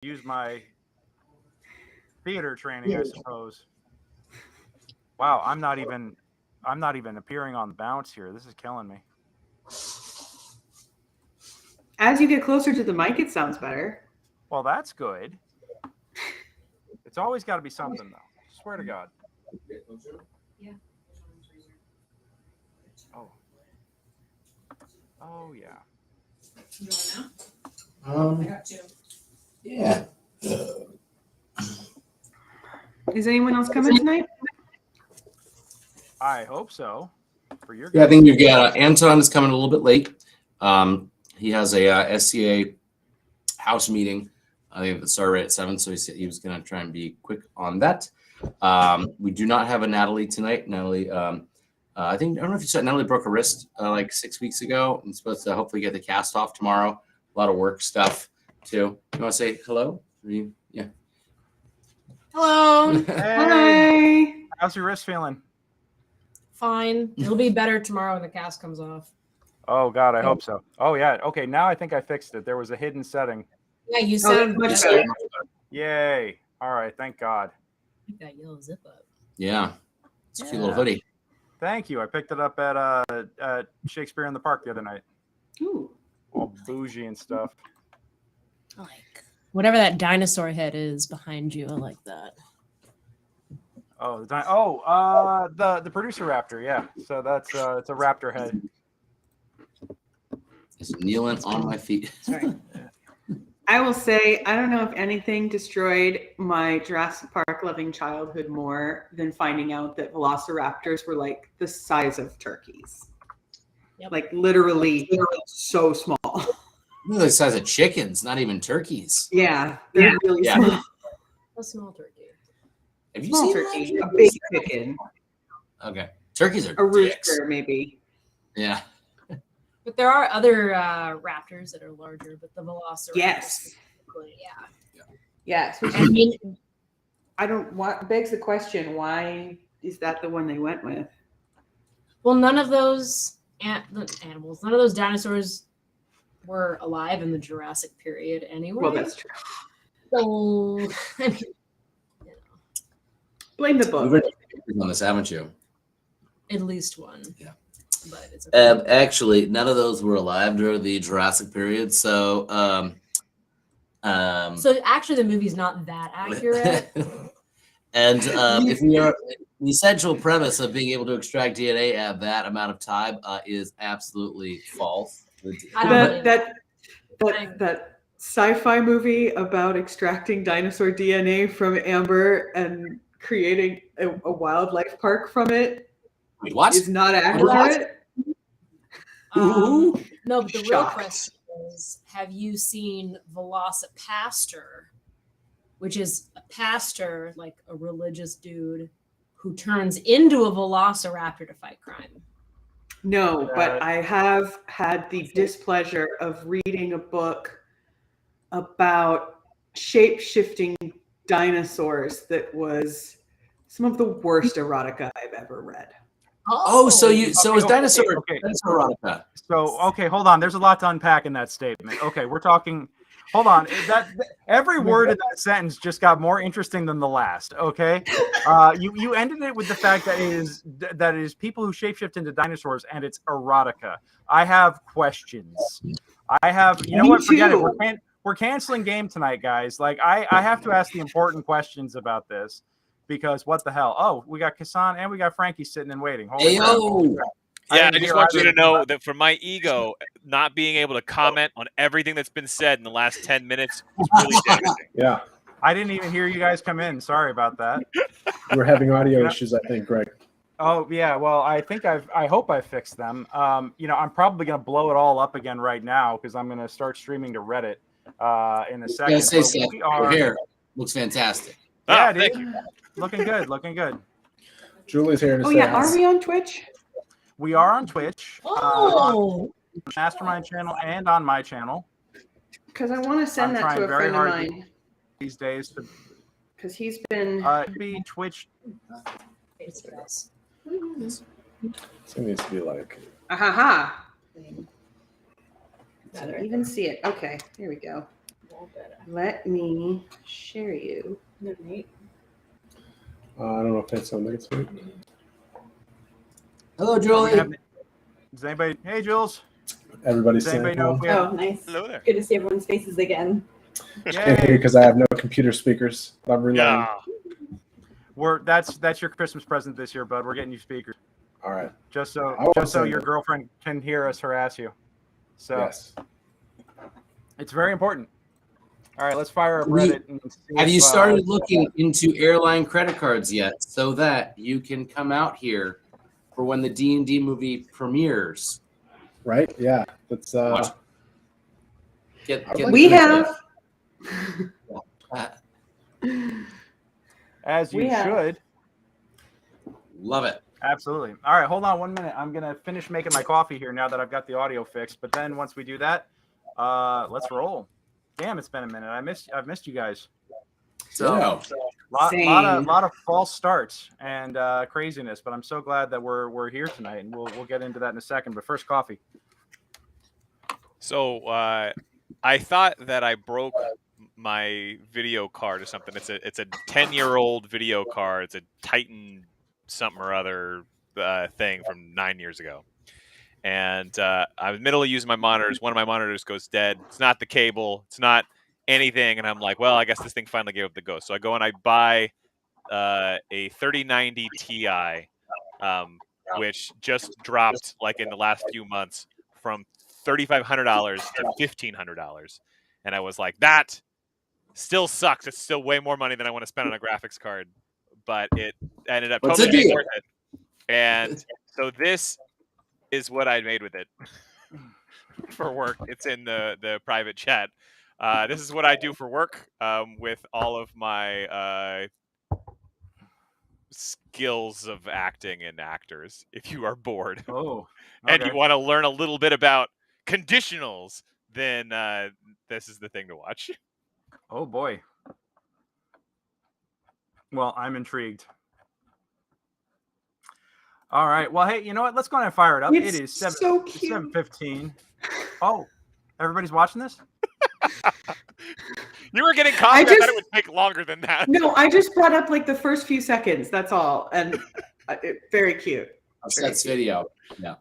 use my theater training, I suppose. Wow, I'm not even appearing on the bounce here. This is killing me. As you get closer to the mic, it sounds better. Well, that's good. It's always got to be something, though. Swear to God. Yeah. Oh. Oh, yeah. You want now? I got two. Yeah. Is anyone else coming tonight? I hope so. For your Yeah, I think you've got Anton is coming a little bit late. He has a SCA house meeting. I think it started right at 7, so he was going to try and be quick on that. We do not have a Natalie tonight. Natalie, I don't know if you saw Natalie broke her wrist like 6 weeks ago and supposed to hopefully get the cast off tomorrow. A lot of work stuff too. You want to say hello? Yeah. Hello. Hi. How's your wrist feeling? Fine. It'll be better tomorrow when the cast comes off. Oh, God, I hope so. Oh, yeah. Okay, now I think I fixed it. There was a hidden setting. Yeah, you sound much better. better. Yay. All right, thank God. That yellow zip up. Yeah. It's a cute little hoodie. Thank you. I picked it up at Shakespeare in the Park the other night. Ooh. All bougie and stuff. I like whatever that dinosaur head is behind you. I like that. Oh, the producer raptor. Yeah. So that's it's a raptor head. Just kneeling on my feet. Sorry. I will say, I don't know if anything destroyed my Jurassic Park loving childhood more than finding out that velociraptors were like the size of turkeys. Yep. Like literally so small. They're the size of chickens, not even turkeys. Yeah, they're really small. A small turkey. Have you Small seen turkey, that? a big chicken, Okay. Turkeys are a dicks. rooster maybe. Yeah. But there are other raptors that are larger, but the velociraptors. Yes. Yeah. Yes. I mean, I don't want begs the question, why is that the one they went with? well, none of those animals, none of those dinosaurs were alive in the Jurassic period anyway. Well, that's true. So, I mean, Blame the You've book. been on this, haven't you? at least one. Yeah. But it's okay. Actually, none of those were alive during the Jurassic period. So, So actually, the movie's not that accurate. and if we are, the essential premise of being able to extract DNA at that amount of time is absolutely false. I don't That sci-fi movie about extracting dinosaur DNA from amber and creating a wildlife park from it Wait, what? is not accurate. No, but the real Shocked. question is: have you seen Velocipastor, which is a pastor, like a religious dude, who turns into a velociraptor to fight crime? No, but I have had the displeasure of reading a book about shape-shifting dinosaurs that was some of the worst erotica I've ever read. So it's dinosaur. Okay. Dinosaur erotica. So, okay, hold on. There's a lot to unpack in that statement. Okay, we're talking. Hold on. Every word in that sentence just got more interesting than the last. Okay, you ended it with the fact that it is people who shapeshift into dinosaurs and it's erotica. I have questions. You know what? Forget it. We're canceling game tonight, guys. Like I have to ask the important questions about this because what the hell? Oh, we got Kassan and we got Frankie sitting and waiting. Holy crap. Yeah, I didn't just hear want you either. to know that for my ego, not being able to comment on everything that's been said in the last 10 minutes was really damaging. Yeah, I didn't even hear you guys come in. Sorry about that. we're having audio issues, I think, Greg. Oh yeah, well I think I hope I fixed them. I'm probably gonna blow it all up again right now because I'm gonna start streaming to Reddit in a second. Yeah, say But Seth. we Your are, hair looks fantastic. yeah, Thank dude, you. looking good. Julie's here to Oh say yeah, hi. are we on Twitch? We are on Twitch, Oh, Mastermind channel, and on my channel Because I want to send I'm that to trying a very friend of hard to- mine these days. because he's been. It'd be Twitch. It's gonna need to be like. Ahaha. I don't even see it. Okay, here we go. Let me share you. I don't know if that's on next week. Hello, Julie. Does anybody? Hey, Jules. Everybody's Does saying anybody know if we Oh, have? nice. Hello there. Good to see everyone's faces again. Can't hear because I have no computer speakers. I'm relying. Yeah. That's your Christmas present this year, bud. We're getting you speakers All right. just I so won't say your that. girlfriend can hear us harass you. So Yes. it's very important. All right, let's fire up We- Reddit. And see Have if, you started looking into airline credit cards yet, so that you can come out here for when the D&D movie premieres? Right? Yeah. That's Watch. We have. as you we have- should. Love it. Absolutely. All right, hold on 1 minute. I'm gonna finish making my coffee here now that I've got the audio fixed. But then once we do that, let's roll. Damn, it's been a minute. I've missed you guys. So, Lot of false starts and craziness. But I'm so glad that we're here tonight, and we'll get into that in a second. But first, coffee. So I thought that I broke my video card or something. It's a 10-year-old video card. It's a Titan something or other thing from 9 years ago. And I was in the middle of using my monitors. One of my monitors goes dead. It's not the cable. It's not anything. And I'm like, well, I guess this thing finally gave up the ghost. So I go and I buy a 3090 Ti, which just dropped like in the last few months from $3,500 to $1,500. And I was like, that still sucks. It's still way more money than I want to spend on a graphics card. But it ended up What's totally the being deal? worth it. And so this is what I made with it for work. It's in the private chat. This is what I do for work with all of my skills of acting and actors. If you are bored Oh, and you want to learn a little bit about conditionals, then this is the thing to watch. Oh boy. Well, I'm intrigued. All right. Well, hey, you know what? Let's go ahead and fire it up. It's It is so cute. 7:15. Oh, everybody's watching this? You were getting confident. I just- thought it would take longer than that. No, I just brought up like the first few seconds. That's all, and very cute. Seth's video. Yeah.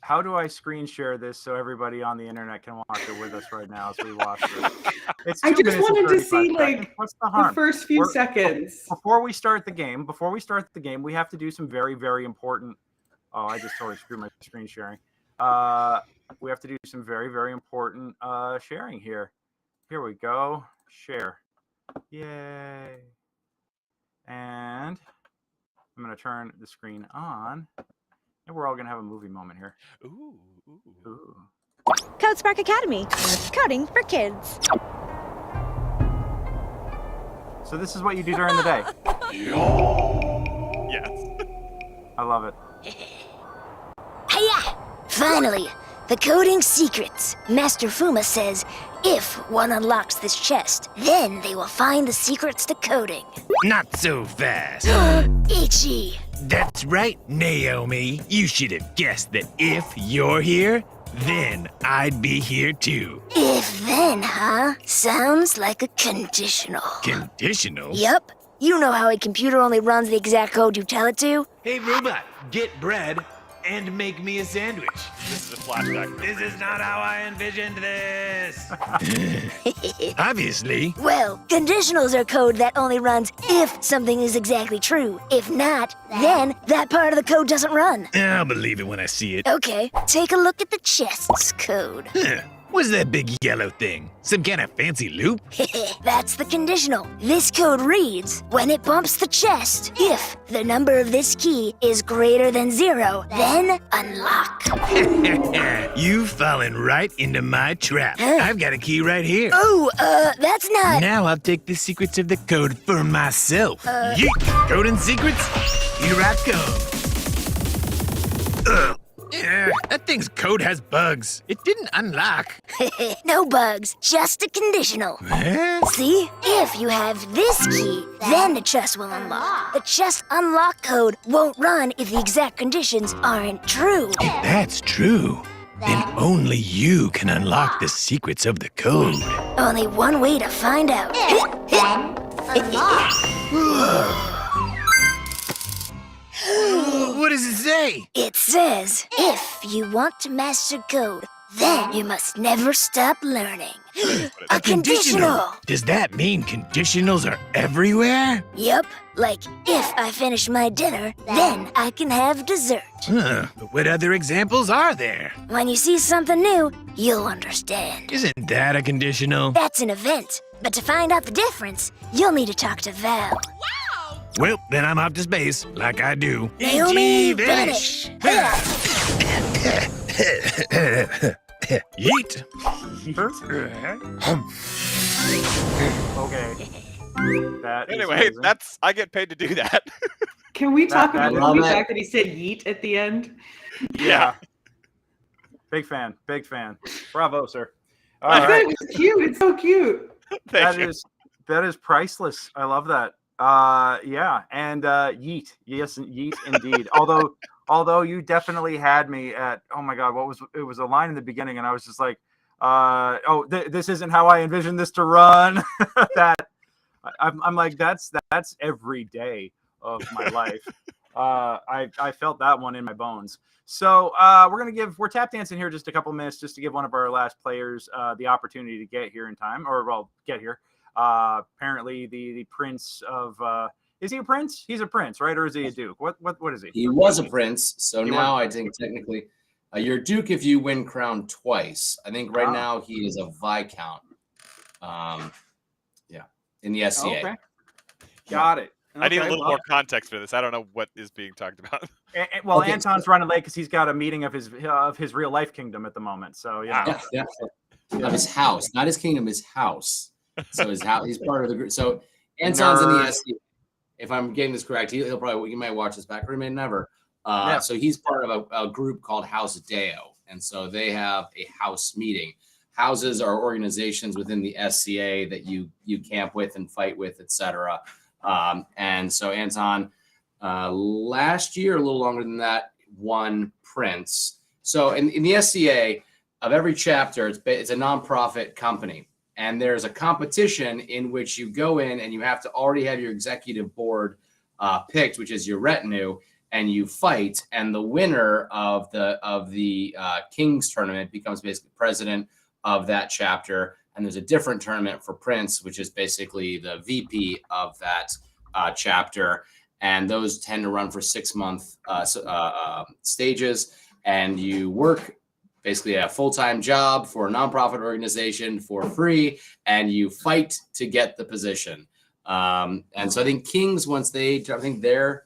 How do I screen share this so everybody on the internet can watch it with us right now as we watch this? It's I 2 just minutes and wanted to 35 see, like, seconds. What's the The harm? first few We're- seconds. Before we start the game, we have to do some very, very important. Oh, I just totally screwed my screen sharing. We have to do some very, very important sharing here. Here we go. Share. Yay. And I'm going to turn the screen on. And we're all going to have a movie moment here. Ooh. Ooh. Code Spark Academy. Coding for kids. So this is what you do during the day. Yes. I love it. Hiya! Finally, the coding secrets. Master Fuma says if one unlocks this chest, then they will find the secrets to coding. Not so fast. Itchy. That's right, Naomi. You should have guessed that if you're here, then I'd be here too. If then, huh? Sounds like a conditional. Conditional? Yup. You know how a computer only runs the exact code you tell it to? Hey, robot, get bread and make me a sandwich. This is a flashback. This is not how I envisioned this. Obviously. Well, conditionals are code that only runs if something is exactly true. If not, then that part of the code doesn't run. I'll believe it when I see it. Okay, take a look at the chest's code. Huh. What's that big yellow thing? Some kind of fancy loop? That's the conditional. This code reads, when it bumps the chest, if the number of this key is greater than 0, then unlock. You've fallen right into my trap. Huh? I've got a key right here. Oh, that's not... Now I'll take the secrets of the code for myself. Yeet! Code and secrets, here I come. Yeah, that thing's code has bugs. It didn't unlock. No bugs, just a conditional. Huh? See? If you have this key, then the chest will unlock. The chest unlock code won't run if the exact conditions aren't true. If that's true, Then only you can unlock the secrets of the code. Only one way to find out. What does it say? It says, if you want to master code, then you must never stop learning. A conditional. Does that mean conditionals are everywhere? Yep, like if I finish my dinner, then I can have dessert. Huh, but what other examples are there? When you see something new, you'll understand. Isn't that a conditional? That's an event, but to find out the difference, you'll need to talk to Val. Well, then I'm off to space, like I do. Naomi Vanish. Yeet. Okay. That is Anyway, amazing. that's I get paid to do that. Can we talk that- about love the it. fact that he said yeet at the end? Yeah. Big fan. Big fan. Bravo, sir. All I thought right. it was cute. It's so cute. Thank you. That is priceless. I love that. Yeah, and yeet. Yes, yeet indeed. Although you definitely had me at, oh my god, it was a line in the beginning, and I was just like, this isn't how I envisioned this to run. I'm like, that's every day of my life. I felt that one in my bones. So we're tap dancing here just a couple minutes just to give one of our last players the opportunity to get here in time, get here. Apparently the prince of is he a prince? He's a prince, right? Or is he a duke? What is he? He was a prince, so He now was a I think technically you're duke if you win crown twice. I think right now he is a viscount. Yeah, in the SCA. Okay. Got it. I need a Okay, little more context for this. I don't know what is being talked about. Well, Okay. Anton's running late because he's got a meeting of his real life kingdom at the moment. So yeah. Yeah. Of his house, not his kingdom, his house. So his house, he's part of the group. So Anton's in the Nerd. SCA. If I'm getting this correct, he'll probably, you might watch this back, or he may never. Yeah. So he's part of a group called House Deo, and so they have a house meeting. Houses are organizations within the SCA that you camp with and fight with, etc. And so Anton, last year, a little longer than that, won Prince. So in the SCA, of every chapter, it's a nonprofit company. And there's a competition in which you go in and you have to already have your executive board picked, which is your retinue, and you fight. And the winner of the King's tournament becomes basically president of that chapter. And there's a different tournament for Prince, which is basically the VP of that chapter. And those tend to run for 6-month stages. And you work basically a full-time job for a nonprofit organization for free, and you fight to get the position. And so I think Kings, once I think they're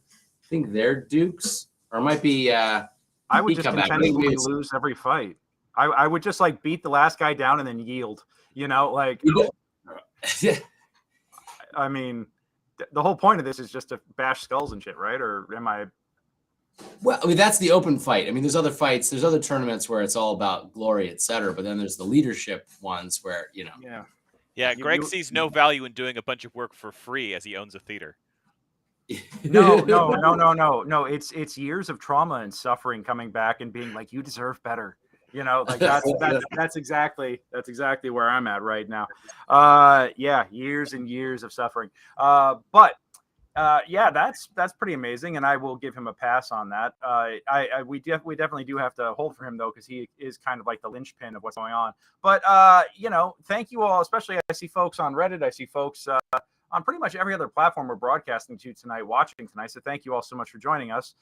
dukes, or it might be. I would just intentionally lose every fight. I would just like beat the last guy down and then yield. Like. I mean, the whole point of this is just to bash skulls and shit, right? Or am I? Well, I mean, that's the open fight. I mean, there's other fights, there's other tournaments where it's all about glory, et cetera. But then there's the leadership ones where, Yeah. Yeah, Greg sees no value in doing a bunch of work for free as he owns a theater. No. It's years of trauma and suffering coming back and being like, you deserve better. Like that's exactly where I'm at right now. Yeah, years and years of suffering. But yeah, that's pretty amazing, and I will give him a pass on that. We definitely do have to hold for him though, because he is kind of like the linchpin of what's going on. But thank you all, especially I see folks on Reddit, I see folks on pretty much every other platform we're broadcasting to tonight, watching tonight. So thank you all so much for joining us.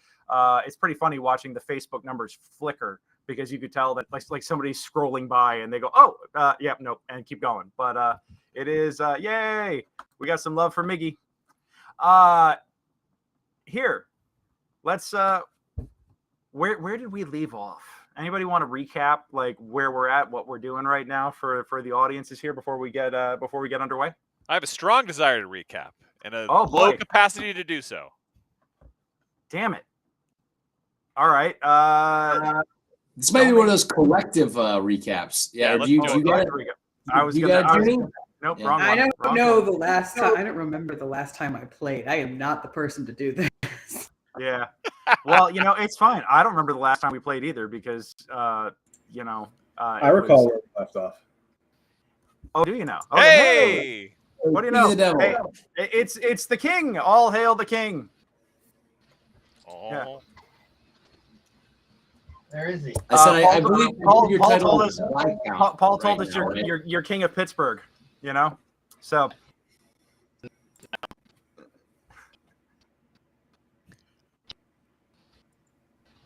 It's pretty funny watching the Facebook numbers flicker, because you could tell that like somebody's scrolling by and they go, nope, and keep going. But it is yay, we got some love for Miggy. Here, let's where did we leave off? Anybody want to recap like where we're at, what we're doing right now for the audiences here before we get underway? I have a strong desire to recap and a Oh, low boy. capacity to do so. Damn it. All right. This might be one of those collective recaps. Yeah, let's do you do it. got it? Nope, Yeah. wrong I one. don't Wrong know one. the last time. I don't remember the last time I played. I am not the person to do this. Yeah. Well, it's fine. I don't remember the last time we played either, because you know, I recall where we left off. Oh, do you know? Okay. Hey! What do you Be know? the devil. Hey, it's the king. All hail the king. Oh. Yeah. Where is he? I said, I Paul- believe Paul your told title us- is Viscount Paul told right us now, right? you're king of Pittsburgh. You know, so.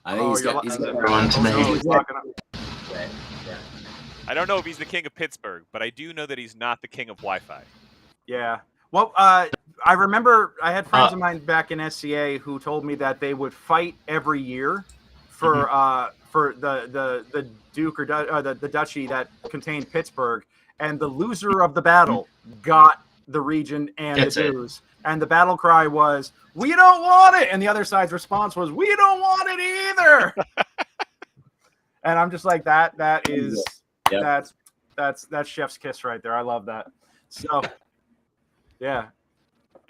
I think he's you're got. li- He's got Everyone to Oh, me. he's locking up. I don't know if he's the king of Pittsburgh, but I do know that he's not the king of Wi-Fi. Yeah. Well, I remember I had friends of mine back in SCA who told me that they would fight every year for the duke or the duchy that contained Pittsburgh, and the loser of the battle got the region and Gets the it. dues. And the battle cry was, "We don't want it," and the other side's response was, "We don't want it either." And I'm just like, that is Yep. that's chef's kiss right there. I love that. So yeah.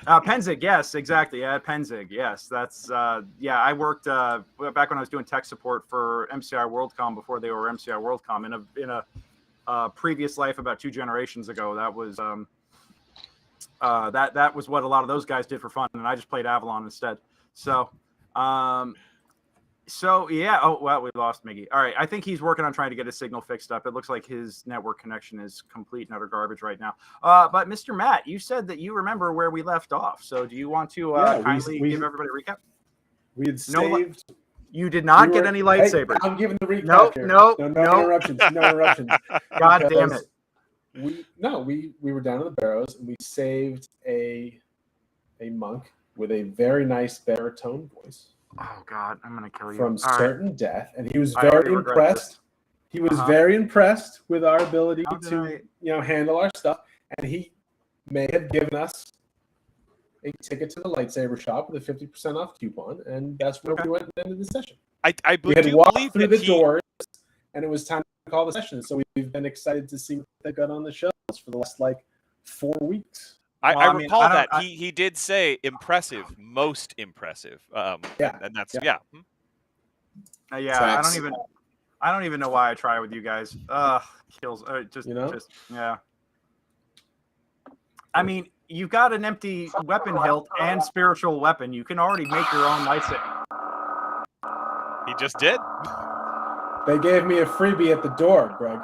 Penzig, yes, exactly. Yeah, Penzig, yes. That's yeah, I worked back when I was doing tech support for MCI WorldCom before they were MCI WorldCom in a previous life about 2 generations ago. That was that was what a lot of those guys did for fun, and I just played Avalon instead. So so yeah. Oh well, we lost Miggy. All right, I think he's working on trying to get his signal fixed up. It looks like his network connection is complete and utter garbage right now. But Mr. Matt, you said that you remember where we left off. So do you want to kindly give everybody a recap? We had saved. You did not get any lightsabers. Hey, I'm giving the recap Nope, here. nope, No nope. interruptions. No interruptions. God damn it. We were down in the Barrows and we saved a monk with a very nice baritone voice. Oh God, I'm gonna kill you. From All right. certain death, and he was I already very regret impressed. this. He was very impressed with our ability How did to handle our stuff, and he may have given us a ticket to the lightsaber shop with a 50% off coupon, and that's where we went at the end of the session. I We had do walked believe through that the doors, and it was time to call the session. So we've been excited to see what they got on the shelves for the last 4 weeks. I mean, recall I don't- that he did say impressive, most impressive. Yeah, and that's yeah. yeah. Yeah, Tracks. I don't even know why I try with you guys. Kills. Just yeah. I mean, you've got an empty weapon hilt and spiritual weapon. You can already make your own lightsaber. He just did. They gave me a freebie at the door, Greg.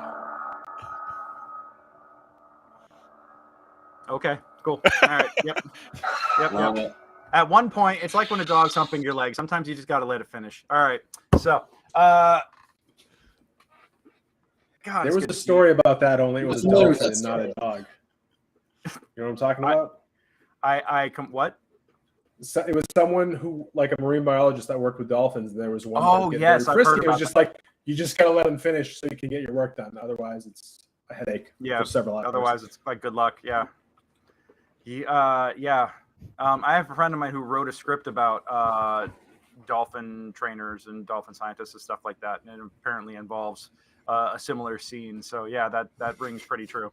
Okay, cool. All right. Yep. At one point, it's like when a dog's humping your leg. Sometimes you just got to let it finish. All right. So, God, There was a story about that, only it was a familiar with dolphin that and not a dog. You know what I'm talking about? What? So it was someone who, like a marine biologist that worked with dolphins, and there was one. Oh, that get yes, very I've frisky. heard It was about just like, you just gotta let them finish so you can get your work done. Otherwise, it's a headache. Yeah. For several hours. Otherwise, it's like good luck. Yeah. Yeah. I have a friend of mine who wrote a script about dolphin trainers and dolphin scientists and stuff like that, and it apparently involves a similar scene. So yeah, that rings pretty true.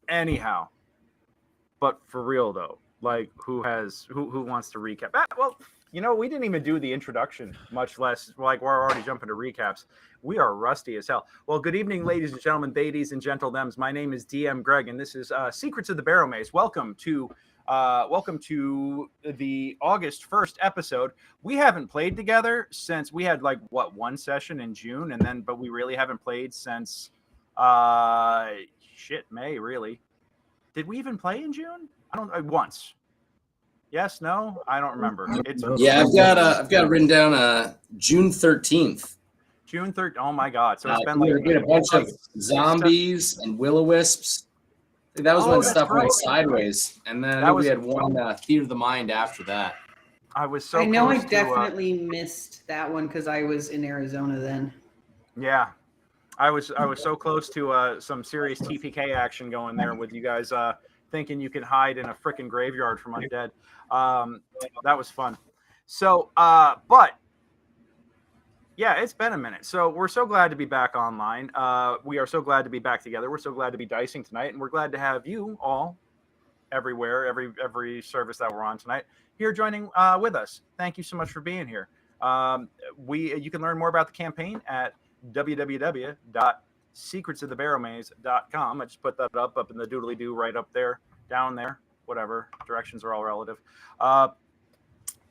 Anyhow, but for real though, like who wants to recap? Well, we didn't even do the introduction, much less like we're already jumping to recaps. We are rusty as hell. Well, good evening, ladies and gentlemen, ladies and gentlethems. My name is DM Greg, and this is Secrets of the Barrowmaze. Welcome to the August 1st episode. We haven't played together since we had one session in June, but we really haven't played since May, really. Did we even play in June? I don't once. Yes, no, I don't remember. Yeah, I've got it written down June 13th. June 3rd. Oh my God! So it's been we had a bunch of zombies and will-o-wisps. That was when stuff went sideways, and then we had one Theater of the Mind after that. I was so. I know I close definitely missed that one because I was in Arizona then. Yeah, I was so close to some serious TPK action going there with you guys thinking you could hide in a frickin' graveyard from undead. That was fun. So, but yeah, it's been a minute. So we're so glad to be back online. We are so glad to be back together. We're so glad to be dicing tonight, and we're glad to have you all everywhere, every service that we're on tonight here joining with us. Thank you so much for being here. You can learn more about the campaign at www.secretsofthebarrowmaze.com. I just put that up in the doodly-doo right up there, down there, whatever. Directions are all relative.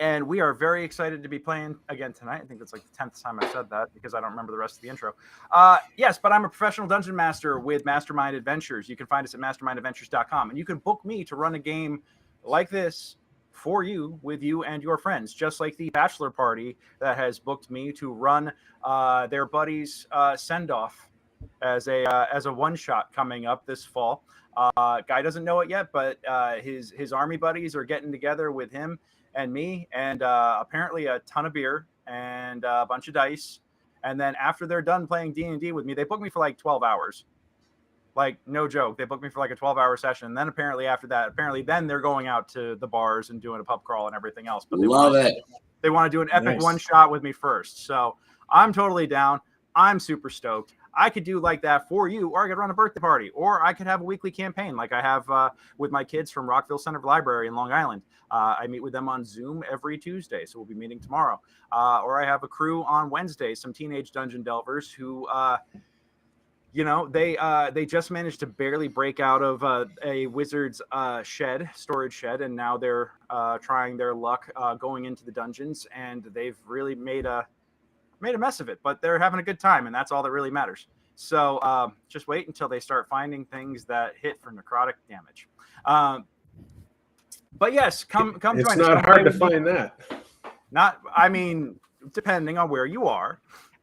And we are very excited to be playing again tonight. I think that's like the 10th time I've said that because I don't remember the rest of the intro. Yes, but I'm a professional dungeon master with Mastermind Adventures. You can find us at mastermindadventures.com. And you can book me to run a game like this for you, with you and your friends, just like the bachelor party that has booked me to run their buddy's send-off as a one-shot coming up this fall. Guy doesn't know it yet, but his army buddies are getting together with him and me, and apparently a ton of beer and a bunch of dice. And then after they're done playing D&D with me, they book me for like 12 hours. Like, no joke. They booked me for like a 12-hour session. And then apparently after that, then they're going out to the bars and doing a pub crawl and everything else. But they want to do an epic one-shot with me first. So I'm totally down. I'm super stoked. I could do like that for you, or I could run a birthday party, or I could have a weekly campaign like I have with my kids from Rockville Center Library in Long Island. I meet with them on Zoom every Tuesday, so we'll be meeting tomorrow. Or I have a crew on Wednesday, some teenage dungeon delvers who, they just managed to barely break out of a wizard's storage shed, and now they're trying their luck going into the dungeons, and they've really made a mess of it, but they're having a good time, and that's all that really matters. So just wait until they start finding things that hit for necrotic damage. But yes, come join us. It's not hard to find that. Depending on where you are.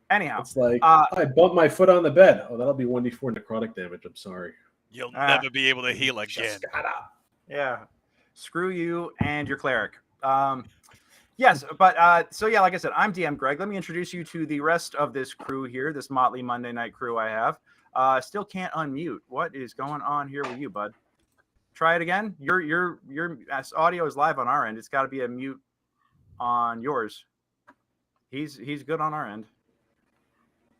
Anyhow, it's like I bumped my foot on the bed. Oh, that'll be 1d4 necrotic damage. I'm sorry. You'll never be able to heal again. Yeah, screw you and your cleric. Yes, but so yeah, like I said, I'm DM Greg. Let me introduce you to the rest of this crew here, this motley Monday night crew I have. Still can't unmute. What is going on here with you, bud? Try it again. Your audio is live on our end. It's got to be a mute on yours. He's good on our end.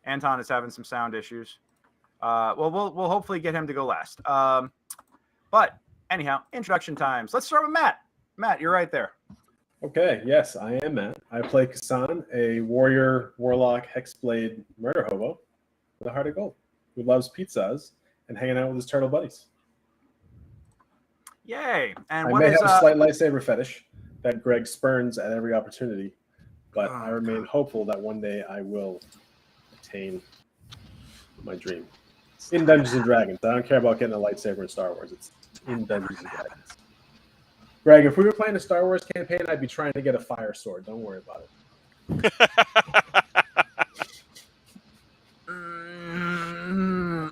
Anton is having some sound issues. We'll hopefully get him to go last. But anyhow, introduction times. Let's start with Matt. Matt, you're right there. Okay, yes, I am Matt. I play Kasan, a warrior, warlock, hexblade, murder hobo with a heart of gold who loves pizzas and hanging out with his turtle buddies. Yay! And I may have a slight lightsaber fetish that Greg spurns at every opportunity, but I remain hopeful that one day I will attain my dream. In Dungeons and Dragons. I don't care about getting a lightsaber in Star Wars. It's in Dungeons and Dragons. Greg, if we were playing a Star Wars campaign, I'd be trying to get a fire sword. Don't worry about it.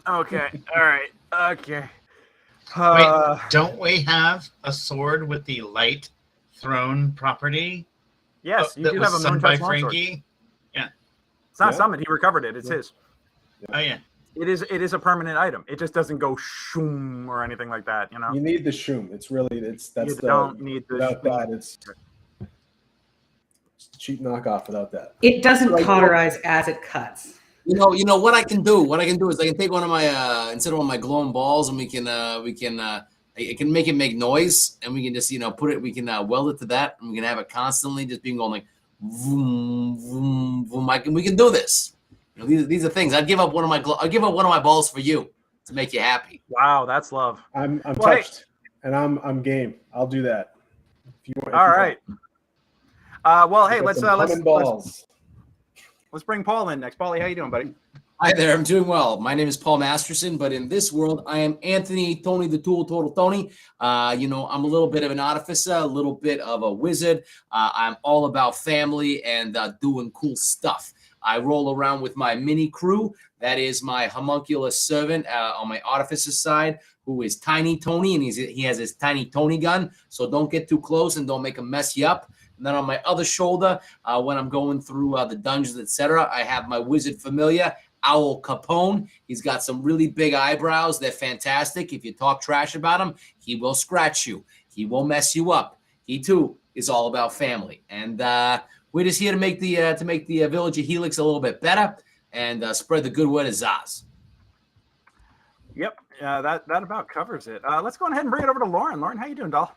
Okay. All right. Okay. Wait, don't we have a sword with the light throne property? Yes, you that do was have a summoned by Moon Touch Frankie. Longsword. Yeah. It's not summoned. He recovered it. It's his. Oh yeah. It is a permanent item. It just doesn't go shoom or anything like that. You know. You need the shoom. It's really that's you don't need the without that. It's a cheap knockoff without that. It doesn't cauterize as it cuts. You know what I can do. What I can do is I can take one of my instead of one of my glowing balls, and we can I can make it make noise, and we can just put it. We can weld it to that, and we can have it constantly just being going like vroom vroom vroom. We can do this. These are things. I'd give up one of my balls for you to make you happy. Wow, that's love. I'm touched, and I'm game. I'll do that. All right. Hey, let's bring Paul in next. Paulie, how you doing, buddy? Hi there. I'm doing well. My name is Paul Masterson, but in this world, I am Anthony Tony the Tool Total Tony. I'm a little bit of an artificer, a little bit of a wizard. I'm all about family and doing cool stuff. I roll around with my mini crew. That is my homunculus servant on my artificer side, who is Tiny Tony, and he has his Tiny Tony gun. So don't get too close and don't make him mess you up. And then on my other shoulder, when I'm going through the dungeons, etc., I have my wizard familiar, Owl Capone. He's got some really big eyebrows. They're fantastic. If you talk trash about him, he will scratch you. He will mess you up. He too is all about family. And we're just here to make the village of Helix a little bit better and spread the good word of Zaz. Yep, that about covers it. Let's go ahead and bring it over to Lauren. Lauren, how you doing, doll?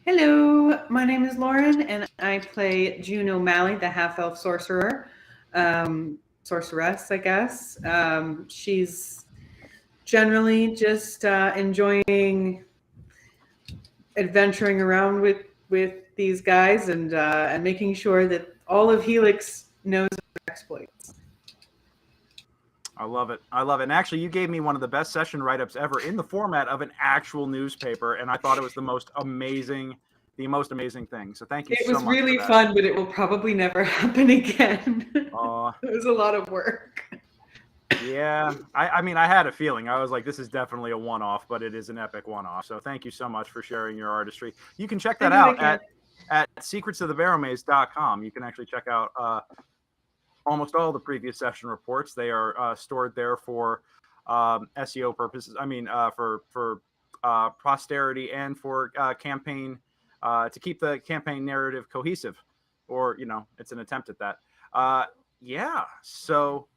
Hello, my name is Lauren, and I play June O'Malley, the half-elf sorcerer. sorceress, I guess. She's generally just enjoying adventuring around with these guys and making sure that all of Helix knows their exploits. I love it. I love it. And actually, you gave me one of the best session write-ups ever in the format of an actual newspaper, and I thought it was the most amazing thing. So thank you so much. It was really fun, but it will probably never happen again. It was a lot of work. Yeah, I mean, I had a feeling. I was like, this is definitely a one-off, but it is an epic one-off. So thank you so much for sharing your artistry. You can check that out at secretsofthebarrowmaze.com. You can actually check out almost all the previous session reports. They are stored there for SEO purposes. I mean, for posterity and for campaign, to keep the campaign narrative cohesive, or, you know, it's an attempt at that. Yeah. So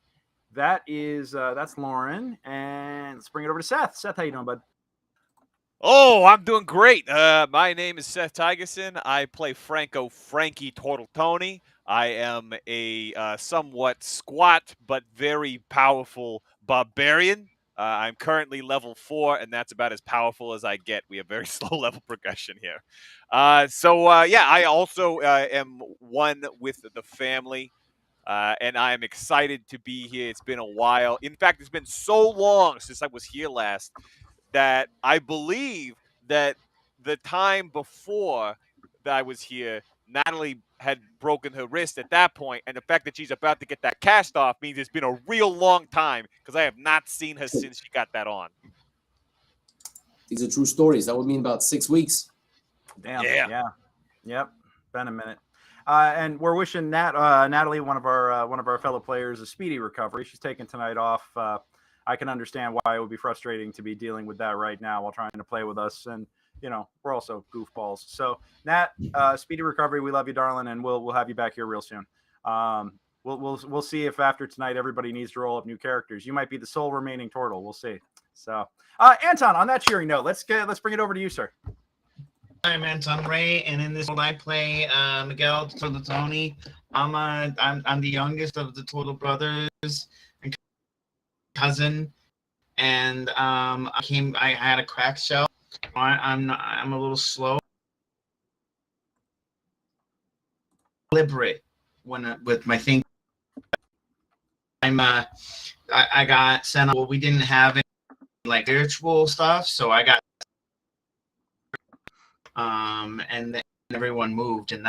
that's Lauren, and let's bring it over to Seth. Seth, how you doing, bud? Oh, I'm doing great. My name is Seth Thygesen. I play Frankie Turtle Tony. I am a somewhat squat but very powerful barbarian. I'm currently level 4, and that's about as powerful as I get. We have very slow level progression here. Yeah, I also am one with the family. And I am excited to be here. It's been a while. In fact, it's been so long since I was here last that I believe that the time before that I was here, Natalie had broken her wrist at that point, and the fact that she's about to get that cast off means it's been a real long time because I have not seen her since she got that on. These are true stories. That would mean about 6 weeks. Damn. Yeah. Yep. Been a minute. And we're wishing Natalie, one of our fellow players, a speedy recovery. She's taking tonight off. I can understand why it would be frustrating to be dealing with that right now while trying to play with us. And, you know, we're also goofballs. So, Nat, speedy recovery. We love you, darling, and we'll have you back here real soon. We'll see if after tonight everybody needs to roll up new characters. You might be the sole remaining turtle. We'll see. So, Anton, on that cheering note, let's bring it over to you, sir. I'm Anton Ray, and in this world I play Miguel Turtle Tony. I'm the youngest of the Turtle brothers and cousin, and I had a cracked shell. I'm a little slow, deliberate with my thinking. I got sent. Well, we didn't have any like spiritual stuff, so I got. And then everyone moved, and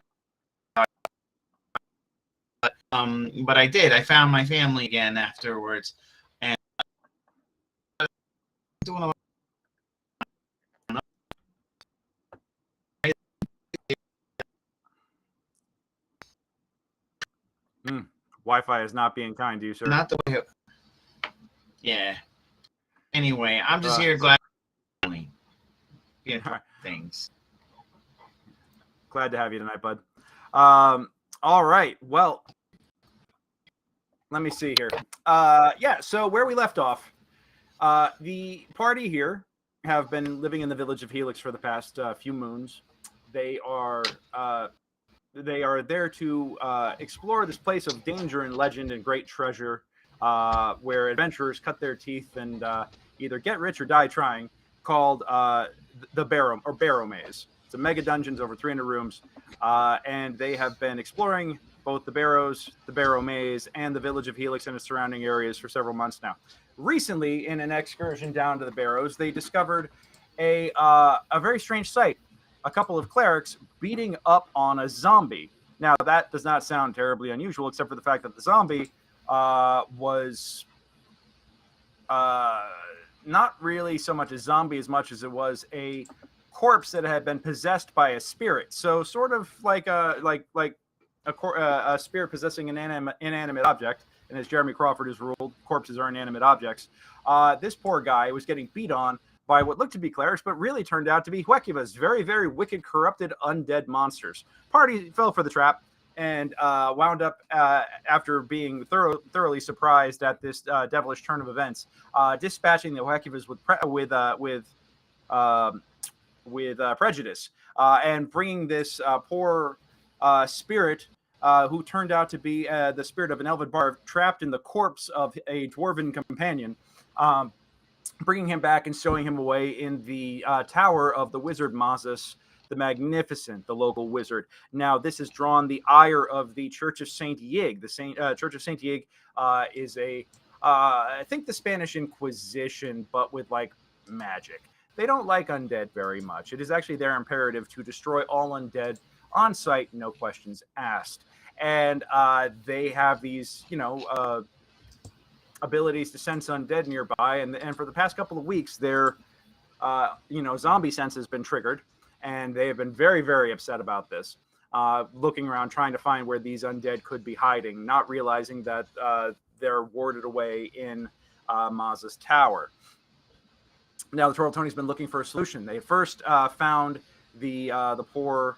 but I did. I found my family again afterwards, and doing a lot. Wi-Fi is not being kind to you, sir. Not the way. Yeah. Anyway, I'm just here glad. Things. Glad to have you tonight, bud. All right. Well, let me see here. Yeah, so where we left off, the party here have been living in the village of Helix for the past few moons. They are there to explore this place of danger and legend and great treasure, where adventurers cut their teeth and either get rich or die trying, called the Barrowmaze. It's a mega dungeons, over 300 rooms, and they have been exploring both the Barrows, the Barrowmaze, and the village of Helix and its surrounding areas for several months now. Recently, in an excursion down to the Barrows, they discovered a very strange sight. A couple of clerics beating up on a zombie. Now, that does not sound terribly unusual, except for the fact that the zombie was not really so much a zombie as much as it was a corpse that had been possessed by a spirit. So sort of like a spirit possessing an inanimate object. And as Jeremy Crawford has ruled, corpses are inanimate objects. This poor guy was getting beat on by what looked to be clerics, but really turned out to be Huecubas, very, very wicked, corrupted, undead monsters. Party fell for the trap and wound up, after being thoroughly surprised at this devilish turn of events, dispatching the Huecubas with prejudice, and bringing this poor spirit who turned out to be the spirit of an elven bard trapped in the corpse of a dwarven companion, bringing him back and stowing him away in the tower of the wizard Mazus the Magnificent, the local wizard. Now, this has drawn the ire of the Church of Saint Yig. The Church of Saint Yig is I think the Spanish Inquisition, but with like magic. They don't like undead very much. It is actually their imperative to destroy all undead on sight, no questions asked. And they have these, abilities to sense undead nearby. And for the past couple of weeks, their, zombie sense has been triggered. And they have been very, very upset about this, looking around, trying to find where these undead could be hiding, not realizing that they're warded away in Maz's tower. Now, the Troll Tony's been looking for a solution. They first found the poor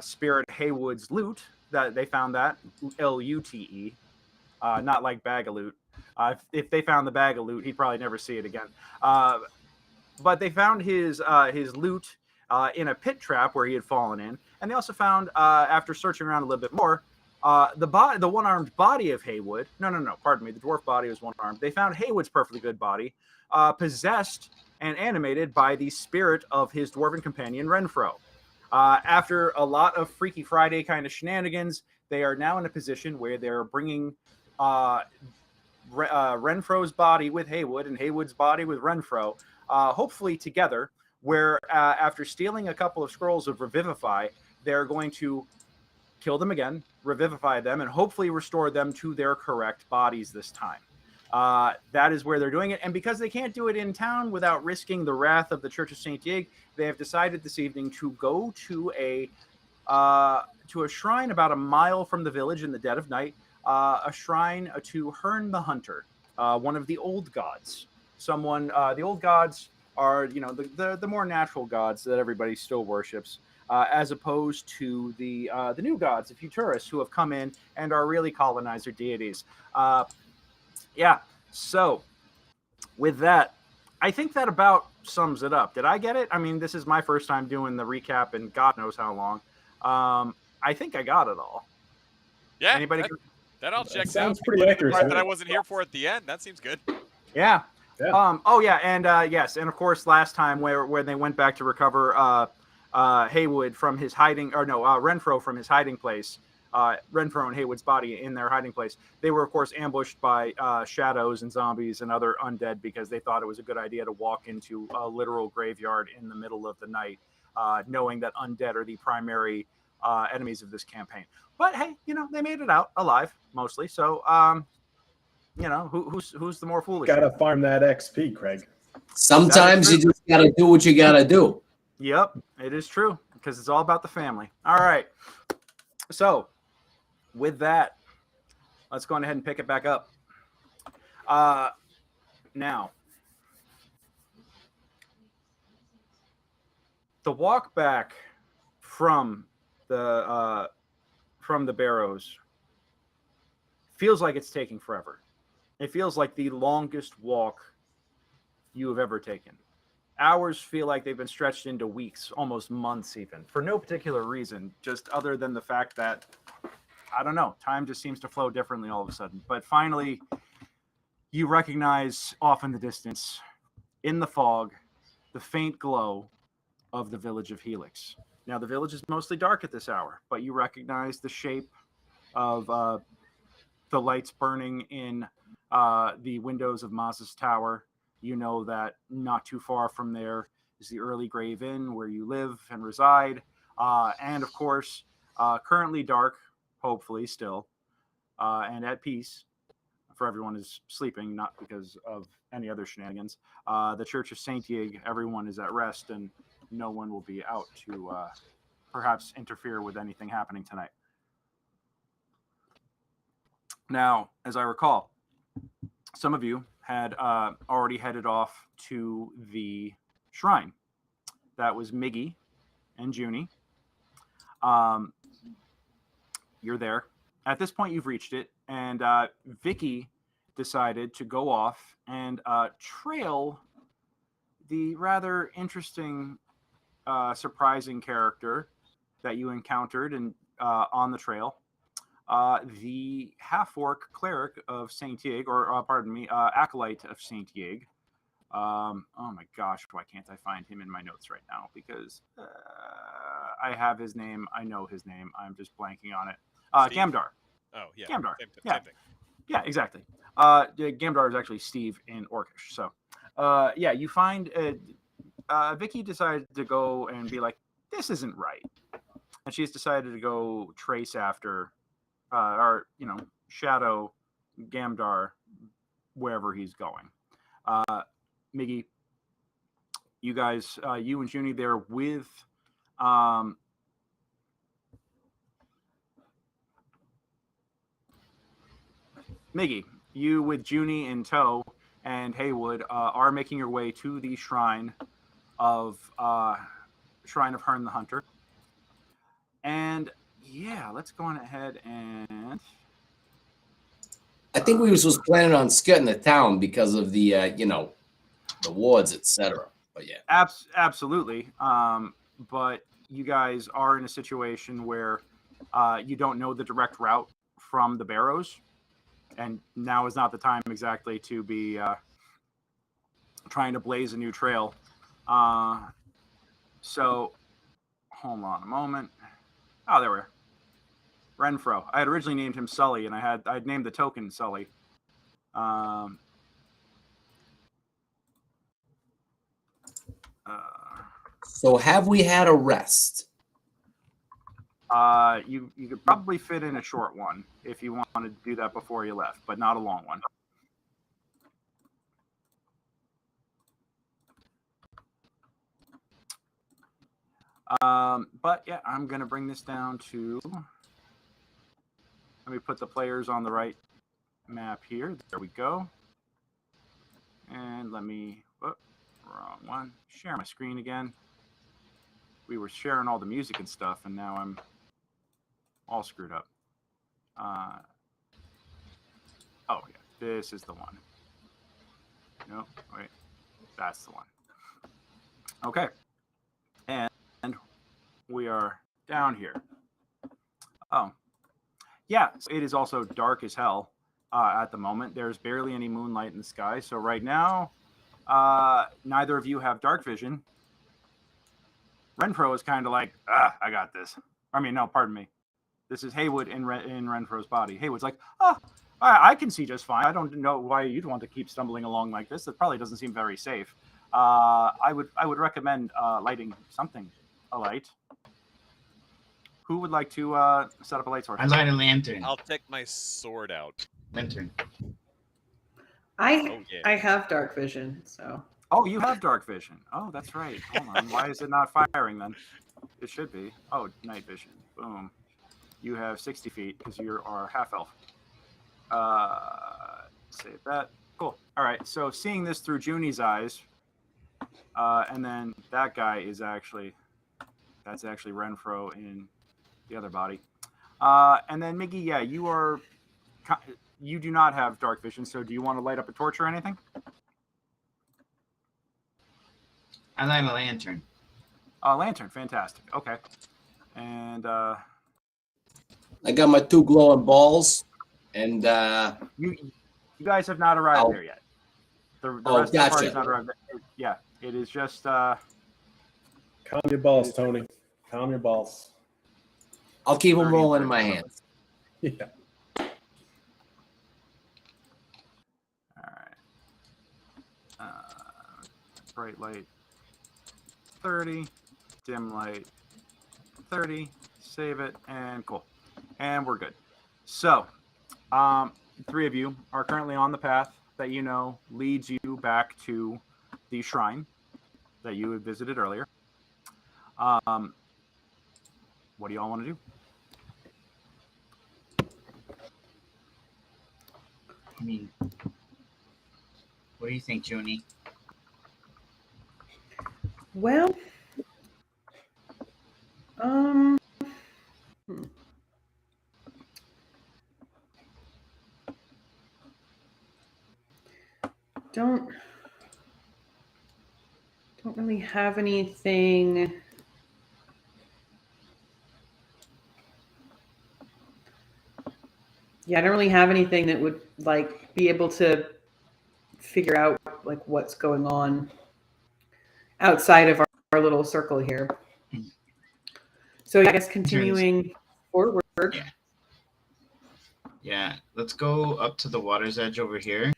spirit Haywood's loot. That they found that Lute, not like bag of loot. If they found the bag of loot, he'd probably never see it again. But they found his loot in a pit trap where he had fallen in, and they also found, after searching around a little bit more, the one-armed body of Haywood. No, pardon me. The dwarf body was one-armed. They found Haywood's perfectly good body, possessed and animated by the spirit of his dwarven companion Renfro. After a lot of Freaky Friday kind of shenanigans, they are now in a position where they're bringing Renfro's body with Haywood and Haywood's body with Renfro, hopefully together, where after stealing a couple of scrolls of Revivify, they're going to kill them again, revivify them, and hopefully restore them to their correct bodies this time. That is where they're doing it. And because they can't do it in town without risking the wrath of the Church of St. Yig, they have decided this evening to go to a shrine about a mile from the village in the dead of night, a shrine to Hearn the Hunter, one of the old gods. The old gods are, the more natural gods that everybody still worships, as opposed to the new gods, the futurists, who have come in and are really colonizer deities. So with that, I think that about sums it up. Did I get it? I mean, this is my first time doing the recap in God knows how long. I think I got it all. Yeah, anybody? That all checks sounds out. pretty accurate. That I wasn't here for at the end. That seems good. Yeah. Yeah. Yes, and of course, last time where they went back to recover Haywood from his Renfro from his hiding place, Renfro and Haywood's body in their hiding place, they were of course ambushed by shadows and zombies and other undead because they thought it was a good idea to walk into a literal graveyard in the middle of the night, knowing that undead are the primary enemies of this campaign. But hey, they made it out alive mostly. So who's the more foolish? Gotta farm that XP, Craig. Sometimes you just gotta do what you gotta do. Yep, it is true, because it's all about the family. All right. So with that, let's go ahead and pick it back up. Now, the walk back from the Barrows feels like it's taking forever. It feels like the longest walk you have ever taken. Hours feel like they've been stretched into weeks, almost months even, for no particular reason, just other than the fact that, I don't know, time just seems to flow differently all of a sudden. But finally, you recognize off in the distance, in the fog, the faint glow of the village of Helix. Now, the village is mostly dark at this hour, but you recognize the shape of the lights burning in the windows of Maz's tower. You know that not too far from there is the Early Grave Inn where you live and reside. And of course, currently dark, hopefully still, and at peace, for everyone is sleeping, not because of any other shenanigans. The Church of Saint Yig, everyone is at rest, and no one will be out to perhaps interfere with anything happening tonight. Now, as I recall, some of you had already headed off to the shrine. That was Miggy and Junie. You're there. At this point, you've reached it, and Vicky decided to go off and trail the rather interesting, surprising character that you encountered on the trail. the half-orc cleric of Saint Tieg, or pardon me, acolyte of Saint Tieg. Oh my gosh, why can't I find him in my notes right now? Because I have his name. I know his name. I'm just blanking on it. Gamdar. Oh, yeah. Gamdar. Same thing. Yeah, exactly. Gamdar is actually Steve in Orcish. So, yeah, you find Vicky decided to go and be like, this isn't right. And she's decided to go trace after, or, shadow Gamdar wherever he's going. Miggy, you guys, you and Junie there with Miggy, you with Junie in tow and Haywood are making your way to the shrine of Hearn the Hunter. And yeah, let's go on ahead and I think we was planning on skirting the town because of the the wards, etc. But yeah, absolutely. But you guys are in a situation where you don't know the direct route from the Barrows, and now is not the time exactly to be trying to blaze a new trail. So hold on a moment. Oh, there we are. Renfro. I had originally named him Sully, and I'd named the token Sully. So have we had a rest? You could probably fit in a short one if you wanted to do that before you left, but not a long one. But yeah, I'm gonna bring this down to. Let me put the players on the right map here. There we go. And let me. Wrong one. Share my screen again. We were sharing all the music and stuff, and now I'm all screwed up. Oh, yeah. This is the one. No, wait. That's the one. Okay. And we are down here. Oh. Yeah, it is also dark as hell at the moment. There's barely any moonlight in the sky. So right now, neither of you have dark vision. Renfro is kind of like, I got this. I mean, no, pardon me. This is Haywood in Renfro's body. Haywood's like, I can see just fine. I don't know why you'd want to keep stumbling along like this. It probably doesn't seem very safe. I would recommend lighting something, a light. Who would like to set up a light source? I light a lantern. I'll take my sword out. Lantern. I have dark vision, so. Oh, you have dark vision. Oh, that's right. Hold on. Why is it not firing then? It should be. Oh, night vision. Boom. You have 60 feet because you are half elf. Save that. Cool. All right. So seeing this through Junie's eyes, and then that guy is that's actually Renfro in the other body. And then Miggy, yeah, you do not have dark vision. So do you want to light up a torch or anything? I light a lantern. A lantern, fantastic. Okay. And I got my 2 glowing balls, and you guys have not arrived there yet. The rest of the party has not arrived there. Yeah, it is just calm your balls, Tony. Calm your balls. I'll keep them rolling in my hands. Yeah. All right. Bright light 30, dim light 30. Save it, and cool. And we're good. So, 3 of you are currently on the path that you know leads you back to the shrine that you had visited earlier. What do you all want to do? I mean, what do you think, Junie? Well, don't really have anything. Yeah, I don't really have anything that would like be able to figure out like what's going on outside of our little circle here. So I guess continuing forward. Yeah. Yeah, let's go up to the water's edge over here.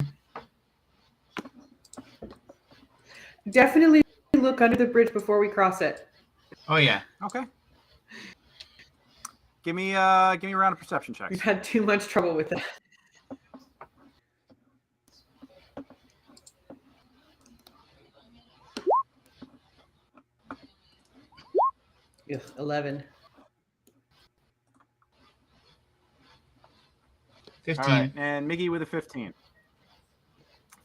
Definitely look under the bridge before we cross it. Oh yeah. Okay. Give me a round of perception checks. We've had too much trouble with that. Yes, 11. 15. All right, and Miggy with a 15.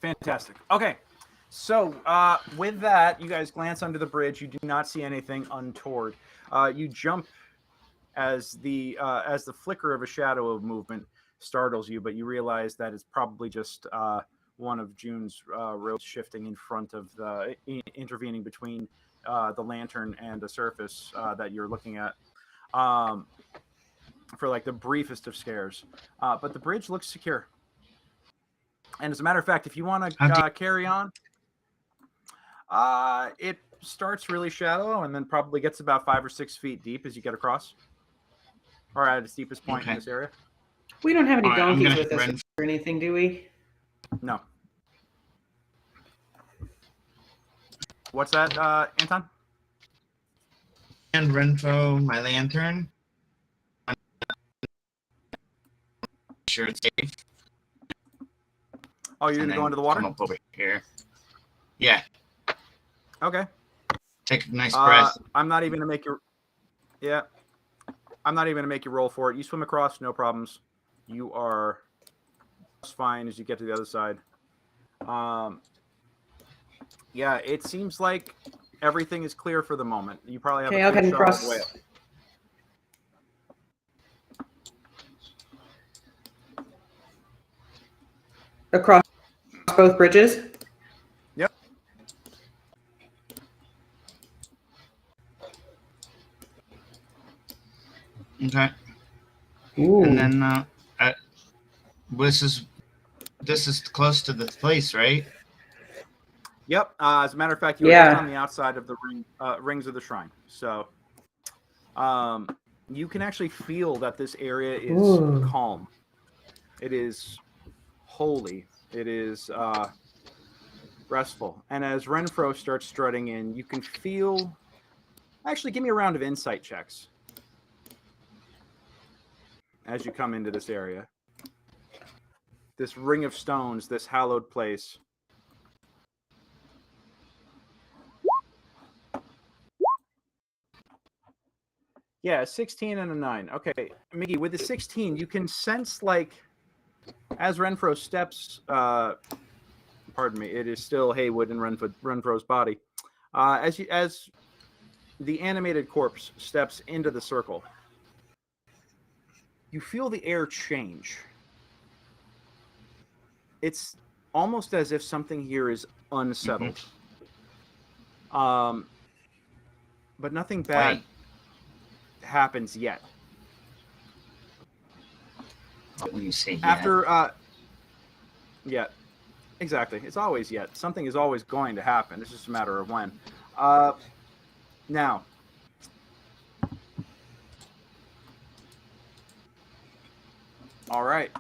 Fantastic. Okay, so with that, you guys glance under the bridge. You do not see anything untoward. You jump as the flicker of a shadow of movement startles you, but you realize that it's probably just one of June's ropes shifting in front of the intervening between the lantern and the surface that you're looking at. For like the briefest of scares, but the bridge looks secure. And as a matter of fact, if you want to carry on, it starts really shallow and then probably gets about 5 or 6 feet deep as you get across, or at its deepest point in this area. We don't have any All right, I'm donkeys gonna with us run. or anything, do we? No. What's that, Anton? And Renfro, my lantern. I'm sure it's safe. Oh, you're And gonna go then into the water? Come up over here. Yeah. Okay. Take a nice breath. I'm not even gonna make your. Yeah. I'm not even gonna make you roll for it. You swim across, no problems. You are fine as you get to the other side. Yeah, it seems like everything is clear for the moment. You probably have Okay, a I'll good head and shot all cross. the way up. Across both bridges? Yep. Okay. Ooh. And then this is close to the place, right? Yep. As a matter of fact, you were Yeah. just on the outside of the rings of the shrine. So you can actually feel that this area is Ooh. calm. It is holy. It is restful. And as Renfro starts strutting in, you can feel... Actually, give me a round of insight checks as you come into this area. This ring of stones, this hallowed place. Yeah, 16 and a 9. Okay, Miggy, with the 16, you can sense, like, as Renfro steps, pardon me, it is still Haywood and Renfro's body. As the animated corpse steps into the circle, you feel the air change. It's almost as if something here is unsettled. But nothing bad happens yet. When you say After yeah, exactly. It's always yet. Something is always going to happen. It's just a matter of when. Now, all right.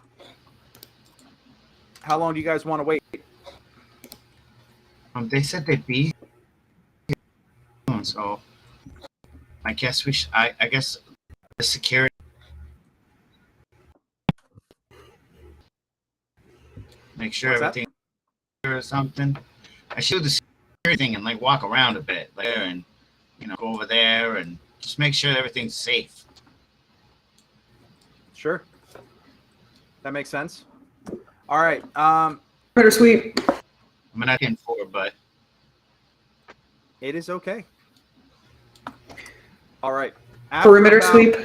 How long do you guys want to wait? They said they'd be here, so I guess we should. I guess the security. Make sure What's that? everything or something. I should do the security thing and like walk around a bit there and go over there and just make sure everything's safe. Sure. That makes sense. All right. Critter sweep. I'm not in for, but It is okay. All right. Perimeter sweep.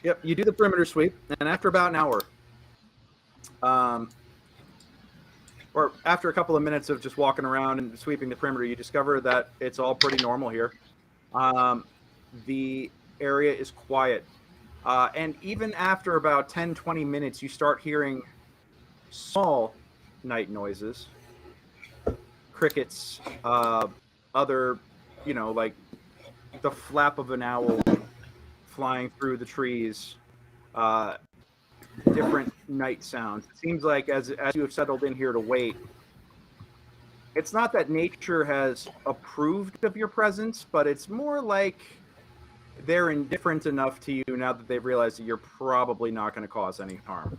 Yep, you do the perimeter sweep, and after about an hour, or after a couple of minutes of just walking around and sweeping the perimeter, you discover that it's all pretty normal here. The area is quiet. And even after about 10, 20 minutes, you start hearing small night noises, crickets, other, like the flap of an owl flying through the trees, different night sounds. It seems like as you have settled in here to wait, it's not that nature has approved of your presence, but it's more like they're indifferent enough to you now that they've realized that you're probably not going to cause any harm.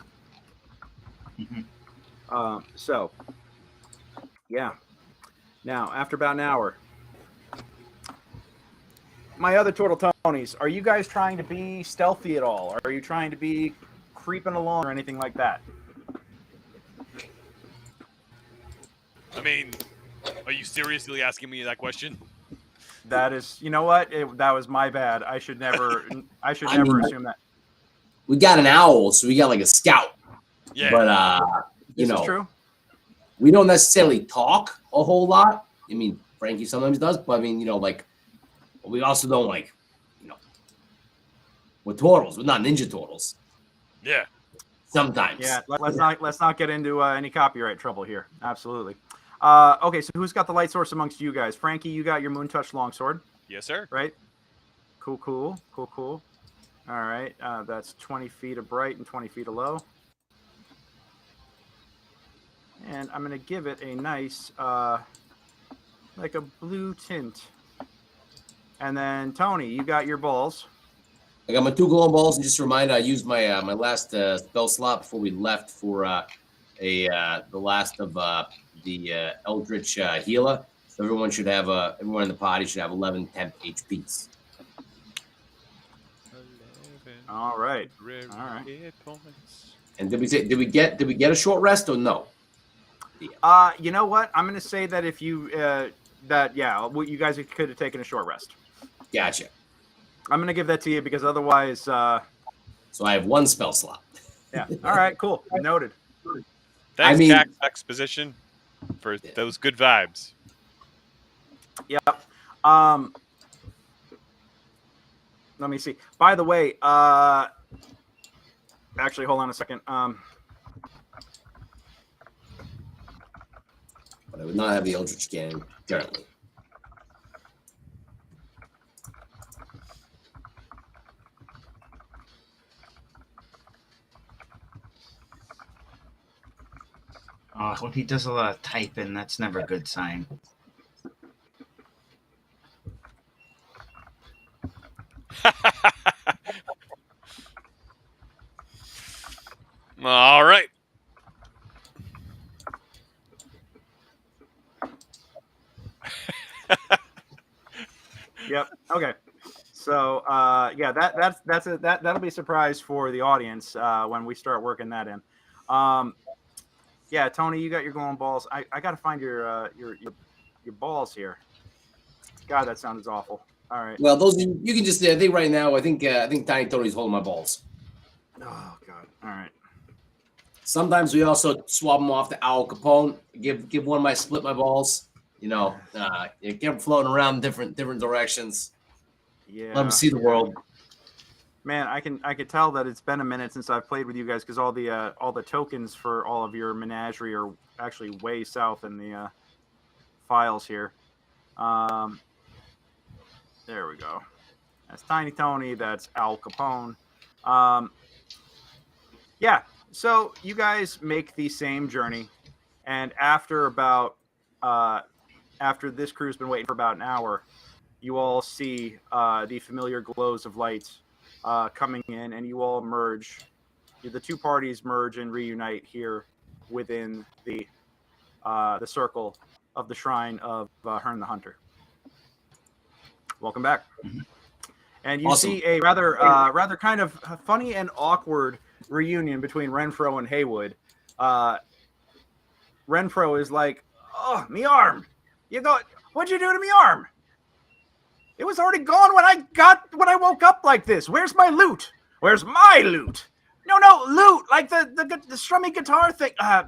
So, yeah. Now, after about an hour, my other turtle Tonys, are you guys trying to be stealthy at all? Or are you trying to be creeping along or anything like that? I mean, are you seriously asking me that question? That is, you know what? That was my bad. I should never assume that. We got an owl, so we got like a scout. Yeah. But This is true. we don't necessarily talk a whole lot. I mean, Frankie sometimes does, but I mean, like, we also don't like, we're turtles. We're not ninja turtles. Yeah. Sometimes. Yeah. Let's not get into any copyright trouble here. Absolutely. Okay. So who's got the light source amongst you guys? Frankie, you got your moon touch longsword. Yes, sir. Right. Cool. All right. That's 20 feet of bright and 20 feet of low. And I'm going to give it a nice, like a blue tint. And then, Tony, you got your balls. I got my 2 glowing balls, and just a reminder, I used my my last spell slot before we left for the last of the Eldritch healer. So everyone in the party should have 11 temp HPs. All right. And did we get a short rest or no? You know what? I'm going to say that if you you guys could have taken a short rest. Gotcha. I'm going to give that to you because otherwise. So I have 1 spell slot. Yeah. All right. Cool. Noted. Thanks, Cax Exposition, for those good vibes. Yep. Let me see. By the way, actually, hold on a second. But I would not have the Eldritch game currently. Oh, when he does a lot of typing, that's never a good sign. All right. Yep. Okay. So that'll be a surprise for the audience when we start working that in. Yeah, Tony, you got your glowing balls. I got to find your balls here. God, that sounded awful. All right. Well, those you can just I think right now I think Tiny Tony's holding my balls. Oh God. All right. Sometimes we also swap them off to Al Capone. Give one of my split my balls. Get them floating around different directions. Yeah. Let them see the world. Man, I could tell that it's been a minute since I've played with you guys because all the tokens for all of your menagerie are actually way south in the files here. There we go. That's Tiny Tony. That's Al Capone. Yeah. So you guys make the same journey, and after this crew's been waiting for about an hour, you all see the familiar glows of lights coming in, and you all merge. The 2 parties merge and reunite here within the circle of the shrine of Hearn the Hunter. Welcome back. And you Awesome. see a rather kind of funny and awkward reunion between Renfro and Haywood. Renfro is like, "Oh, me arm! What'd you do to me arm? It was already gone when I woke up like this. Where's my loot? Where's my loot? No, loot, like the strummy guitar thing. I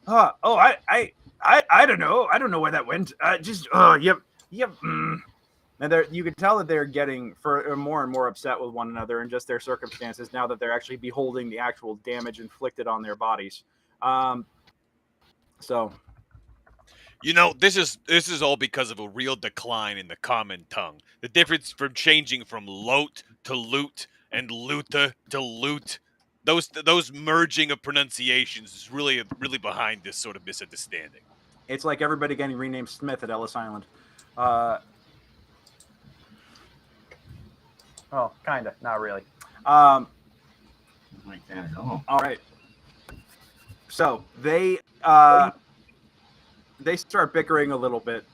don't know. I don't know where that went. And you can tell that they're getting more and more upset with one another and just their circumstances now that they're actually beholding the actual damage inflicted on their bodies. So, this is all because of a real decline in the common tongue. The difference from changing from lote to loot and luta to loot, those merging of pronunciations is really behind this sort of misunderstanding. it's like everybody getting renamed Smith at Ellis Island. Well, kind of, not really. Like that at all. All right. So they start bickering a little bit.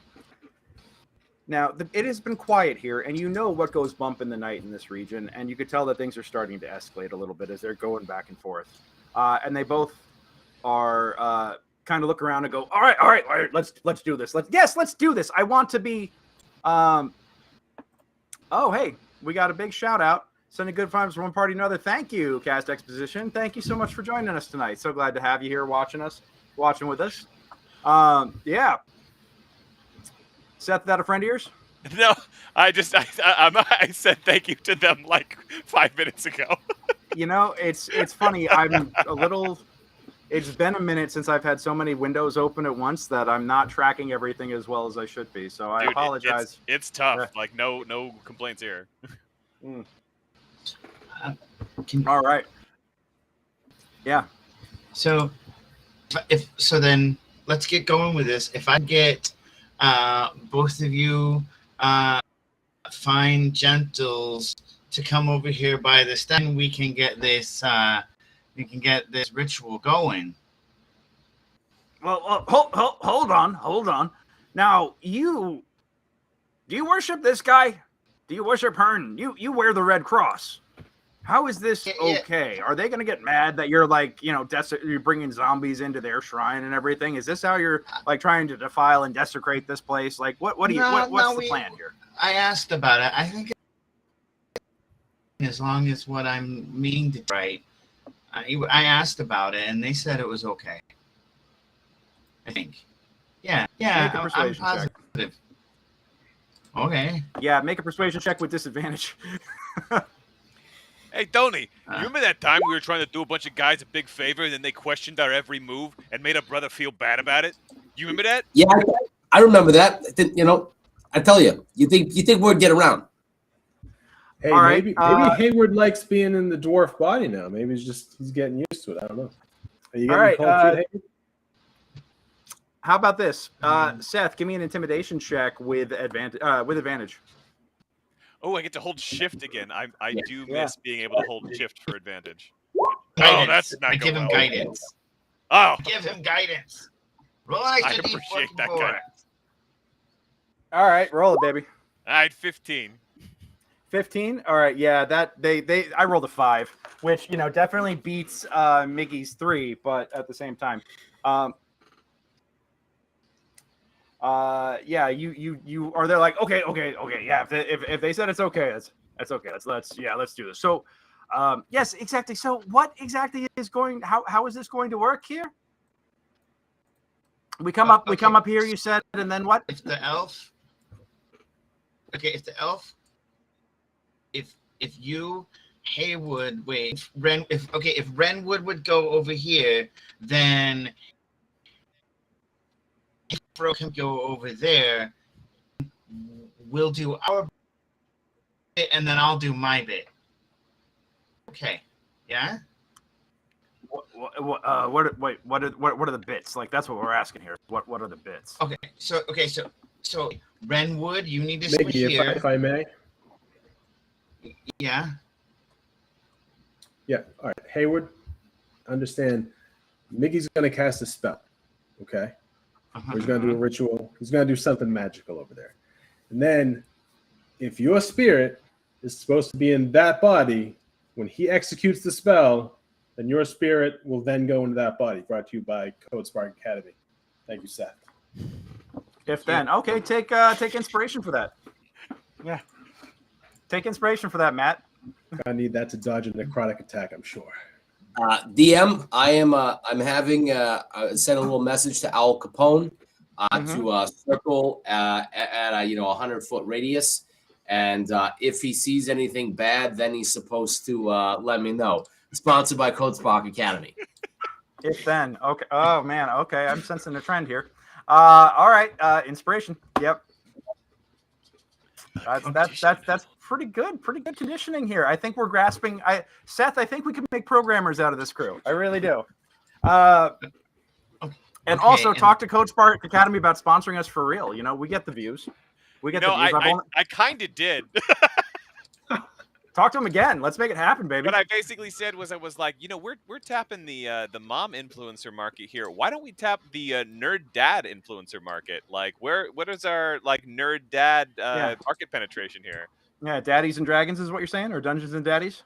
Now, it has been quiet here, and you know what goes bump in the night in this region, and you could tell that things are starting to escalate a little bit as they're going back and forth. And they both are kind of look around and go, all right, let's do this. Let's do this. I want to be. Oh, hey, we got a big shout out. Sending good vibes from one party to another. Thank you, Cast Exposition. Thank you so much for joining us tonight. So glad to have you here watching with us. Yeah. Seth, that a friend of yours? No, I said thank you to them like 5 minutes ago. It's funny. I'm a little. It's been a minute since I've had so many windows open at once that I'm not tracking everything as well as I should be. So I apologize. It's tough. Like no complaints here. All right. Yeah. So then let's get going with this. If I get both of you fine gentles to come over here by the stand, we can get this ritual going. Well, hold on. Now, do you worship this guy? Do you worship Hearn? You wear the red cross. How is this okay? Are they going to get mad that you're you're bringing zombies into their shrine and everything? Is this how you're trying to defile and desecrate this place? What's the plan here? I asked about it. I think as long as what I'm meaning to right, I asked about it and they said it was okay. I think. Yeah. Make a persuasion I'm positive. Check. Okay. Yeah, make a persuasion check with disadvantage. Hey, Tony, you remember that time we were trying to do a bunch of guys a big favor and then they questioned our every move and made our brother feel bad about it? You remember that? Yeah, I remember that. I tell you, you think we'd get around? Hey, all right, maybe Hayward likes being in the dwarf body now. Maybe he's getting used to it. I don't know. Are you getting cold feet, Hayward? How about this? Seth, give me an intimidation check with advantage. Oh, I get to hold shift again. I do miss being able to hold shift for advantage. Guidance. Oh, that's not give him guidance. Oh, give him guidance. Roll I appreciate that guidance. All right, roll it, baby. All right, 15. 15. All right, yeah. I rolled a 5, which definitely beats Miggy's 3, but at the same time, yeah, you are there like okay, yeah. If they said it's okay, that's okay. Let's do this. So, yes, exactly. So, what exactly is going? How is this going to work here? We come up here. You said, and then what? If the elf, if you Haywood, if Renwood would go over here, then Bro can go over there. We'll do our bit, and then I'll do my bit. Okay, yeah. What are the bits? Like that's what we're asking here. What are the bits? So Renwood, you need to switch here. If I may. Yeah. Yeah. All right, Hayward. Understand, Miggy's gonna cast a spell. Okay. He's going to do a ritual. He's going to do something magical over there. And then if your spirit is supposed to be in that body, when he executes the spell, then your spirit will then go into that body. Brought to you by Code Spark Academy. Thank you, Seth. If then. Okay, take inspiration for that. Yeah. Take inspiration for that, Matt. I need that to dodge a necrotic attack, I'm sure. DM, I'm having send a little message to Al Capone to circle at a 100-foot radius And if he sees anything bad, then he's supposed to let me know. Sponsored by Codespark Academy. If then, okay. Oh man, okay. I'm sensing a trend here. All right. Inspiration. Yep. That's pretty good. Pretty good conditioning here. I think we're grasping. Seth, I think we can make programmers out of this crew. I really do. And also talk to Codespark Academy about sponsoring us for real. You know, we get the views. We get the views. I kind of did. Talk to him again. Let's make it happen, baby. What I basically said was, I was like, you know, we're tapping the mom influencer market here. Why don't we tap the nerd dad influencer market? Like, what is our like nerd dad market penetration here? Yeah, Daddies and Dragons is what you're saying, or Dungeons and Daddies?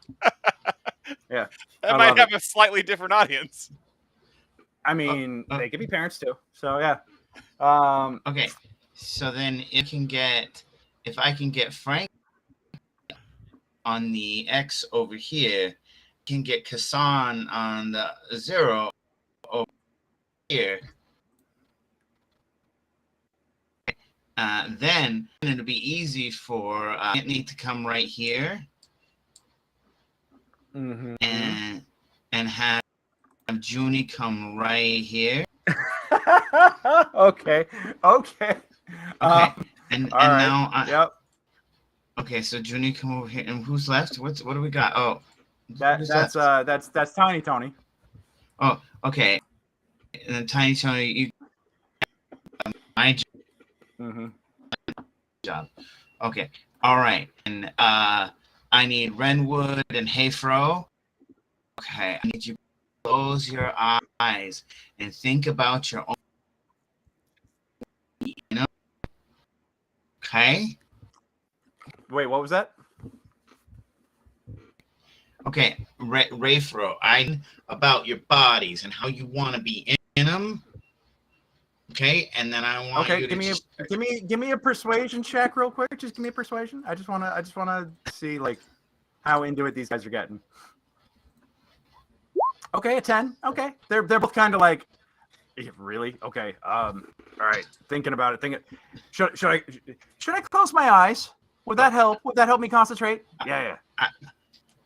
Yeah, that might have a slightly different audience. I mean, they could be parents too. So yeah. Okay, so then if I can get Frank on the X over here, can get Kassan on the 0 over here. Then it'll be easy for Anthony to come right here, and have Junie come right here. Okay. And right. now, yep. Okay, so Junie come over here, and who's left? What do we got? Oh, that's Tiny Tony. Oh, okay. And then Tiny Tony, you my job. Okay, all right. And I need Renwood and Hayfro. Okay, I need you to close your eyes and think about your own. You know? Okay. Wait, what was that? Okay, Rayfro, I about your bodies and how you want to be in them. Okay, and then I want you to give me a persuasion check real quick. Just give me a persuasion. I just wanna see like how into it these guys are getting. Okay, a 10. Okay, they're both kind of like, really? Okay. All right. Thinking about it. Should I close my eyes? Would that help? Would that help me concentrate? Yeah.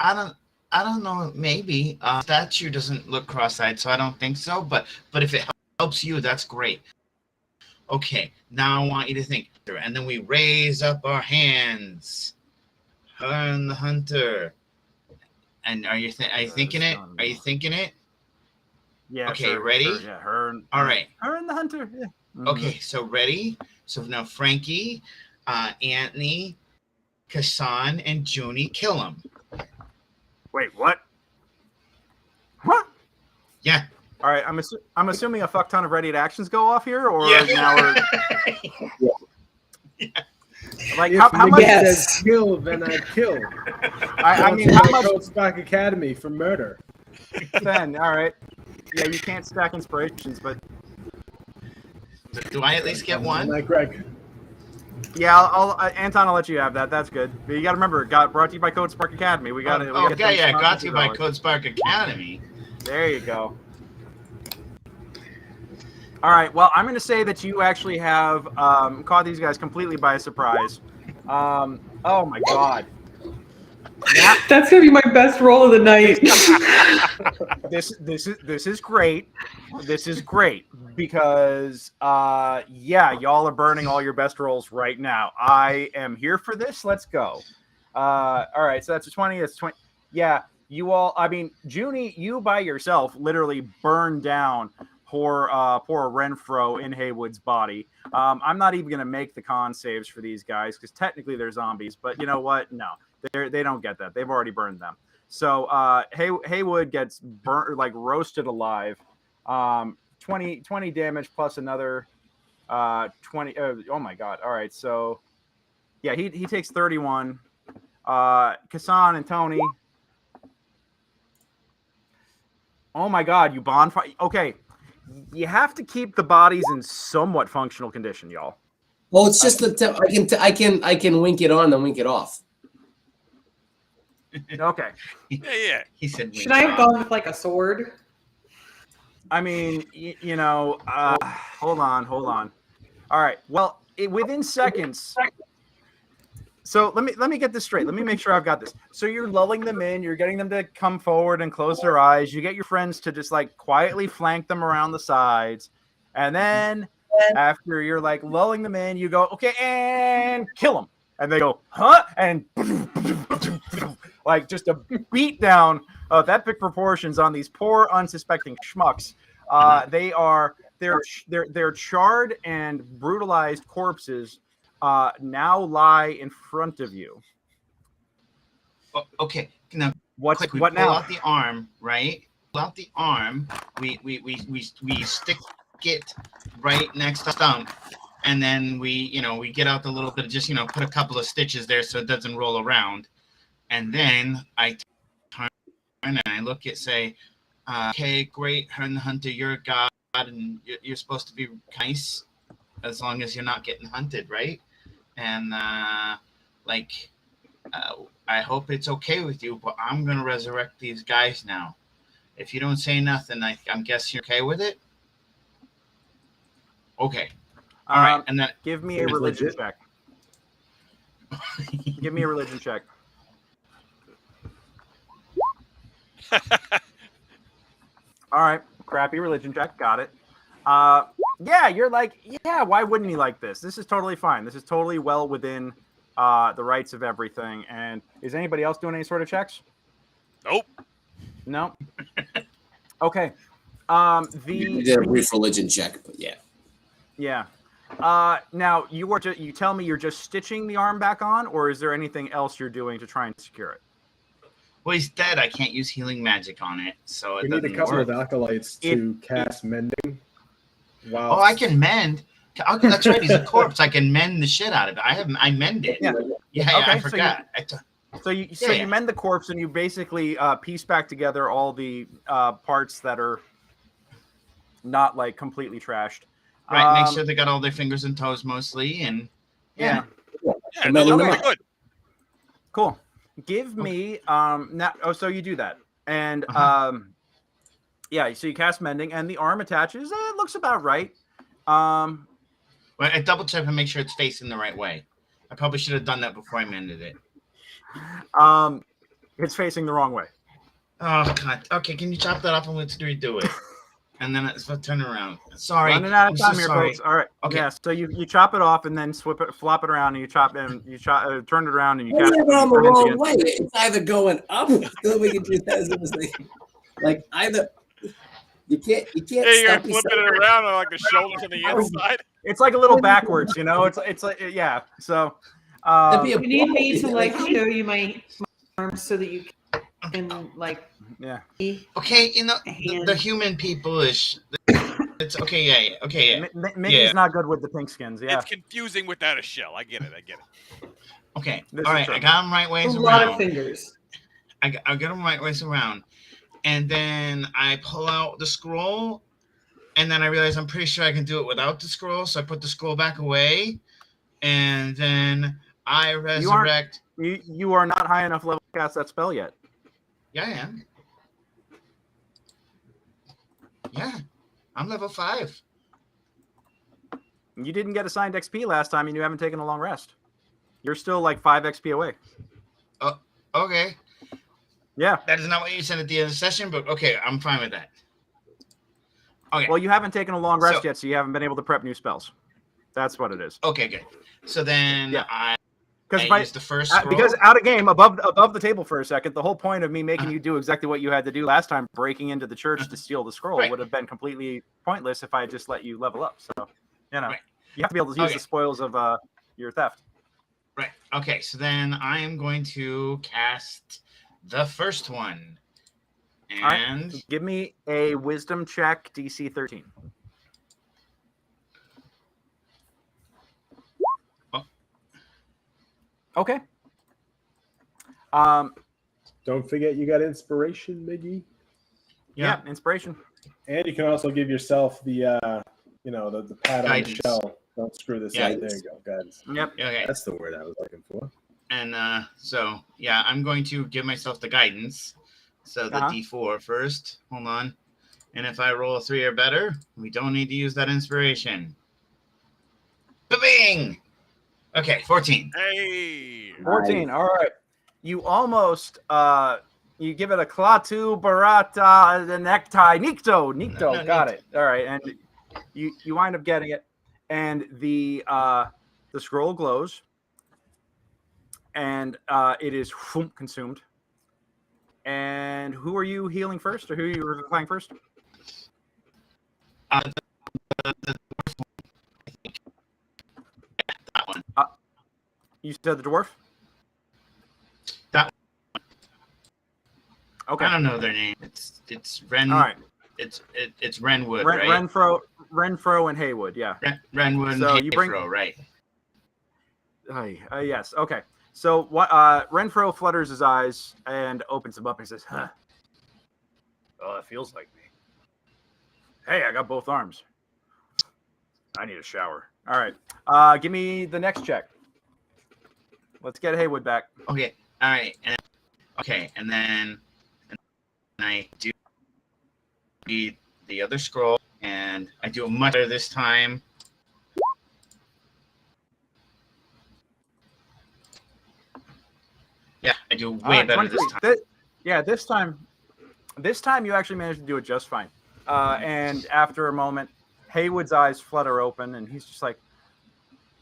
I don't know. Maybe statue doesn't look cross-eyed, so I don't think so. But if it helps you, that's great. Okay. Now I want you to think, and then we raise up our hands. Her and the hunter. And are you thinking it? Are you thinking it? Yeah. Okay. Sure, Ready? Sure, yeah. All right. Her and the hunter. Yeah. Mm-hmm. Okay. So ready? So now Frankie, Anthony, Kassan, and Junie kill him. Wait, what? What? Yeah. All right. I'm assuming a fuck ton of ready actions go off here, or now we're. Yeah. Like if how much? Says kill, then I kill. I mean, how much? Codespark Academy for murder. Then all right. Yeah, you can't stack inspirations, but. Do I at least get one? Like Greg. Yeah, I'll Anton, I'll let you have that. That's good. But you got to remember, brought to you by Codespark Academy. We got it. Yeah, got to you by Codespark Academy. There you go. All right. Well, I'm going to say that you actually have caught these guys completely by surprise. Oh my god. That's gonna be my best roll of the night. This is great. This is great because y'all are burning all your best rolls right now. I am here for this. Let's go. All right, so that's a 20. That's 20. Yeah, you all. I mean, Junie, you by yourself literally burned down poor Renfro in Haywood's body. I'm not even gonna make the con saves for these guys because technically they're zombies. But you know what? No. They don't get that. They've already burned them. So Haywood gets burnt, like roasted alive. 20 damage plus another 20. Oh my god. All right. So yeah, he takes 31. Kassan and Tony. Oh my god, you bonfire. Okay. You have to keep the bodies in somewhat functional condition, y'all. Well, it's just I can wink it on and wink it off. Okay. Yeah. He said. Should I have gone with like a sword? I mean, you know, hold on. All right. Well, within seconds, So let me get this straight. Let me make sure I've got this. So you're lulling them in. You're getting them to come forward and close their eyes. You get your friends to just like quietly flank them around the sides, and then after you're like lulling them in, you go, okay, and kill them. And they go, huh? And like just a beat down of epic proportions on these poor unsuspecting schmucks. They're charred and brutalized corpses now lie in front of you. Okay, now what now? Pull out the arm, right? Pull out the arm. We stick it right next to stump, and then we get out the little bit of just put a couple of stitches there so it doesn't roll around, and then I turn and I look at say, okay, great, Hunter, you're a god, and you're supposed to be nice as long as you're not getting hunted, right? And I hope it's okay with you, but I'm gonna resurrect these guys now. If you don't say nothing, I'm guessing you're okay with it. Okay. All right. And then give me a religion check. Give me a religion check. All right, crappy religion check. Got it. Yeah, you're like, yeah, why wouldn't he like this? This is totally fine. This is totally well within the rights of everything. And is anybody else doing any sort of checks? Nope. No. Okay. You did a brief religion check, but yeah. Yeah. Now you tell me you're just stitching the arm back on, or is there anything else you're doing to try and secure it? Well, he's dead. I can't use healing magic on it, so We need a couple of acolytes to cast mending. Wow. Oh, I can mend. That's right. He's a corpse. I can mend the shit out of it. I mend it. Yeah. Okay, I forgot. So you mend the corpse and you basically piece back together all the parts that are not like completely trashed. Right. Make sure they got all their fingers and toes mostly, and yeah. Okay, good. Cool. Give me now. Oh, so you do that, and yeah. So you cast mending, and the arm attaches. It looks about right. Well, I double check and make sure it's facing the right way. I probably should have done that before I mended it. It's facing the wrong way. Oh God. Okay, can you chop that off and let's redo it? And then it's turn around. Sorry, running out of time here, sorry. folks. All right. Okay. Yeah. So you chop it off and then flop it around, and you turn it around, and you cast it on the wrong way. It's either going up. The only way you can do that is like either. You can't. Yeah, you're flipping it around on like the shoulders on the inside. It's like a little backwards, It's like yeah. So you need me to like show you my arms so that you can like. Yeah. Okay, the human people is. It's okay. Yeah. Okay. Yeah. Mickey's not good with the pink skins. Yeah. It's confusing without a shell. I get it. Okay. All right. I got them right ways around. A lot of fingers. I got them right ways around, and then I pull out the scroll, and then I realize I'm pretty sure I can do it without the scroll. So I put the scroll back away, and then I resurrect. You are not high enough level to cast that spell yet. Yeah, I am. Yeah, I'm level 5. You didn't get assigned XP last time, and you haven't taken a long rest. You're still like 5 XP away. Oh, okay. Yeah. That is not what you said at the end of the session, but okay, I'm fine with that. Okay. Well, you haven't taken a long rest yet, so you haven't been able to prep new spells. That's what it is. Okay, good. So then I use the first scroll. Because out of game, above the table for a second, the whole point of me making you do exactly what you had to do last time, breaking into the church to steal the scroll, would have been completely pointless if I had just let you level up. So, you have to be able to use the spoils of your theft. Right. Okay, so then I am going to cast the first one. And give me a wisdom check, DC 13. Okay. Don't forget you got inspiration, Miggy. Yeah, inspiration. And you can also give yourself the the pat on the shell. Don't screw this up. There you go, guys. Yep. Okay. That's the word I was looking for. And so yeah, I'm going to give myself the guidance. So the D4 first. Hold on. And if I roll a 3 or better, we don't need to use that inspiration. Ba-bing! Okay, 14. Hey. 14. All right. You almost you give it a Klaatu Barata the necktie. Nikto. No, Got it. All right. And you wind up getting it. And the scroll glows. And it is consumed. And who are you healing first, or who are you reviving first? The that one. You said the dwarf? That one. Okay. I don't know their name. It's Ren. All right. It's Renwood, right? Renfro and Haywood, yeah. Renwood So and you bring- Hayfro, right? Yes. Okay. So what? Renfro flutters his eyes and opens them up and says, "Huh. Oh, it feels like me. Hey, I got both arms. I need a shower. All right. Give me the next check. Let's get Haywood back. Okay. All right. And then I do the other scroll, and I do a much better this time. Yeah, I do way better this time. This time you actually managed to do it just fine. And after a moment, Haywood's eyes flutter open, and he's just like,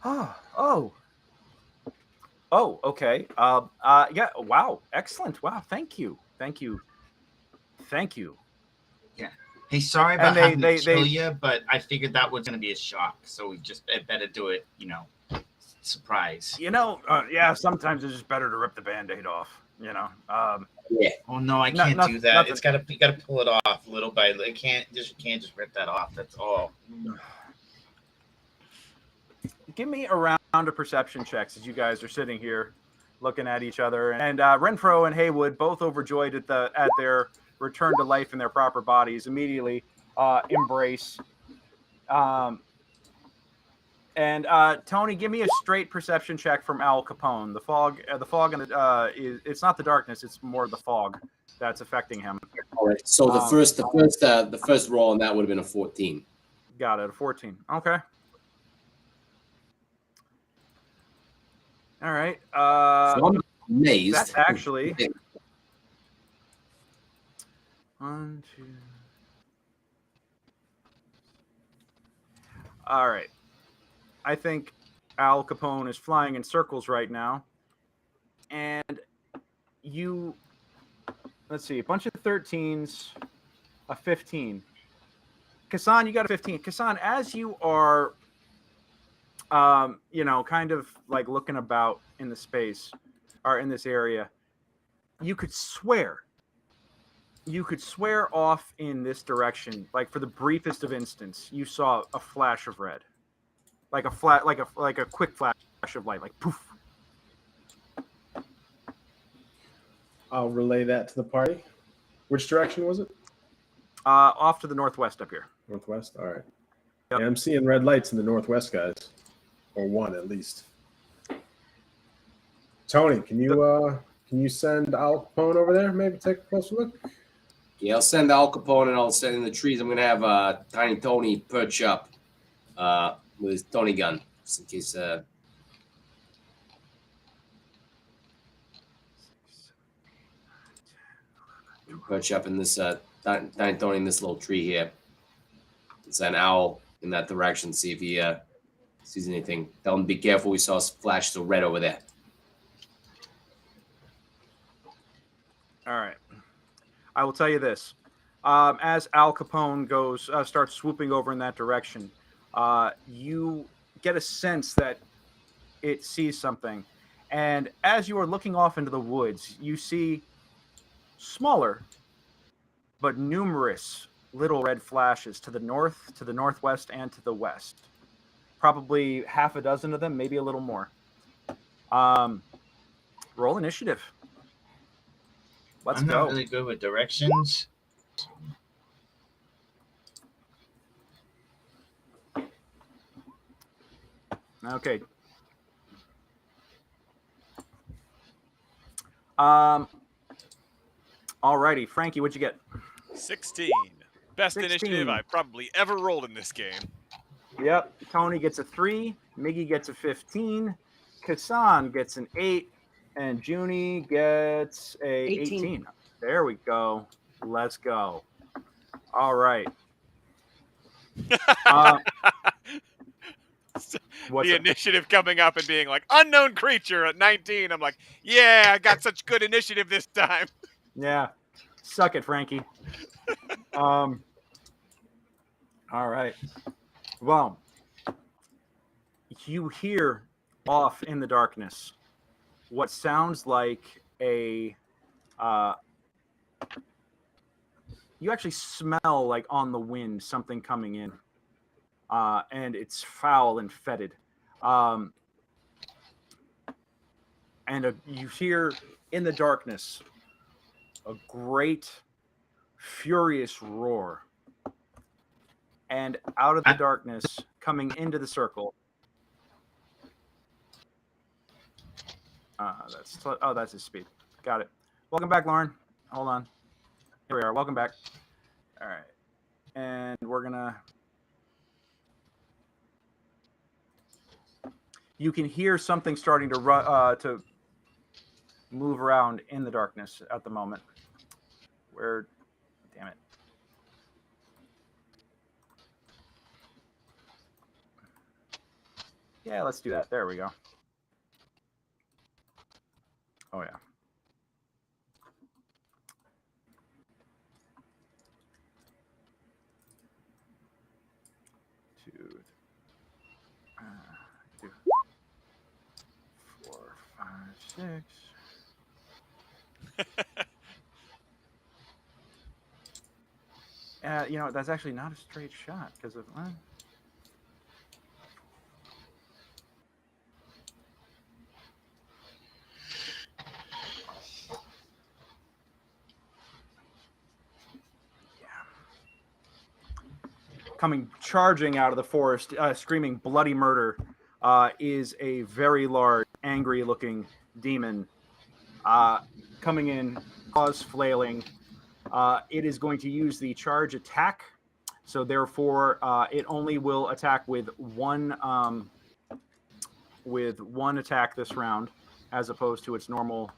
oh, okay. Yeah. Wow. Excellent. Wow. Thank you. Yeah. Hey, sorry about having to kill they- you, but I figured that was going to be a shock, so we just better do it, surprise. Yeah, sometimes it's just better to rip the Band-Aid off, Yeah. Oh no, I can't do that. It's you gotta pull it off little by little. You can't just rip that off. That's all. Give me a round of perception checks as you guys are sitting here looking at each other. And Renfro and Haywood, both overjoyed at their return to life in their proper bodies, immediately embrace. And Tony, give me a straight perception check from Al Capone. The fog, and it's not the darkness; it's more the fog that's affecting him. All right. So the first roll on that would have been a 14. Got it, a 14. Okay. All right. So I'm amazed. That's actually 1, 2. All right. I think Al Capone is flying in circles right now. And let's see, a bunch of 13s, a 15. Kassan, you got a 15. Kassan, as you are, kind of like looking about in the space or in this area, you could swear off in this direction, like for the briefest of instants, you saw a flash of red. Like a quick flash of light, like poof. I'll relay that to the party. Which direction was it? Off to the northwest up here. Northwest. All right. Yep. Yeah, I'm seeing red lights in the northwest, guys, or one at least. Tony, can you send Al Capone over there? Maybe take a closer look. Yeah, I'll send Al Capone and I'll send in the trees. I'm gonna have Tiny Tony perch up with his Tony gun, just in case. Perch up in this Tiny Tony in this little tree here. Send Owl in that direction. See if he sees anything. Tell him to be careful. We saw flashes of red over there. All right. I will tell you this. As Al Capone starts swooping over in that direction, you get a sense that it sees something. And as you are looking off into the woods, you see smaller but numerous little red flashes to the north, to the northwest, and to the west. Probably half a dozen of them, maybe a little more. Roll initiative. Let's I'm go. not really good with directions. Okay. Alrighty, Frankie, what'd you get? 16. Best 16. initiative I've probably ever rolled in this game. Yep. Tony gets a 3. Miggy gets a 15. Kassan gets an 8, and Junie gets a 18. There we go. Let's go. All right. The initiative coming up and being like unknown creature at 19. I'm like, yeah, I got such good initiative this time. Yeah. Suck it, Frankie. All right. Well, you hear off in the darkness what sounds like a you actually smell like on the wind something coming in, and it's foul and fetid, and you hear in the darkness a great furious roar, and out of the darkness coming into the circle, that's his speed. Got it. Welcome back, Lauren. Hold on. Here we are. Welcome back. All right. And we're going to... You can hear something starting to move around in the darkness at the moment. Where... Damn it. Yeah, let's do that. There we go. Oh, yeah. Two, 4, 5, 6. You know, that's actually not a straight shot because of... Coming charging out of the forest, screaming bloody murder, is a very large, angry-looking demon coming in, claws flailing. It is going to use the charge attack, so therefore it only will attack with one attack this round, as opposed to its normal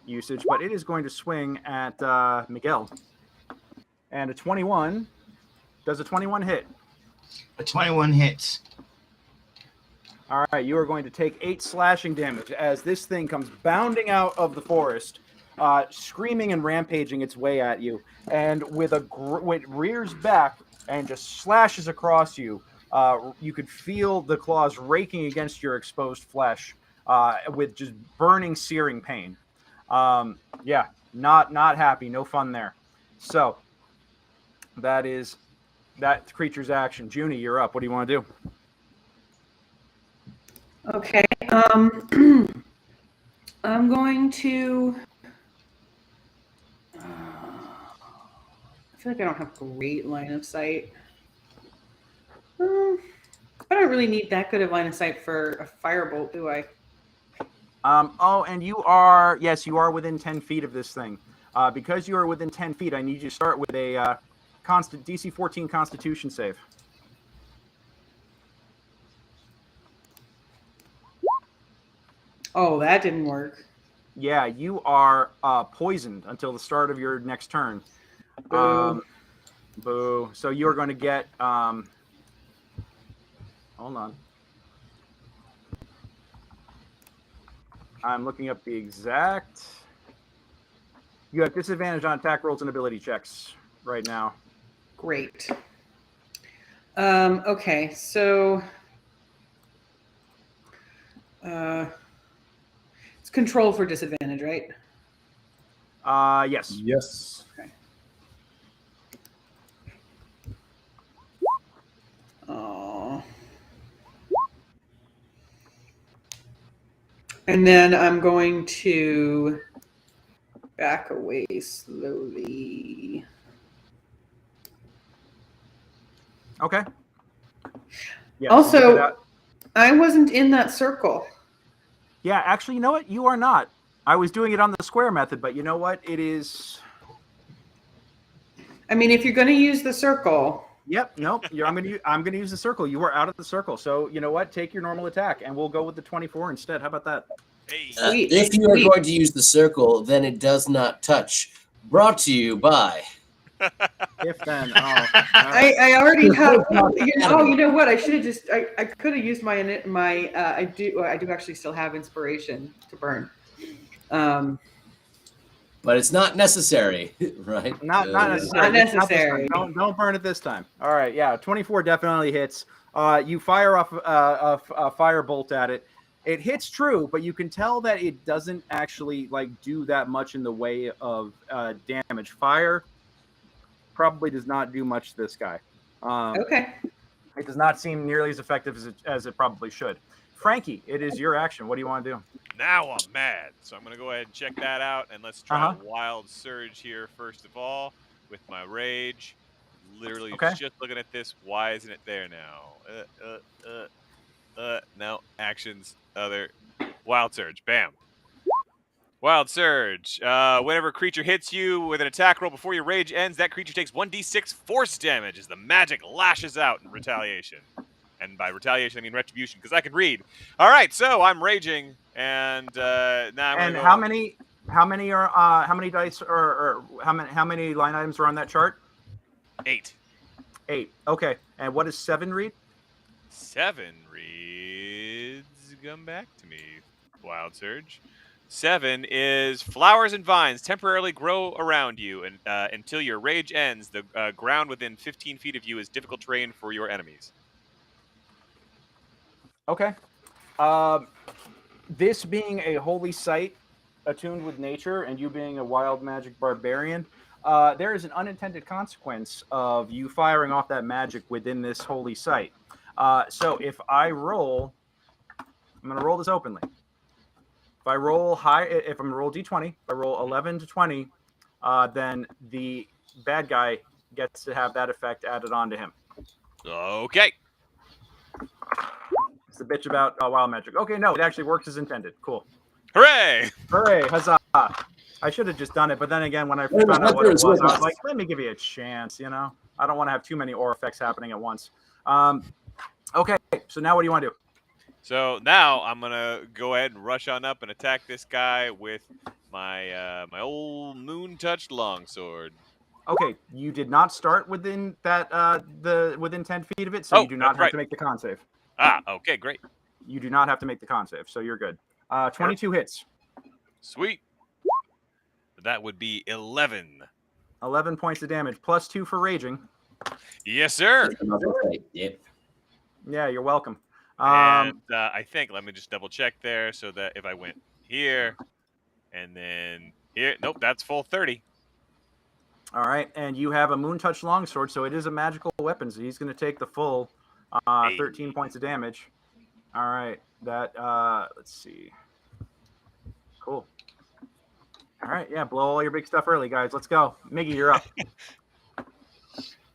usage. But it is going to swing at Miguel, and a 21. Does a 21 hit? A 21 hits. All right, you are going to take 8 slashing damage as this thing comes bounding out of the forest, screaming and rampaging its way at you, and with it rears back and just slashes across you. You could feel the claws raking against your exposed flesh with just burning, searing pain. Yeah, not happy. No fun there. So that is that creature's action. Junie, you're up. What do you want to do? Okay. I'm going to... I feel like I don't have great line of sight. I don't really need that good of line of sight for a firebolt, do I? And you are... Yes, you are within 10 feet of this thing. Because you are within 10 feet, I need you to start with a DC 14 Constitution save. Oh, that didn't work. Yeah, you are poisoned until the start of your next turn. Boo. Boo. So you're going to get... hold on. I'm looking up the exact... You have disadvantage on attack rolls and ability checks right now. Great. Okay, so... it's control for disadvantage, right? Yes. Yes. Okay. Oh. And then I'm going to back away slowly. Okay. Yes, Also, I wasn't in that circle. Yeah, actually, you know what? You are not. I was doing it on the square method, but you know what? It is... I mean, if you're going to use the circle, Yep. Nope. I'm gonna use the circle. You are out of the circle. So you know what? Take your normal attack, and we'll go with the 24 instead. How about that? Hey. Sweet, If you are sweet. going to use the circle, then it does not touch. Brought to you by. If then, I already have. You know what? I should have just. I could have used my. I do actually still have inspiration to burn. But it's not necessary, right? not necessary. Not necessary. Don't burn it this time. All right. Yeah. 24 definitely hits. You fire off a fire bolt at it. It hits true, but you can tell that it doesn't actually do that much in the way of damage. Fire probably does not do much to this guy. Okay. It does not seem nearly as effective as it probably should. Frankie, it is your action. What do you want to do? Now I'm mad. So I'm going to go ahead and check that out. And let's try a wild surge here, first of all, with my rage. Literally just looking at this. Why isn't it there now? No. Actions. Other. Wild surge. Bam. Wild surge. Whenever a creature hits you with an attack roll before your rage ends, that creature takes 1d6 force damage as the magic lashes out in retaliation. And by retaliation, I mean retribution, because I can read. All right, so I'm raging, and now I'm and go. how many dice or how many line items are on that chart? 8. 8. Okay. And what does 7 read? 7 reads. Come back to me. Wild surge. 7 is flowers and vines temporarily grow around you, and until your rage ends, the ground within 15 feet of you is difficult terrain for your enemies. Okay. This being a holy site attuned with nature and you being a wild magic barbarian, there is an unintended consequence of you firing off that magic within this holy site. So if I roll, I'm going to roll this openly. If I roll high, if I'm going to roll D20, if I roll 11 to 20, then the bad guy gets to have that effect added on to him. Okay. It's the bitch about wild magic. Okay, no, it actually works as intended. Cool. Hooray! Hooray, huzzah. I should have just done it, but then again, when I found out what it was, I was like, let me give you a chance, you know? I don't want to have too many aura effects happening at once. Okay, so now what do you want to do? So now I'm going to go ahead and rush on up and attack this guy with my my old moon-touched longsword. Okay, you did not start within that within 10 feet of it, so you do not have to make the con save. Ah, okay, great. You do not have to make the con save, so you're good. 22 hits. Sweet. That would be 11. 11 points of damage, plus 2 for raging. Yes, sir. Yep. Yeah, you're welcome. And I think, let me just double check there, so that if I went here and then here, nope, that's full 30. All right, and you have a moon touch longsword, so it is a magical weapon, so he's going to take the full 13 points of damage. All right, that, let's see. Cool. All right, yeah, blow all your big stuff early, guys. Let's go. Miggy, you're up.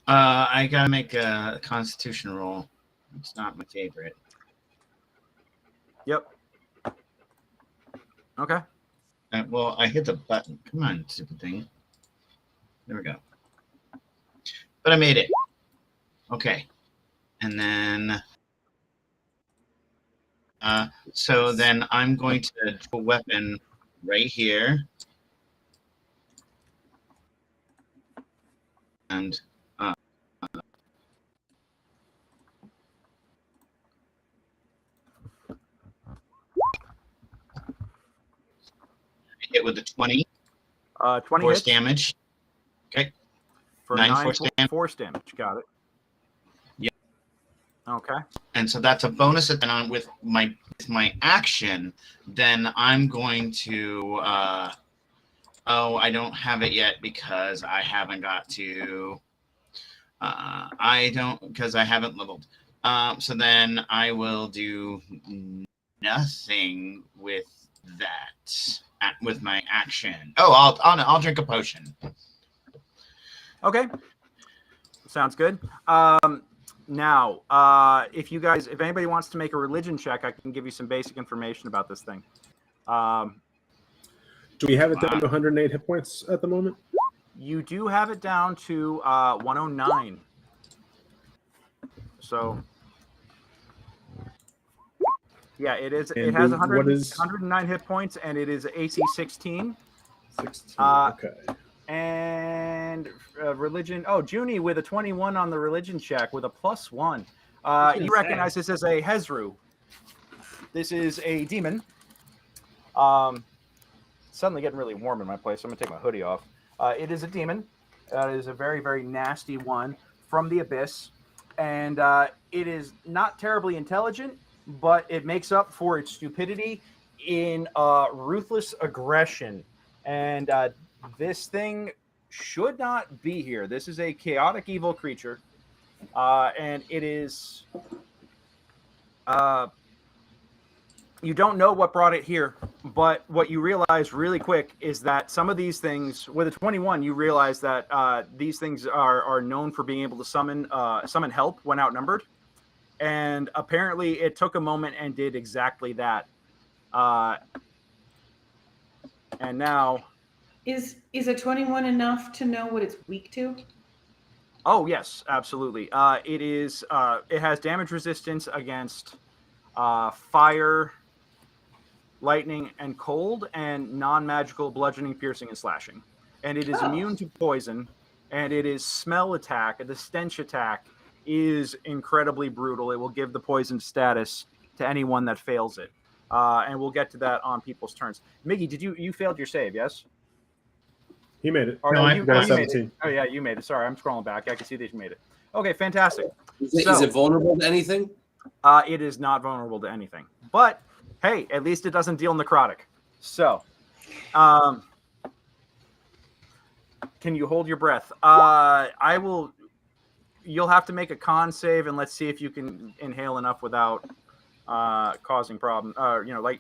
I got to make a constitution roll. It's not my favorite. Yep. Okay. Well, I hit the button. Come on, stupid thing. There we go. But I made it. Okay. And then... so then I'm going to do a weapon right here. And... hit with the 20. 20 force hits. Damage. Okay. For 9 force damage. Got it. Yep. Okay. And so that's a bonus. And then on with my action, then I'm going to. I don't have it yet because I haven't got to. Because I haven't leveled. So then I will do nothing with that. With my action. Oh, I'll drink a potion. Okay. Sounds good. Now, if anybody wants to make a religion check, I can give you some basic information about this thing. Do we have it down to 108 hit points at the moment? You do have it down to 109. So yeah, it is. And It has what is 109 hit points, and it is AC 16. 16? Okay. And religion. Oh, Junie with a 21 on the religion check with a +1. You recognize this as a Hezru. This is a demon. Suddenly getting really warm in my place, so I'm gonna take my hoodie off. It is a demon. It is a very, very nasty one from the abyss, and it is not terribly intelligent, but it makes up for its stupidity in ruthless aggression. And this thing should not be here. This is a chaotic evil creature, and it is. You don't know what brought it here, but what you realize really quick is that some of these things, with a 21, you realize that these things are known for being able to summon help when outnumbered, and apparently it took a moment and did exactly that. And now, is a 21 enough to know what it's weak to? oh yes, absolutely. It is. It has damage resistance against fire, lightning, and cold, and non-magical bludgeoning, piercing, and slashing. And it is immune to poison, and it is smell attack. The stench attack is incredibly brutal. It will give the poison status to anyone that fails it. And we'll get to that on people's turns. Miggy, did you failed your save, yes? He made it. Or, No, you got a made 17. it. Oh, yeah, you made it. Sorry, I'm scrolling back. I can see that you made it. Okay, fantastic. Is it vulnerable to anything? It is not vulnerable to anything. But, hey, at least it doesn't deal necrotic. So, can you hold your breath? I will... You'll have to make a con save, and let's see if you can inhale enough without causing problem.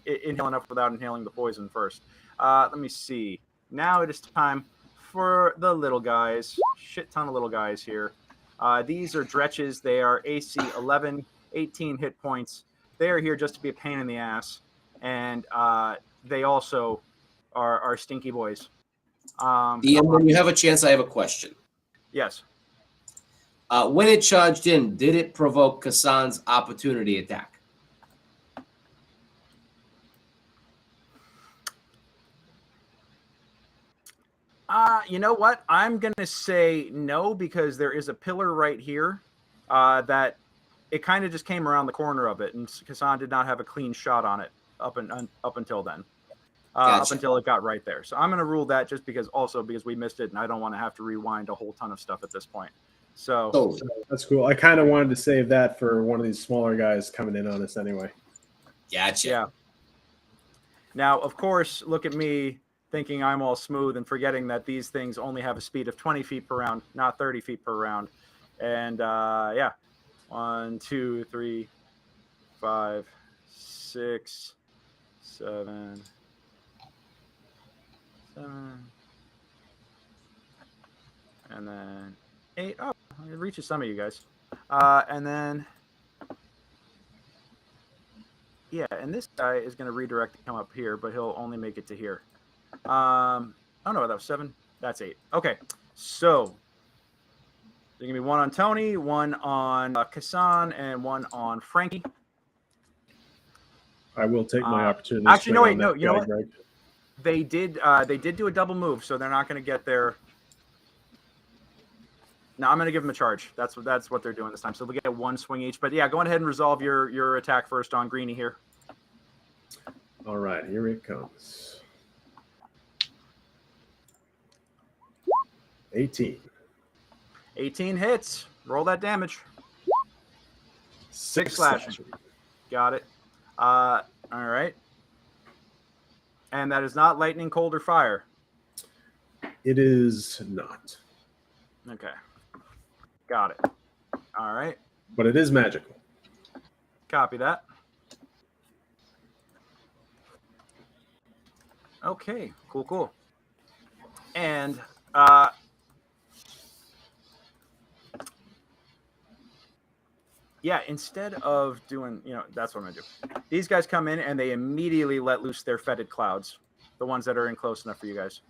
Inhale enough without inhaling the poison first. Let me see. Now it is time for the little guys. Shit ton of little guys here. These are Dretches. They are AC 11, 18 hit points. They are here just to be a pain in the ass, and they also are stinky boys. Ian, when you have a chance, I have a question. Yes. When it charged in, did it provoke Kassan's opportunity attack? You know what? I'm going to say no, because there is a pillar right here that it kind of just came around the corner of it, and Kassan did not have a clean shot on it up until then. Gotcha. Up until it got right there. So I'm going to rule that, just because we missed it, and I don't want to have to rewind a whole ton of stuff at this point. So that's cool. I kind of wanted to save that for one of these smaller guys coming in on us anyway. Gotcha. Yeah. Now, of course, look at me thinking I'm all smooth and forgetting that these things only have a speed of 20 feet per round, not 30 feet per round. And yeah, 1, 2, 3, 5, 6, 7, 7, and then 8. Oh, it reaches some of you guys. And then, yeah, and this guy is going to redirect to come up here, but he'll only make it to here. Oh no, that was 7. That's 8. Okay, so there's gonna be 1 on Tony, 1 on Kassan, and 1 on Frankie. I will take my opportunity. Actually, no, wait, no. You know what? Greg. They did do a double move, so they're not going to get their. No, I'm going to give them a charge. That's what they're doing this time. So they'll get 1 swing each. But yeah, go ahead and resolve your attack first on Greenie here. All right, here it comes. 18. 18 hits. Roll that damage. 6 slashing. Got it. All right. And that is not lightning, cold, or fire. It is not. Okay. Got it. All right. But it is magical. Copy that. Okay. Cool. And yeah, instead of doing, that's what I'm going to do. These guys come in and they immediately let loose their fetid clouds, the ones that are in close enough for you guys.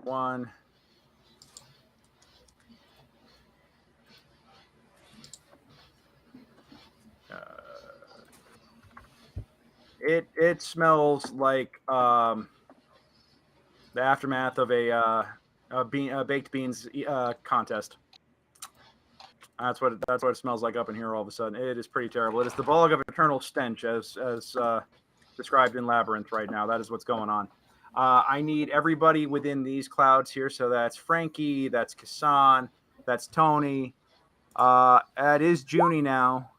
1, It smells like the aftermath of a baked beans contest. That's what it smells like up in here all of a sudden. It is pretty terrible. It is the bog of eternal stench as described in Labyrinth right now. That is what's going on. I need everybody within these clouds here. So that's Frankie, that's Kassan, that's Tony. That is Junie now.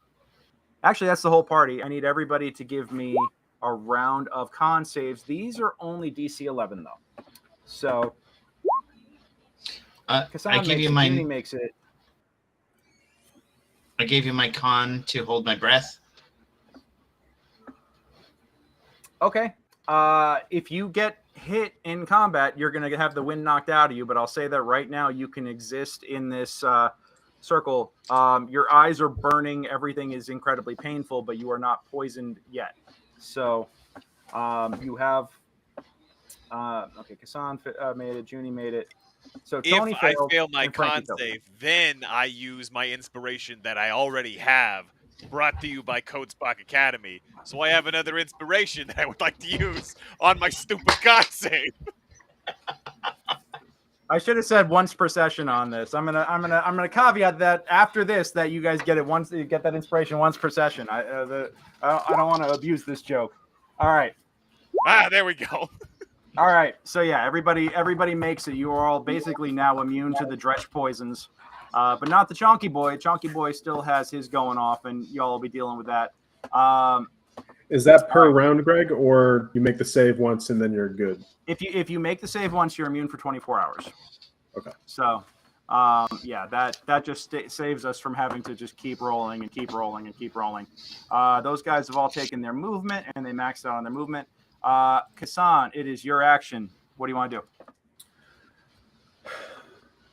Actually, that's the whole party. I need everybody to give me a round of con saves. These are only DC 11 though. So Kassan I give makes you it, my. Junie makes it. I gave you my con to hold my breath. Okay. If you get hit in combat, you're going to have the wind knocked out of you. But I'll say that right now you can exist in this circle. Your eyes are burning. Everything is incredibly painful, but you are not poisoned yet. So you have... okay, Kassan made it. Junie made it. So Tony If I failed, fail my and Frankie con failed. save, then I use my inspiration that I already have, brought to you by Codespock Academy. So I have another inspiration that I would like to use on my stupid con save. I should have said once per session on this. I'm gonna caveat that after this that you guys get it once. You get that inspiration once per session. I don't want to abuse this joke. All right. There we go. All right. So yeah, everybody makes it. You are all basically now immune to the dretch poisons, but not the Chonky Boy. Chonky Boy still has his going off, and y'all will be dealing with that. Is that per round, Greg, or you make the save once and then you're good? If you make the save once, you're immune for 24 hours. Okay. So, yeah, that just saves us from having to just keep rolling and keep rolling and keep rolling. Those guys have all taken their movement and they maxed out on their movement. Kassan, it is your action. What do you want to do?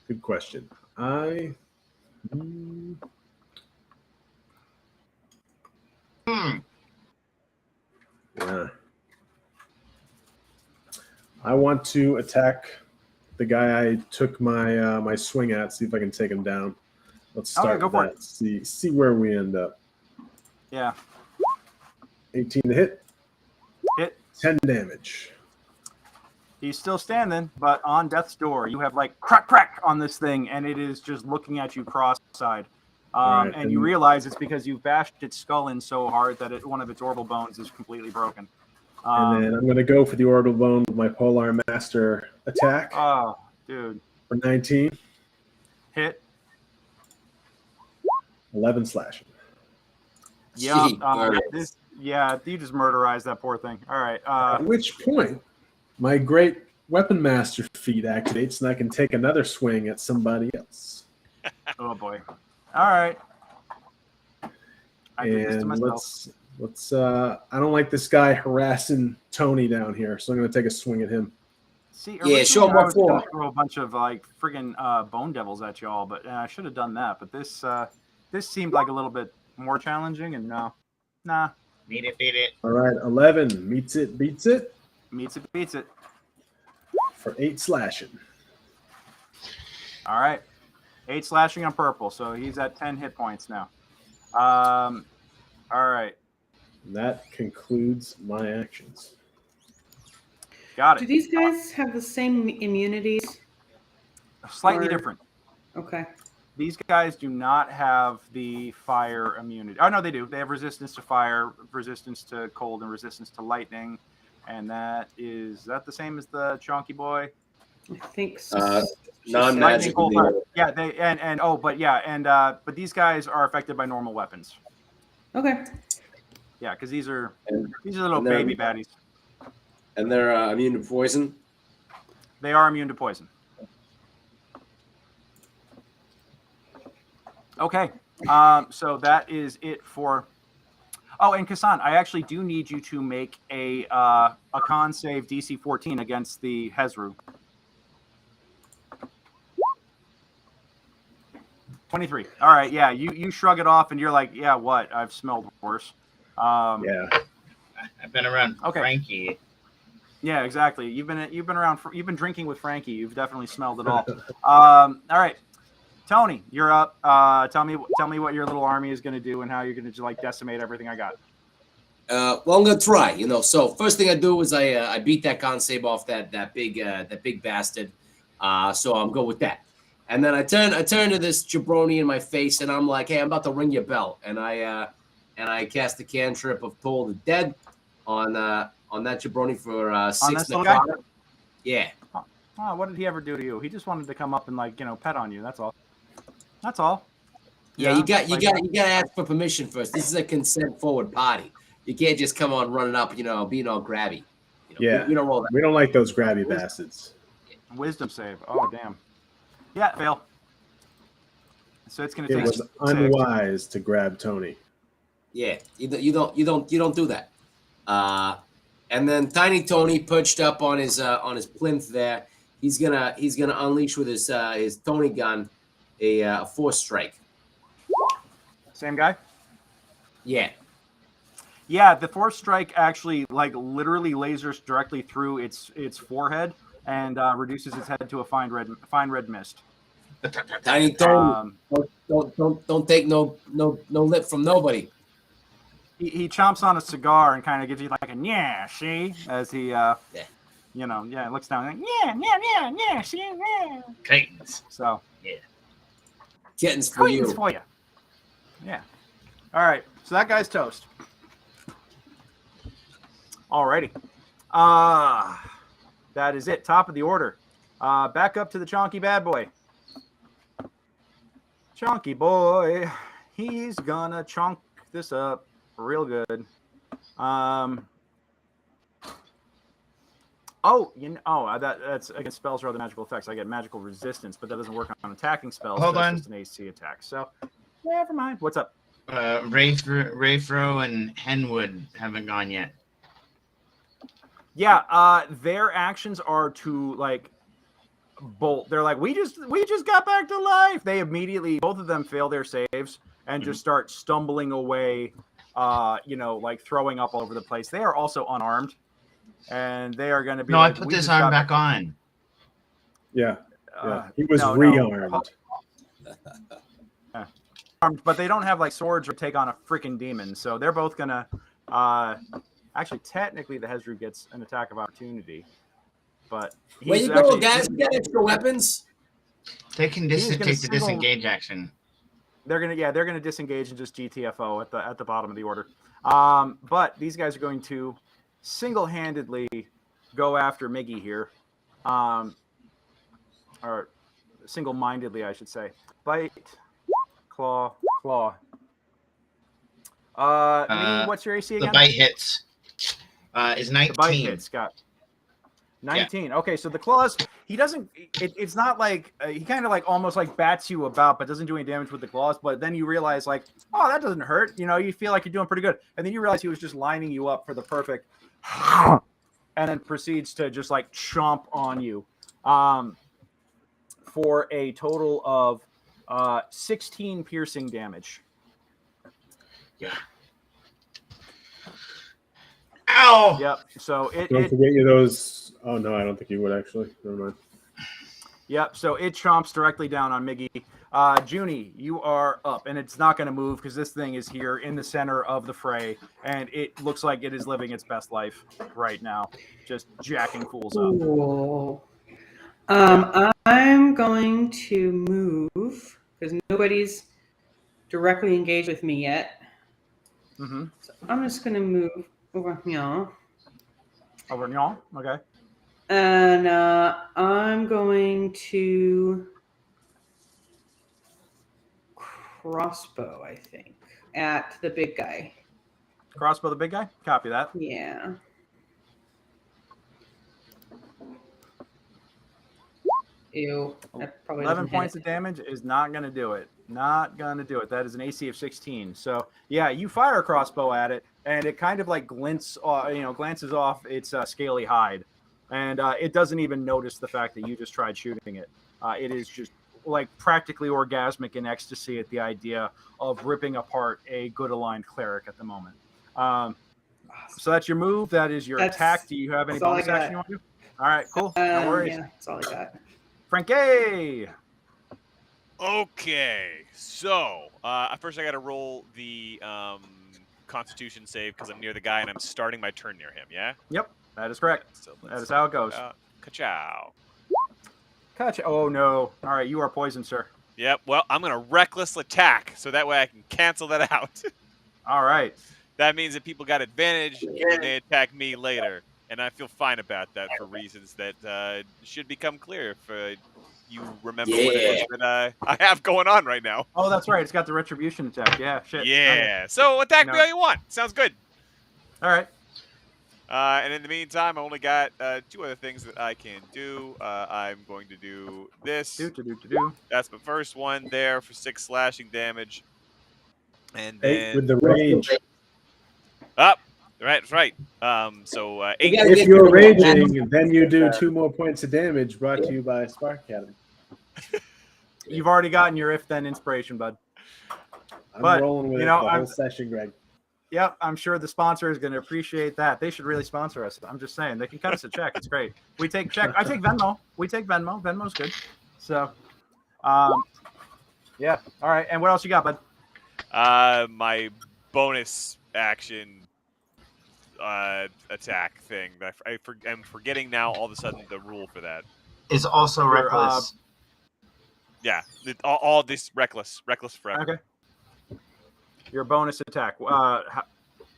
Good question. Yeah. I want to attack the guy I took my my swing at. See if I can take him down. Let's start go with for that. See where we end up. Yeah. 18 to hit. Hit. 10 damage. He's still standing, but on death's door. You have like crack, crack on this thing, and it is just looking at you cross-eyed. Right, and you realize it's because you've bashed its skull in so hard that one of its orbital bones is completely broken. And then I'm going to go for the orbital bone with my Polar Master attack. Oh, dude. For 19. Hit. 11 slashing. Yeah. You just murderized that poor thing. All right. At which point, my great Weapon Master feat activates, and I can take another swing at somebody else. Oh, boy. All right. I did this to And myself. let's I don't like this guy harassing Tony down here, so I'm going to take a swing at him. See, Yeah, show him I what was gonna for. throw a bunch of like friggin' bone devils at y'all, but I should have done that. But this seemed like a little bit more challenging, and nah. Beat it, beat it. All right, 11 meets it, beats it Meets it, beats it. for 8 slashing. All right, 8 slashing on purple, so he's at 10 hit points now. All right, And that concludes my actions. got Do it. these guys have the same immunities? Slightly or- different. Okay. These guys do not have the fire immunity. Oh, no, they do. They have resistance to fire, resistance to cold, and resistance to lightning. And is that the same as the Chonky Boy? I think so. Lightning, Non-magic. cold, fire. Yeah, but these guys are affected by normal weapons. Okay. Yeah, because these are And little and they're- baby baddies. And they're immune to poison. They are immune to poison. Okay, so that is it for. Oh, and Kassan, I actually do need you to make a con save DC 14 against the Hezru. 23. All right, yeah, you shrug it off and you're like, yeah, what? I've smelled worse. Yeah. I've been around Okay. Frankie. Yeah, exactly. You've been drinking with Frankie. You've definitely smelled it all. All right, Tony, you're up. Tell me what your little army is going to do and how you're going to like decimate everything I got. Well, I'm gonna try. So first thing I do is I beat that constable off that big bastard. So I'm good with that. And then I turn to this jabroni in my face, and I'm like, hey, I'm about to ring your bell, and I cast the cantrip of Toll the Dead on that jabroni for 6 this little guy? necrotic. Yeah. Oh, what did he ever do to you? He just wanted to come up and pet on you. That's all. That's all. Yeah, you got to ask for permission first. This is a consent forward party. You can't just come on running up, being all grabby. Yeah, we don't roll that. We don't like those grabby bastards. Wisdom save. Oh damn. Yeah, fail. So it's gonna take. It was unwise to grab Tony. Yeah, you don't do that. And then Tiny Tony perched up on his plinth there. He's gonna unleash with his Tony gun a force strike. Same guy. Yeah. Yeah, the force strike actually literally lasers directly through its forehead and reduces its head to a fine red mist. Tiny Tony, don't take no lip from nobody. He chomps on a cigar and kind of gives you like a yeah, see, as he looks down like yeah, see, yeah. Kittens. So yeah, kittens for you. Yeah. All right, so that guy's toast. Alrighty. That is it. Top of the order. Back up to the chonky bad boy. Chonky boy. He's gonna chonk this up real good. That's against spells or other magical effects. I get magical resistance, but that doesn't work on attacking spells. Hold on. It's an AC attack. So never mind. What's up? Rayfro and Henwood haven't gone yet. Yeah, their actions are to bolt. They're like, we just got back to life. They immediately, both of them fail their saves and just start stumbling away, throwing up all over the place. They are also unarmed, and they are going to be. No, I put this arm back on. Yeah, he was rearmed. But they don't have swords or take on a freaking demon, so they're both gonna. Actually, technically, the Hezru gets an attack of opportunity, but where you go, guys? We got extra weapons. They can take the disengage action. They're gonna disengage and just GTFO at the bottom of the order. But these guys are going to single-handedly go after Miggy here, or single-mindedly, I should say. Bite, claw. Miggy, what's your AC again? The bite hits. Is 19. The bite hits, Scott. 19. Yeah. Okay, so the claws, he doesn't, it's not like, he kind of almost bats you about, but doesn't do any damage with the claws. But then you realize oh, that doesn't hurt. You feel like you're doing pretty good. And then you realize he was just lining you up for the perfect, and then proceeds to just chomp on you for a total of 16 piercing damage. Yeah. Ow! Yep. So Don't forget you those. Oh no, I don't think you would actually. Never mind. Yep. So it chomps directly down on Miggy. Junie, you are up, and it's not going to move because this thing is here in the center of the fray, and it looks like it is living its best life right now, just jacking fools up. Cool. I'm going to move because nobody's directly engaged with me yet. Mm-hmm. So I'm just going to move over here. Over here? Okay. And I'm going to crossbow, I think, at the big guy. Crossbow the big guy? Copy that. Yeah. Ew. That probably 11 points of damage is not going to do it. Not going to do it. That is an AC of 16. So, yeah, you fire a crossbow at it, and it kind of glances off its scaly hide. And it doesn't even notice the fact that you just tried shooting it. It is just practically orgasmic in ecstasy at the idea of ripping apart a good aligned cleric at the moment. So that's your move. That is your attack. Do you have any bonus action you want to do? All right, cool. No worries. Yeah, that's all I got. Frankie! Okay, so first I got to roll the Constitution save because I'm near the guy and I'm starting my turn near him. Yeah. Yep, that is correct. So That is how it goes. Ka-chow. Catch. Oh no! All right, you are poisoned, sir. Yep. Well, I'm gonna reckless attack so that way I can cancel that out. All right. That means that people got advantage when they attack me later, and I feel fine about that for reasons that should become clear if you remember what it is that I have going on right now. Oh, that's right. It's got the retribution attack. Yeah. Shit. Yeah. So attack me all you want. Sounds good. All right. And in the meantime, I only got 2 other things that I can do. I'm going to do this. That's my first one there for 6 slashing damage. And then 8 with the rage. Up. Right, that's right. So 8. If you're raging, then you do 2 more points of damage. Brought to you by Spark Academy. You've already gotten your if then inspiration, bud. I'm But, rolling with you it know, the I'm- whole session, Greg. Yep, I'm sure the sponsor is going to appreciate that. They should really sponsor us. I'm just saying, they can cut us a check. It's great. We take check. I take Venmo. We take Venmo. Venmo's good. So, yeah. All right. And what else you got, bud? My bonus action attack thing. I'm forgetting now all of a sudden the rule for that. Is also reckless. Yeah, all this reckless forever. Okay. Your bonus attack.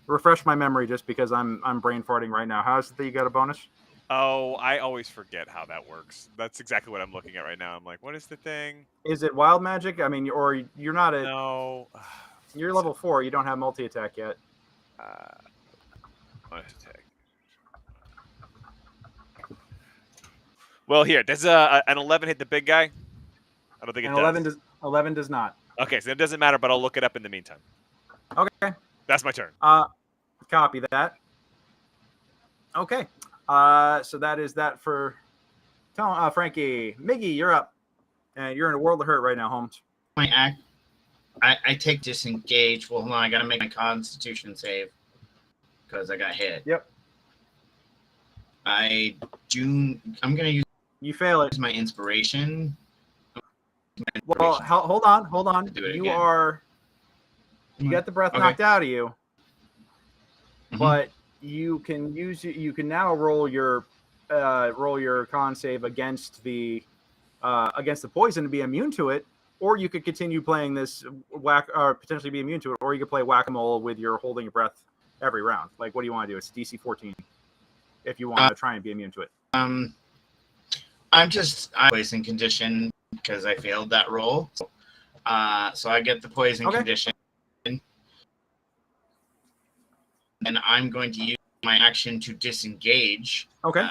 Refresh my memory just because I'm brain farting right now. How is it that you got a bonus? Oh, I always forget how that works. That's exactly what I'm looking at right now. I'm like, what is the thing? Is it wild magic? I mean, or you're not a. No. You're level 4. You don't have multi attack yet. Bonus attack. Well, here does an 11 hit the big guy? I don't think it does. 11 does not. Okay, so it doesn't matter, but I'll look it up in the meantime. Okay. That's my turn. Copy that. Okay. So that is that for Frankie. Miggy, you're up. And you're in a world of hurt right now, Holmes. I take disengage. Well, hold on. I got to make my Constitution save because I got hit. Yep. I'm going to use. You fail it. My inspiration. Well, hold on. You got the breath knocked out of you, but you can use it. You can now roll your con save against the poison to be immune to it, or you could continue playing this or potentially be immune to it, or you could play whack-a-mole with your holding your breath every round. Like, what do you want to do? It's DC 14 if you want to try and be immune to it. I'm poison condition because I failed that roll. So I get the poison condition. And I'm going to use my action to disengage. Okay.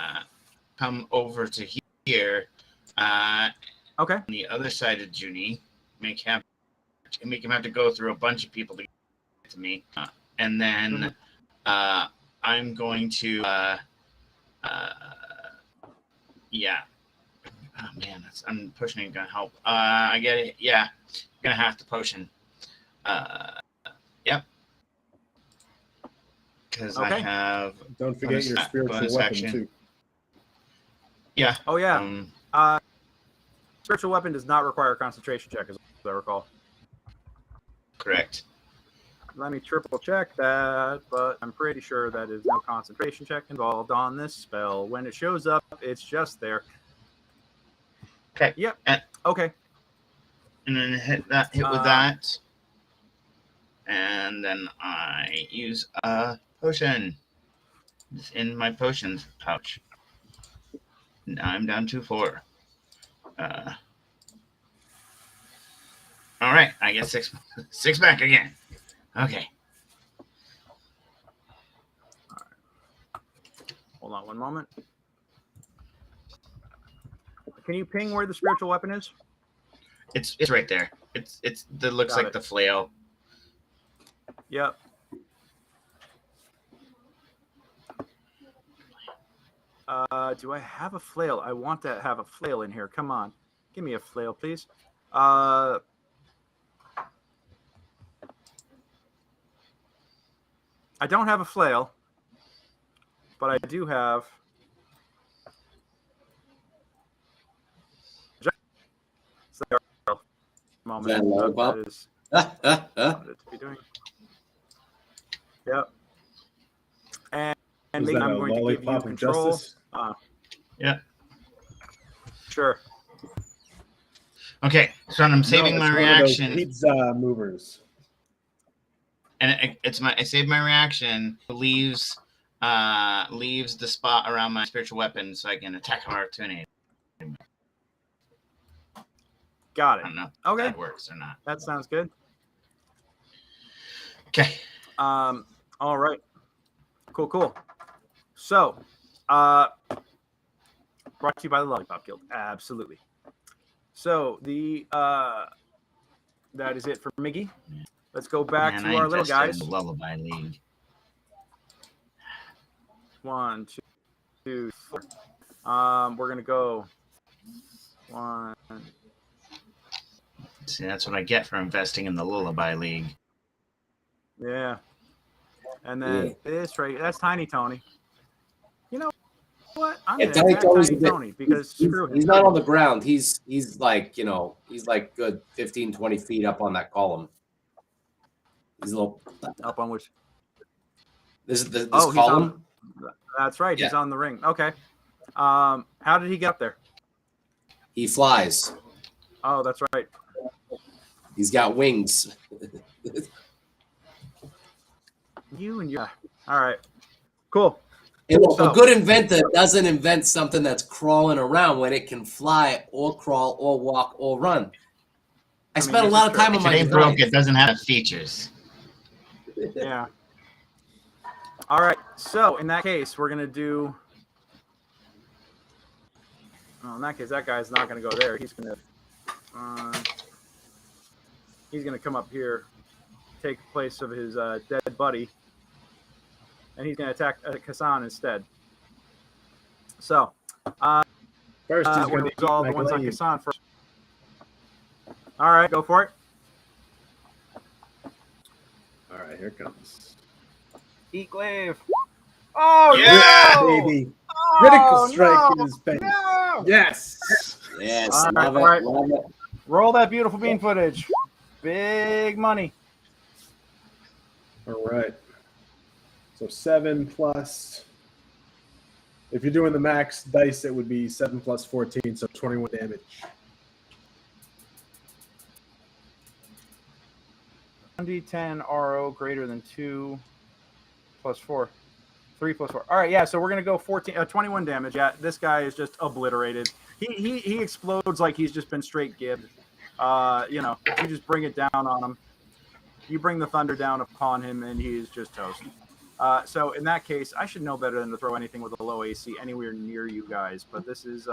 Come over to here. Okay. On the other side of Junie, make him have to go through a bunch of people to get to me. And then I'm going to yeah. Oh man, I'm pushing ain't gonna help. I get it. Yeah, gonna have to potion. Yep. Because I have. Don't forget your spiritual weapon too. Yeah. Oh yeah. Spiritual weapon does not require a concentration check, as I recall. Correct. Let me triple check that, but I'm pretty sure that is no concentration check involved on this spell. When it shows up, it's just there. Okay. Yep. Okay. And then hit with that. And then I use a potion. It's in my potions pouch. Now I'm down to 4. All right, I get 6 back again. Okay. All right. Hold on one moment. Can you ping where the spiritual weapon is? It's right there. It looks like the flail. Yep. Do I have a flail? I want to have a flail in here. Come on. Give me a flail, please. I don't have a flail, but I do have... moment. That is what it's be doing. Yep. And Was maybe that I'm a going to give you lollipop of control. justice? Yeah. Sure. Okay, so I'm saving No, my it's one of those reaction, pizza movers. and I saved my reaction. Leaves the spot around my spiritual weapon, so I can attack of opportunity. Got I it. don't know if Okay. that works or not. That sounds good. Okay. All right. Cool. So, brought to you by the Lollipop Guild. Absolutely. So that is it for Miggy. Let's go back Man, to I our little invested guys. in the Lullaby League. 1, 2, 4. We're gonna go 1. See, that's what I get for investing in the Lullaby League. Yeah. And then this right, that's Tiny Tony. You know what? I'm Yeah, gonna Tiny attack Tony's Tiny a bit- Tony because screw him. He's not on the ground. He's like, he's like good 15, 20 feet up on that column. He's a little Up on which? this He's column. on, that's right. He's Yeah. on the ring. Okay. How did he get up there? He flies. Oh, that's right. He's got wings. You and your. All right. Cool. And a So- good inventor doesn't invent something that's crawling around when it can fly or crawl or walk or run. I mean, spent a this lot is of time true. on If my it ain't design. broke, it doesn't have features. Yeah. All right. So in that case, we're gonna do. Oh, in that case, that guy's not gonna go there. He's gonna come up here, take the place of his dead buddy, and he's gonna attack Kassan instead. So First, he's we're going gonna to resolve the ones on Kassan first. All right, go for it. All right, here it comes. Eat glaive. Oh Yeah, no! Baby. Oh, Critical strike no! is bang. No! Yes. Yes, All love right, it, love it. Roll that beautiful bean footage. Big money. All right. So 7 plus. If you're doing the max dice, it would be 7 plus 14, so 21 damage. 1d10 RO greater than 2 plus 4. 3 plus 4. All right, yeah, so we're going to go 21 damage. Yeah, this guy is just obliterated. He explodes like he's just been straight gibbed. You just bring it down on him. You bring the thunder down upon him, and he is just toast. So in that case, I should know better than to throw anything with a low AC anywhere near you guys. But this is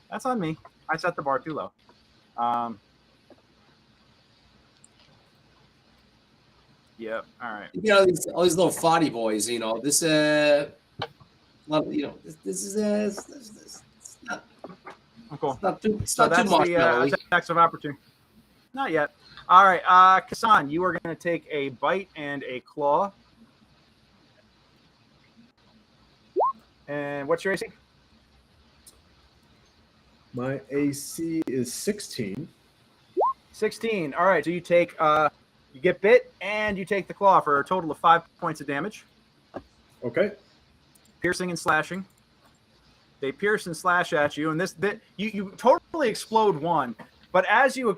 that's on me. I set the bar too low. Yep. All right. All these little foddy boys. This this is it's not, Cool. it's not too it's So not too that's the marshmallowy. attacks of opportunity. Not yet. All right, Kassan, you are going to take a bite and a claw. And what's your AC? My AC is 16. 16. All right, so you take you get bit and you take the claw for a total of 5 points of damage. Okay. Piercing and slashing. They pierce and slash at you, and you totally explode one. But as you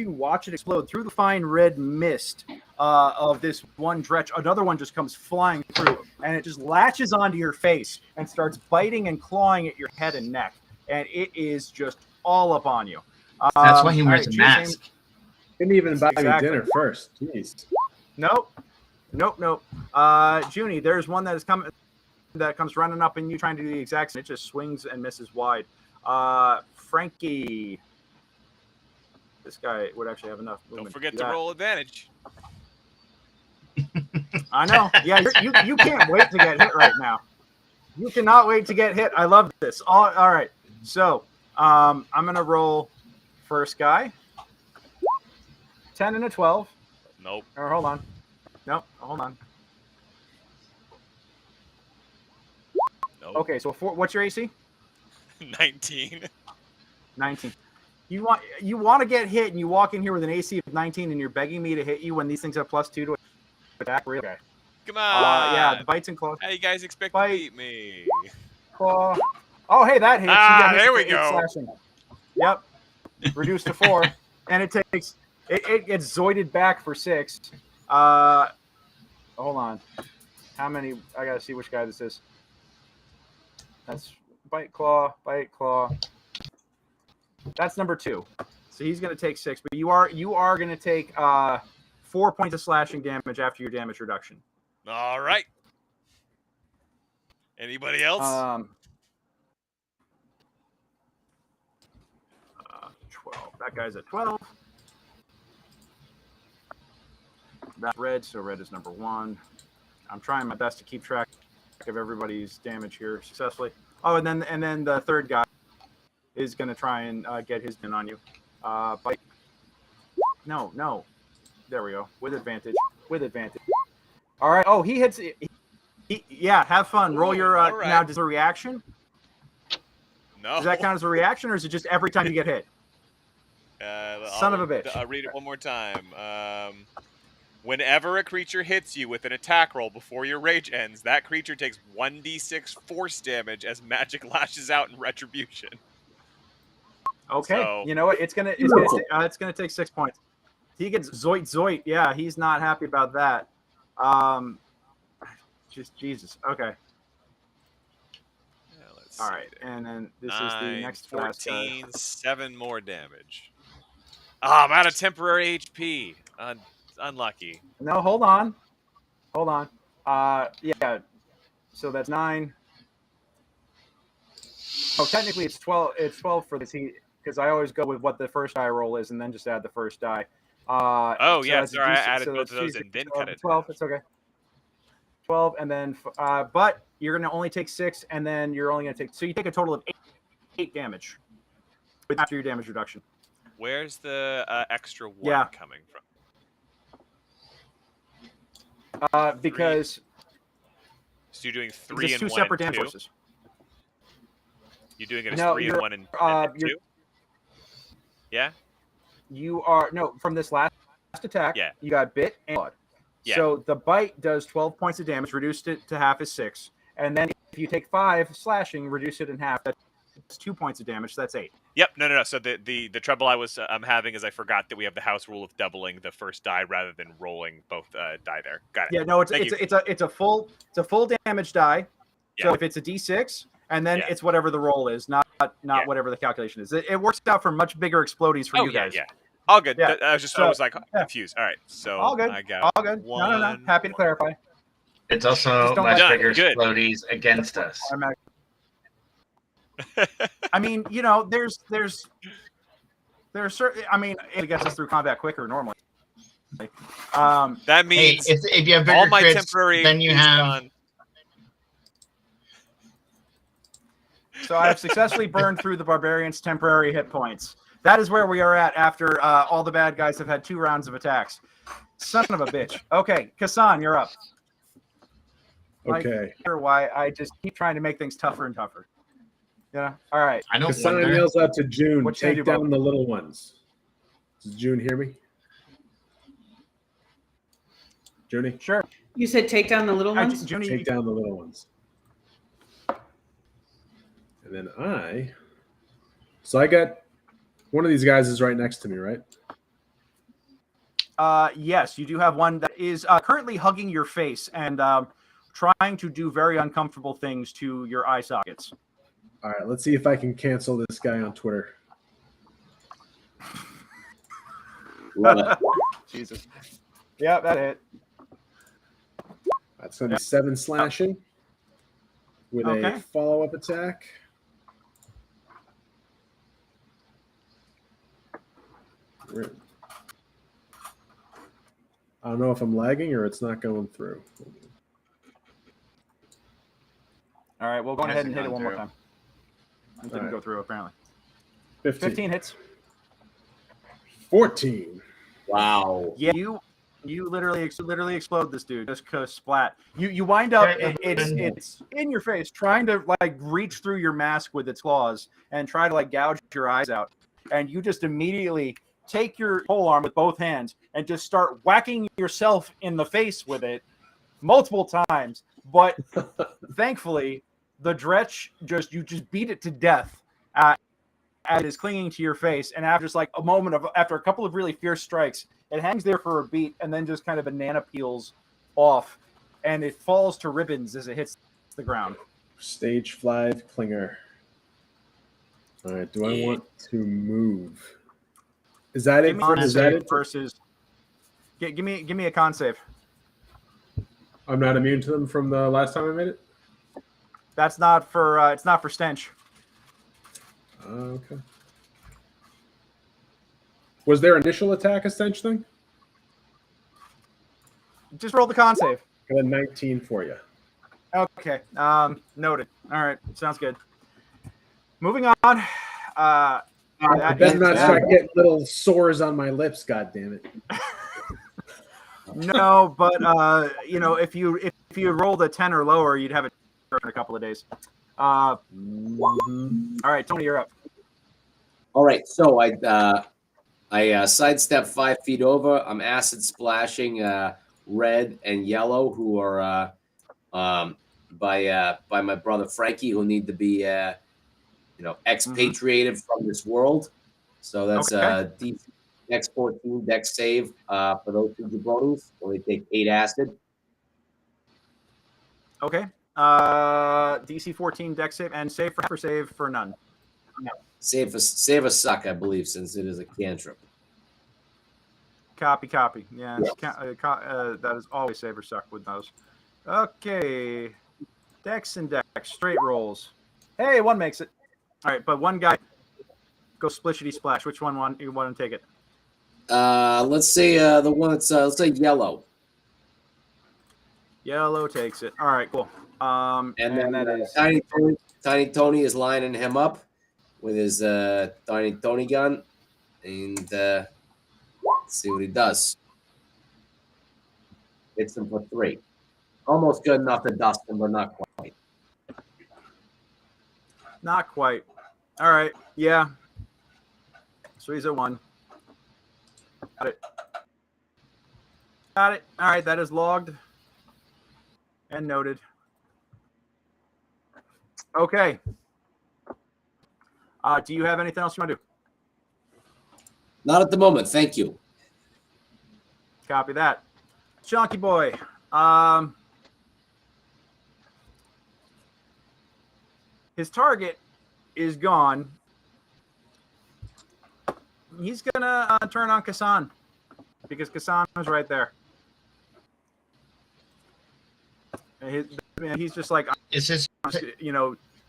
watch it explode through the fine red mist of this one dretch, another one just comes flying through, and it just latches onto your face and starts biting and clawing at your head and neck, and it is just all up on you. That's why he all wears right, a choose aim. mask. Didn't even buy Exactly. me dinner first. Jeez. Nope. Junie, there's one that comes running up and you trying to do the exact same. It just swings and misses wide. Frankie. This guy would actually have enough movement. Don't forget do to that. roll advantage. I know. Yeah, you can't wait to get hit right now. You cannot wait to get hit. I love this. All right. So I'm going to roll first guy. 10 and a 12. Nope. Or hold on. Nope. Hold on. Nope. Okay, so what's your AC? 19. 19. You want to get hit, and you walk in here with an AC of 19, and you're begging me to hit you when these things have +2 to attack. Really? Okay. Come on. Yeah, the bites and claws. How you guys expect Bite. to beat me? Claw. Oh, hey, that hits. You Ah, get hit there for we 8 go. slashing. Yep. Reduced to 4. And it takes... It gets zoided back for 6. Hold on. How many? I gotta see which guy this is. That's bite, claw, bite, claw. That's number 2. So he's gonna take 6. But you are gonna take 4 points of slashing damage after your damage reduction. All right. Anybody else? 12. That guy's at 12. That's red, so red is number 1. I'm trying my best to keep track of everybody's damage here successfully. Oh, and then the third guy is going to try and get his in on you. Bite. No. There we go. With advantage. All right. Oh, he hits. Yeah, have fun. Roll your. all right. Now, does a reaction? No. Does that count as a reaction, or is it just every time you get hit? Son of a bitch. I'll read it one more time. Whenever a creature hits you with an attack roll before your rage ends, that creature takes 1d6 force damage as magic lashes out in retribution. Okay, So- you know what? It's gonna take 6 points. He gets zoit. Yeah, he's not happy about that. Just Jesus. Okay. Yeah, let's All see right, there. and then this is 9, the next last guy. 14, 7 more damage. I'm out of temporary HP. Unlucky. No, hold on. Yeah. So that's 9. Oh, technically it's 12. It's 12 for this heat because I always go with what the first die roll is and then just add the first die. Oh, yeah, that's a sorry, I D6, added so both of that's those and then 12, cut it 12. down. It's okay. 12, and then but you're gonna only take 6, and then you're only gonna take. So you take a total of 8 damage after your damage reduction. Where's the extra 1 Yeah. coming from? Because So you're doing 3 there's and 2 1 separate and damage 2? sources. You're doing it as No, 3 and you're- 1 and you're- 2? Yeah? You are from this last attack. Yeah. You got bit and blood. Yeah. So the bite does 12 points of damage, reduced it to half is 6, and then if you take 5 slashing, reduce it in half. That's 2 points of damage. So that's 8. Yep. No. So the trouble I'm having is I forgot that we have the house rule of doubling the first die rather than rolling both die there. Got it. Yeah. No, it's Thank you. it's a full damage die. Yeah. So if it's a D6, and then Yeah. it's whatever the roll is, not Yeah. whatever the calculation is. It works out for much bigger explodies for you yeah, guys. yeah. All good. Yeah. I was like yeah. confused. All right. So All good. I got All good. one. No. Happy to clarify. It's also Just don't much let- bigger Good. explodies against us. I mean, there's certain. I mean, it gets us through combat quicker normally. That Hey, means if you have bigger all my crits, temporary then you HP 's have gone. So I have successfully burned through the barbarian's temporary hit points. That is where we are at after all the bad guys have had 2 rounds of attacks. Son of a bitch. Okay, Kassan, you're up. Okay. Sure why I just keep trying to make things tougher and tougher. Yeah. All right. I don't Kassan wonder. yells out to June, What should I take do, down Bob? the little ones. Does June hear me? Junie? Sure. You said take down the little ones? Junie, Take down the little ones. And then so I got one of these guys is right next to me, right? yes, you do have one that is currently hugging your face and trying to do very uncomfortable things to your eye sockets. All right, let's see if I can cancel this guy on Twitter. Jesus. Yeah, that hit. That's going to be 7 slashing with Okay. a follow-up attack. I don't know if I'm lagging or it's not going through. All right, we'll go ahead and hit it one more through. time. It didn't All right. go through, apparently. 15. 15 hits. 14. Wow. Yeah, you literally explode this dude. Just splat. You wind up. It's in your face, trying to like reach through your mask with its claws and try to like gouge your eyes out. And you just immediately take your polearm with both hands and just start whacking yourself in the face with it multiple times, but thankfully the Dretch you just beat it to death as it is clinging to your face, and after just like after a couple of really fierce strikes, it hangs there for a beat and then just kind of banana peels off, and it falls to ribbons as it hits the ground. Stage 5 Clinger. All right, do I want to move? Is that it? Is that it? Versus, give me a con save. I'm not immune to them from the last time I made it? That's not for it's not for stench. Okay. Was their initial attack a stench thing? Just roll the con save. Got a 19 for you. Okay. Noted. All right. Sounds good. Moving on. I better not start getting little sores on my lips, god damn it. No, but if you rolled a 10 or lower, you'd have it in a couple of days. All right, Tony, you're up. All right, so I sidestep 5 feet over. I'm acid splashing red and yellow, who are by my brother Frankie, who need to be expatriated from this world. So that's DC Dex 14 Dex save for those two jabronis. So they take 8 acid. Okay. DC 14 Dex save and save for none. No. Save a suck, I believe, since it is a cantrip. Copy. Yeah, that is always save or suck with those. Okay. Dex and Dex, straight rolls. Hey, one makes it. All right, but one guy go splishity splash. Which one you want to take it? Let's say the one that's let's say yellow. Yellow takes it. All right, cool. And then that is Tiny Tony is lining him up with his Tiny Tony gun, and let's see what he does. Hits him for 3. Almost good enough to dust him, but not quite. Not quite. All right. Yeah. So he's at 1. Got it. All right. That is logged and noted. Okay. Do you have anything else you want to do? Not at the moment. Thank you. Copy that. Chunky boy. His target is gone. He's gonna turn on Kassan because Kassan was right there. He's just like, Is this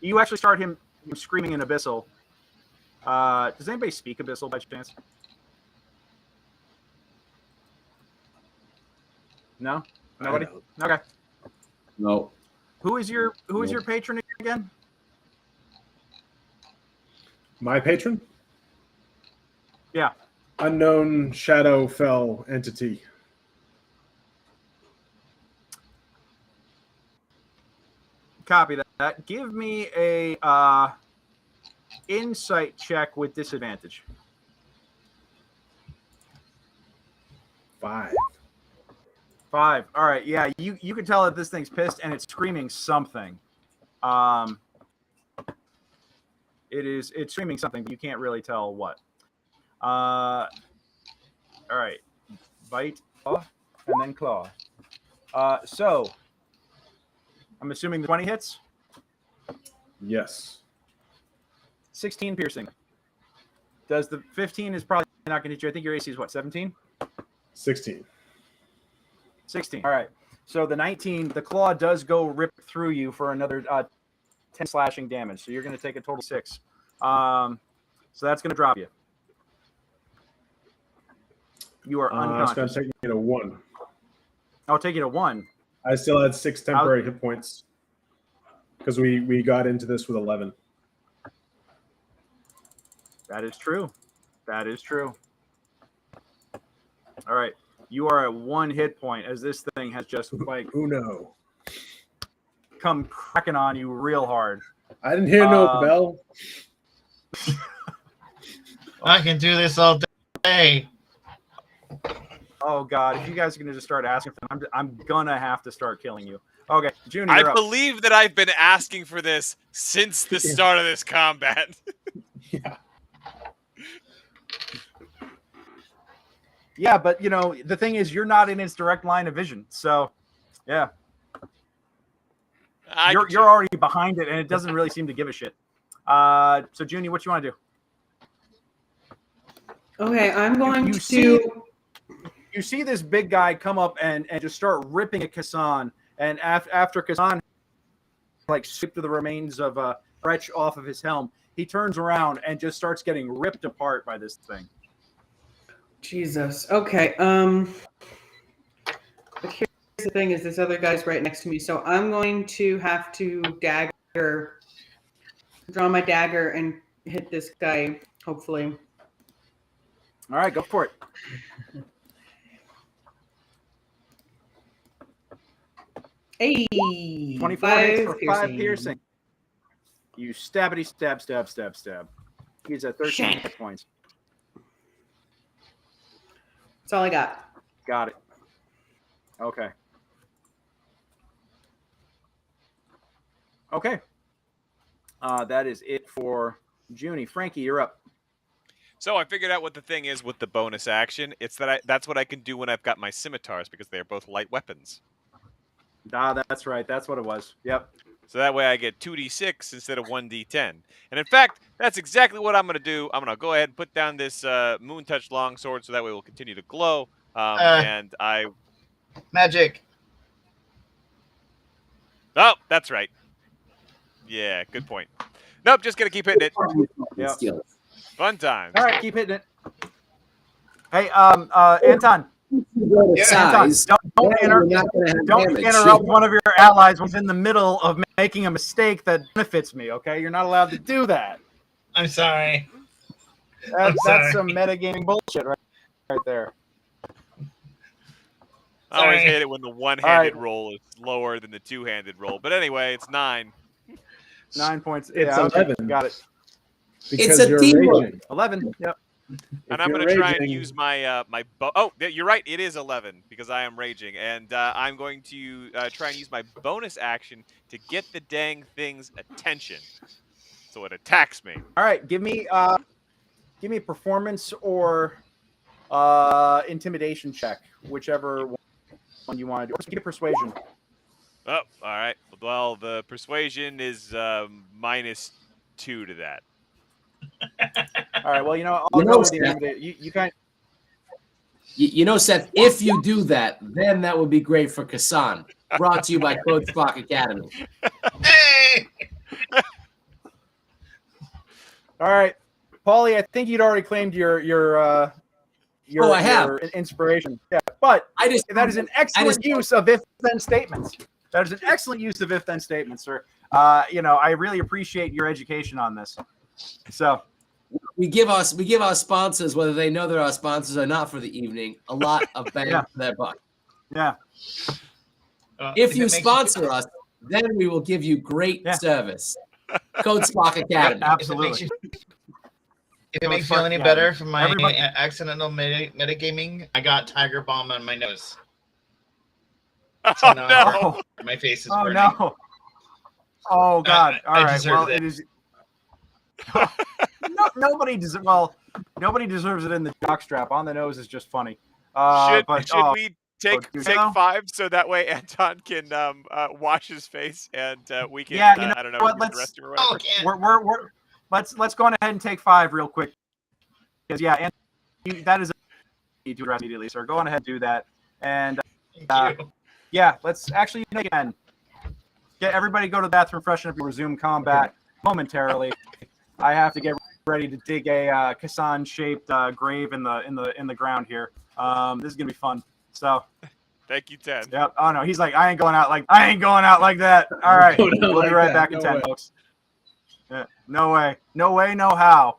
you actually start him screaming in Abyssal. Does anybody speak Abyssal by chance? No? Nobody? Okay. No. Who is your patron again? My patron? Yeah. Unknown shadow fell entity. Copy that. Give me a insight check with disadvantage. 5. All right. Yeah, you can tell that this thing's pissed and it's screaming something. It's screaming something, but you can't really tell what. All right. Bite off and then claw. So I'm assuming the 20 hits? Yes. 16 piercing. Does the 15 is probably not going to hit you. I think your AC is what, 17? 16. 16. All right. So the 19, the claw does go rip through you for another 10 slashing damage. So you're going to take a total 6. So that's going to drop you. You are unconscious. It's going to take me to 1. I'll take you to 1. I still had 6 temporary hit points because we got into this with 11. That is true. All right. You are at 1 hit point as this thing has just like Uno come cracking on you real hard. I didn't hear no bell. I can do this all day. Oh God! If you guys are gonna just start asking for them, I'm gonna have to start killing you. Okay, Junie, I you're up. believe that I've been asking for this since the start of this combat. Yeah. Yeah, but you know the thing is, you're not in its direct line of vision, so yeah, you're already behind it, and it doesn't really seem to give a shit. So Junie, what you want to do? Okay, I'm going You to. You see this big guy come up and just start ripping at Kassan, and after Kassan like sweep the remains of a wretch off of his helm, he turns around and just starts getting ripped apart by this thing. Jesus. Okay. But here's the thing: is this other guy's right next to me, so I'm going to have to draw my dagger, and hit this guy. Hopefully. All right, go for it. Hey, 24 hits for 5 piercing. You stabbity stab. He's at 13 hit points. That's all I got. Got it. Okay. Okay. That is it for Junie. Frankie, you're up. So I figured out what the thing is with the bonus action. It's that that's what I can do when I've got my scimitars because they are both light weapons. Ah, that's right. That's what it was. Yep. So that way I get 2d6 instead of 1d10. And in fact, that's exactly what I'm going to do. I'm going to go ahead and put down this Moon Touch longsword so that way it will continue to glow. And I... Magic. Oh, that's right. Yeah, good point. Nope, just going to keep hitting it. Yep. Fun times. All right, keep hitting it. Hey, Anton. Anton, don't interrupt one of your allies within the middle of making a mistake that benefits me, okay? You're not allowed to do that. I'm sorry. That's some metagaming bullshit right there. I always hate it when the one-handed roll is lower than the two-handed roll. But anyway, it's 9. 9 points. It's yeah, 11. Okay, got it. Because it's a teamwork. 11. Yep. And I'm going to try and use my oh, you're right. It is 11 because I am raging, and I'm going to try and use my bonus action to get the dang thing's attention, so it attacks me. All right, give me a performance or intimidation check, whichever one you want to do. Or give it persuasion. Oh, all right. Well, the persuasion is -2 to that. All right. Well, I'll go with the intimidation. You know, Seth, if you do that, then that would be great for Kassan. Brought to you by Code Spock Academy. Hey! All right, Paulie, I think you'd already claimed your inspiration. Yeah, but that is an excellent use of if-then statements. That is an excellent use of if-then statements, sir. I really appreciate your education on this. So we give our sponsors, whether they know they're our sponsors or not for the evening, a lot of bang for their buck. Yeah. If you sponsor us, then we will give you great service. Code Spock Academy. Absolutely. If it makes you feel any better from my accidental metagaming, I got Tiger Balm on my nose. So no! My face is burning. burning. No! Oh God! All right. Well, it is. Nobody deserves. Well, nobody deserves it in the jockstrap. On the nose is just funny. Should we take 5 so that way Anton can wash his face and we can I don't know what, the rest or whatever. Let's go on ahead and take 5 real quick because that is need to address immediately. So go on ahead and do that and let's actually again get everybody go to the bathroom, freshen up, resume combat momentarily. I have to get ready to dig a Kassan-shaped grave in the ground here. This is gonna be fun. So, thank you, 10. Yep. Oh no, he's like, I ain't going out like that. All right, we'll be right back in 10, folks. Yeah, no way, no how.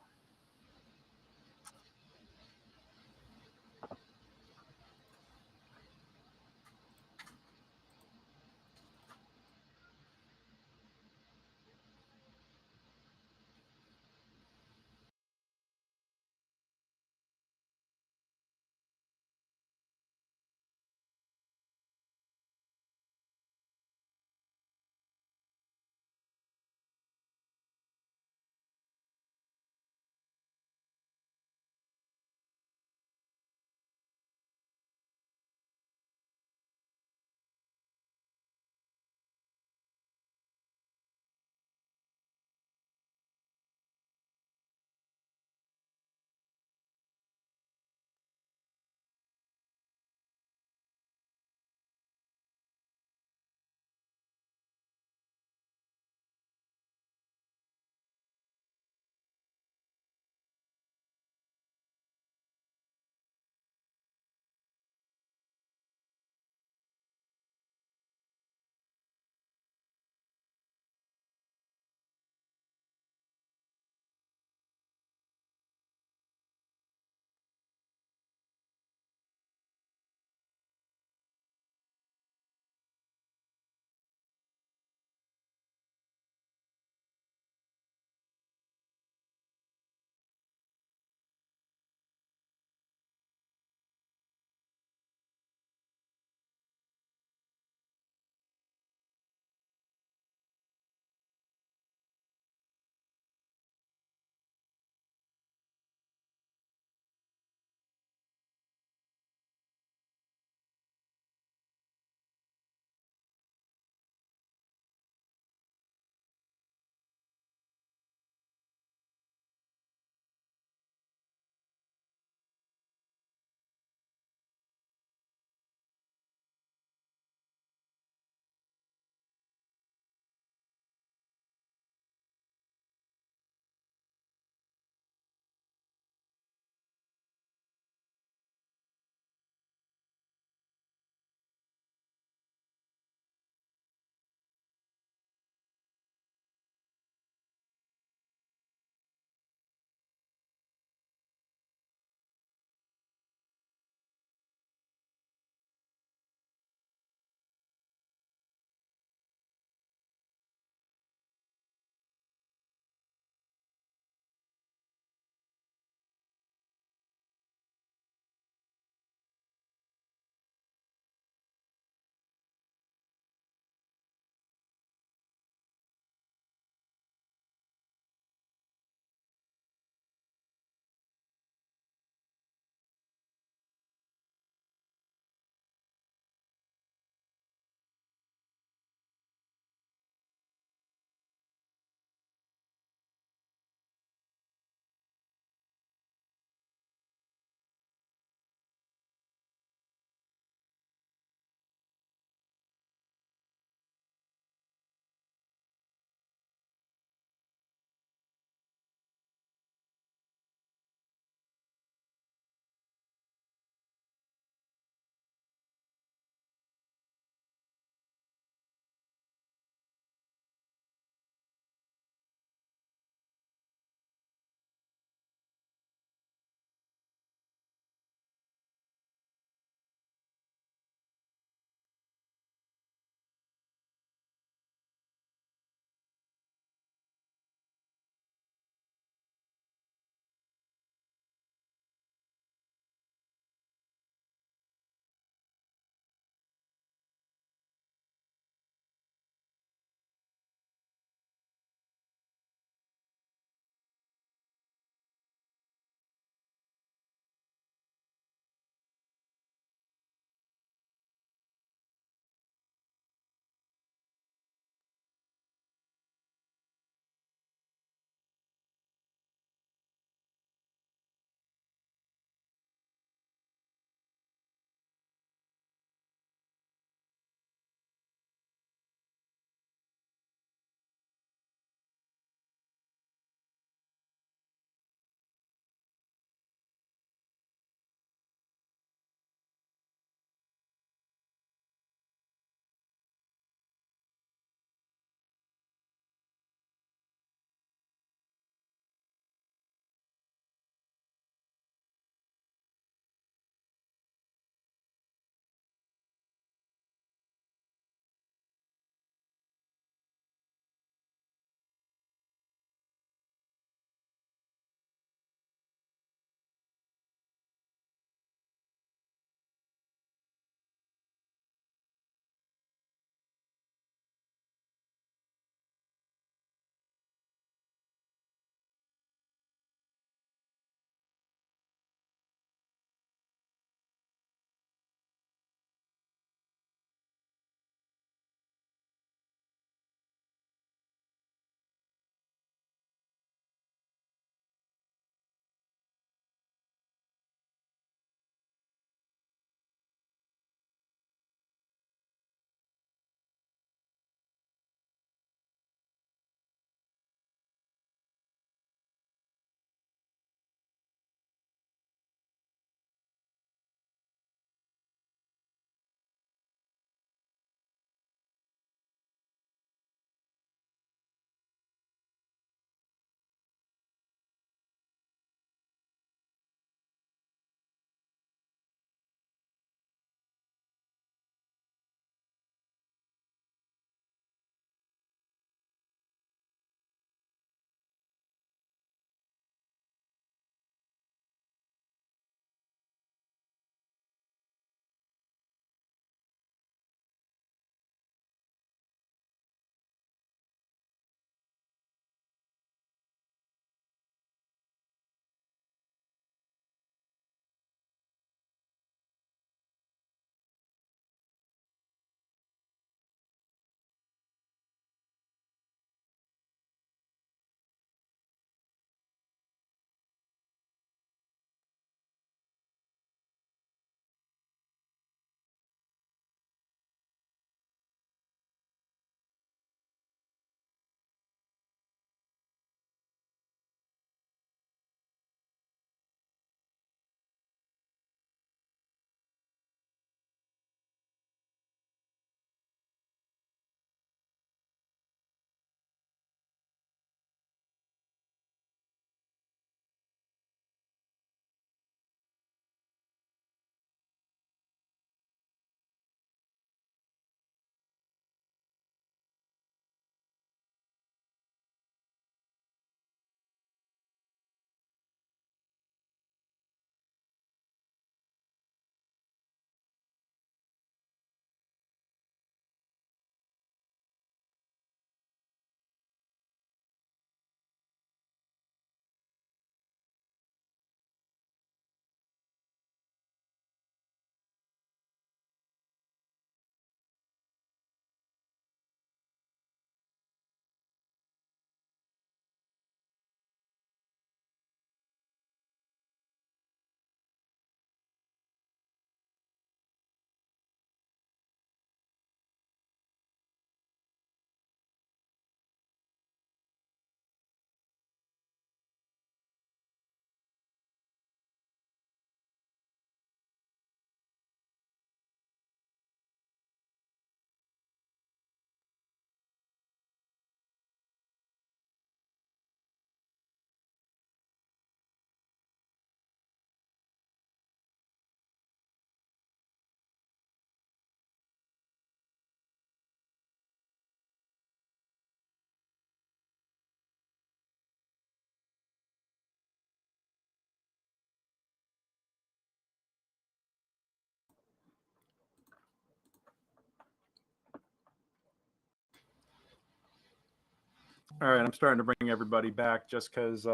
All right, I'm starting to bring everybody back just because.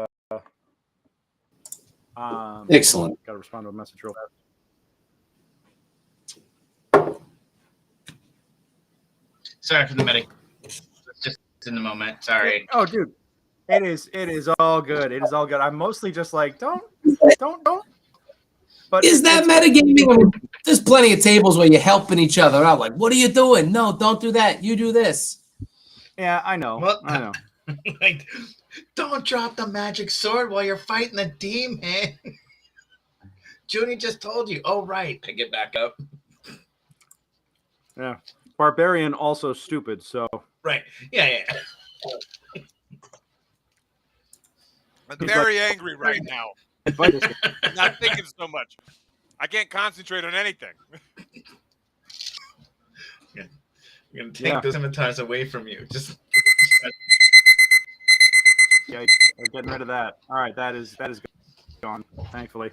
Excellent. Got to respond to a message real fast. Sorry for the medic. Just in the moment. Sorry. Oh, dude, it is all good. It is all good. I'm mostly just like, don't. But Is that metagaming? I mean, there's plenty of tables where you're helping each other out. Like, what are you doing? No, don't do that. You do this. Yeah, I know. Well, I know. Like, don't drop the magic sword while you're fighting the demon. Junie just told you. Oh, right. I get back up. Yeah. Barbarian also stupid, so. Right. Yeah. I'm very angry right now. I'm not thinking so much. I can't concentrate on anything. I'm going to take the scimitars away from you. Just. Yeah, we're getting rid of that. All right, that is gone, thankfully.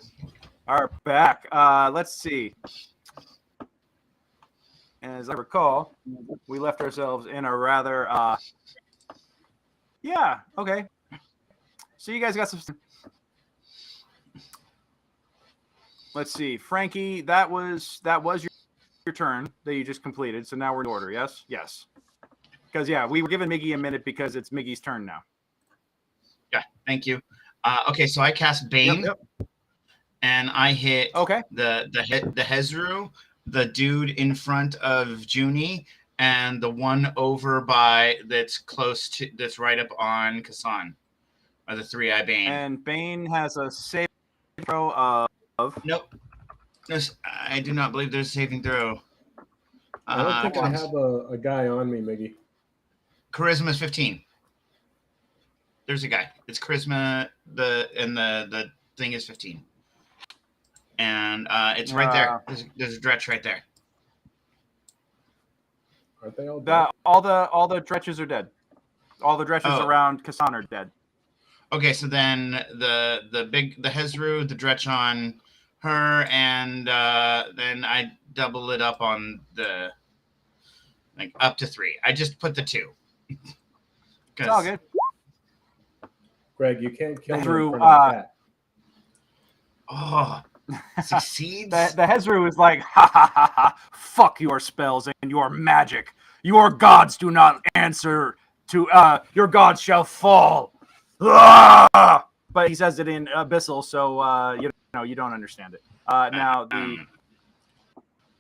All right, back. Let's see. As I recall, we left ourselves in a rather yeah, okay. So you guys got some. Let's see, Frankie, that was your turn that you just completed. So now we're in order, yes? Yes. Because we were giving Miggy a minute because it's Miggy's turn now. Yeah, thank you. Okay, so I cast Bane, and I hit the Hezru, the dude in front of Junie, and the one over by that's right up on Kassan, are the 3-eye Bane. And Bane has a save throw of. Nope. I do not believe there's a saving throw. I don't think I have a guy on me, Miggy. Charisma is 15. There's a guy. It's charisma. The thing is 15, and it's right there. There's a dretch right there. Aren't they all dead? All the dretches are dead. All the dretches around Kassan are dead. Okay, so then the Hezru, the dretch on her, and then I double it up on the up to 3. I just put the 2. It's all good. Greg, you can't kill Hezru, me in front of that. Oh, succeeds. the Hezru is like, ha ha ha ha! Fuck your spells and your magic. Your gods do not answer to. Your gods shall fall. Ah! But he says it in Abyssal, so you don't understand it. Now the.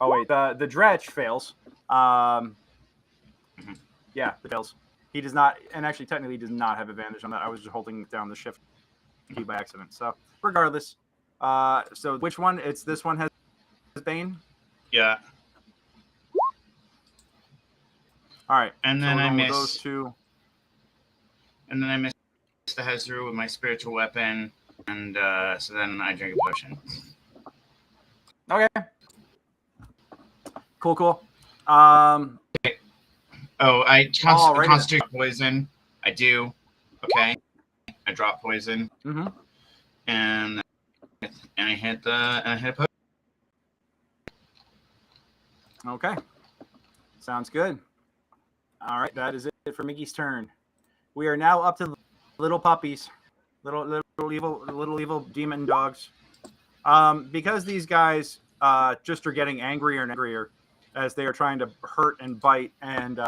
Oh wait, the dretch fails. Yeah, it fails. He does not, and actually technically he does not have advantage on that. I was just holding down the shift key by accident. So regardless, so which one? It's this one has Bane. Yeah. All right, and then I missed those two. And then I missed the Hezru with my spiritual weapon, and so then I drink a potion. Okay. Cool. Okay. Oh, I concentrate poison. I do. Okay. I drop poison. Mm-hmm. And I hit a potion. Okay. Sounds good. All right, that is it for Mickey's turn. We are now up to the little puppies, little evil demon dogs. Because these guys just are getting angrier and angrier as they are trying to hurt and bite, and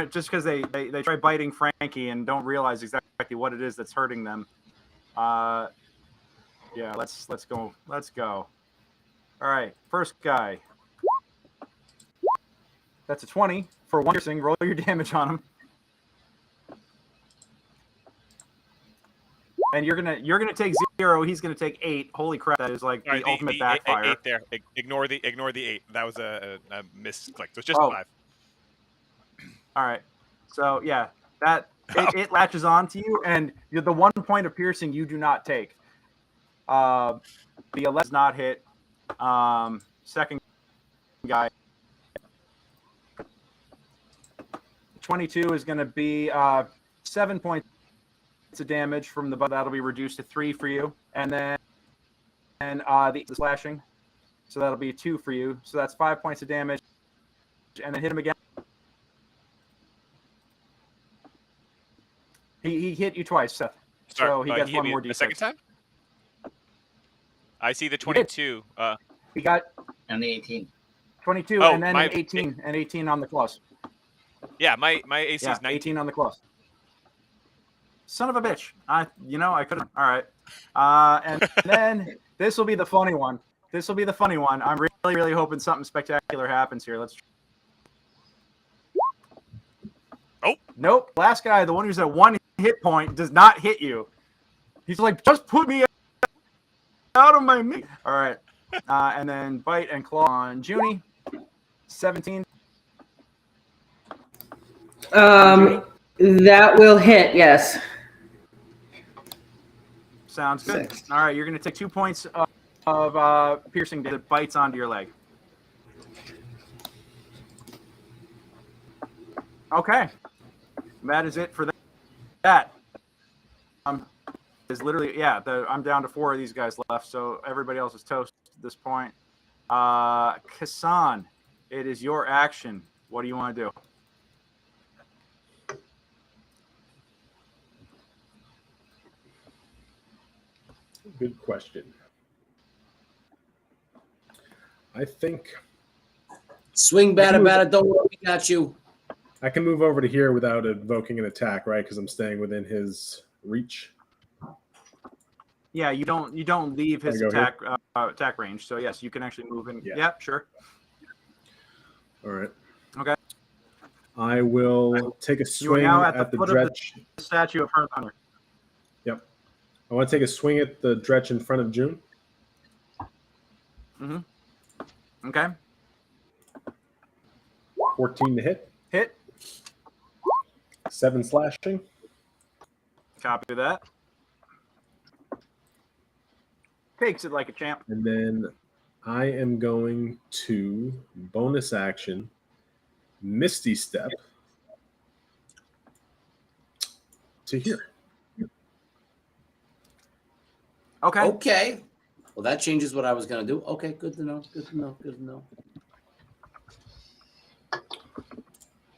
just because they try biting Frankie and don't realize exactly what it is that's hurting them. Yeah, let's go. All right, first guy. That's a 20 for one piercing. Roll your damage on him. And you're gonna take 0. He's gonna take 8. Holy crap! That is like the ultimate backfire. 8 there. Ignore the 8. That was a misclick. So it's just 5. All right. So yeah, that it latches onto you, and the 1 point of piercing you do not take. The 11 does not hit. Second guy. 22 is going to be 7 points of damage from the butt. That'll be reduced to 3 for you, and then the slashing, so that'll be 2 for you. So that's 5 points of damage, and then hit him again. He hit you twice, Seth. Sorry, So he gets hit one me more the d6. second time. I see the 22. He got And the 18. 22 Oh, and then my- an 18 and 18 on the close. Yeah, my AC Yeah, is 19. 18 on the close. Son of a bitch. I could have. All right. And then this will be the funny one. I'm really, really hoping something spectacular happens here. Let's. Oh. Nope. Last guy, the one who's at 1 hit point, does not hit you. He's like, just put me out of my meat. All right. And then bite and claw on Junie. 17. That will hit, yes. Sounds good. 6. All right, you're going to take 2 points of piercing that bites onto your leg. Okay. That is it for that. Is literally, I'm down to 4 of these guys left, so everybody else is toast at this point. Kassan, it is your action. What do you want to do? Good question. I think Swing batter, don't worry, we got you. I can move over to here without invoking an attack, right? Because I'm staying within his reach. Yeah, you don't leave his Can I go attack range. So yes, you can actually move in. Yeah. Yeah, sure. All right. Okay. I will take a You are swing now at at the the foot dretch. of the statue of Herm Hunter. Yep. I want to take a swing at the dretch in front of June. Mm-hmm. Okay. 14 to hit. Hit. 7 slashing. Copy that. Takes it like a champ. And then I am going to bonus action Misty Step to here. Okay. Okay. Well, that changes what I was going to do. Okay, good to know. Good to know. Good to know.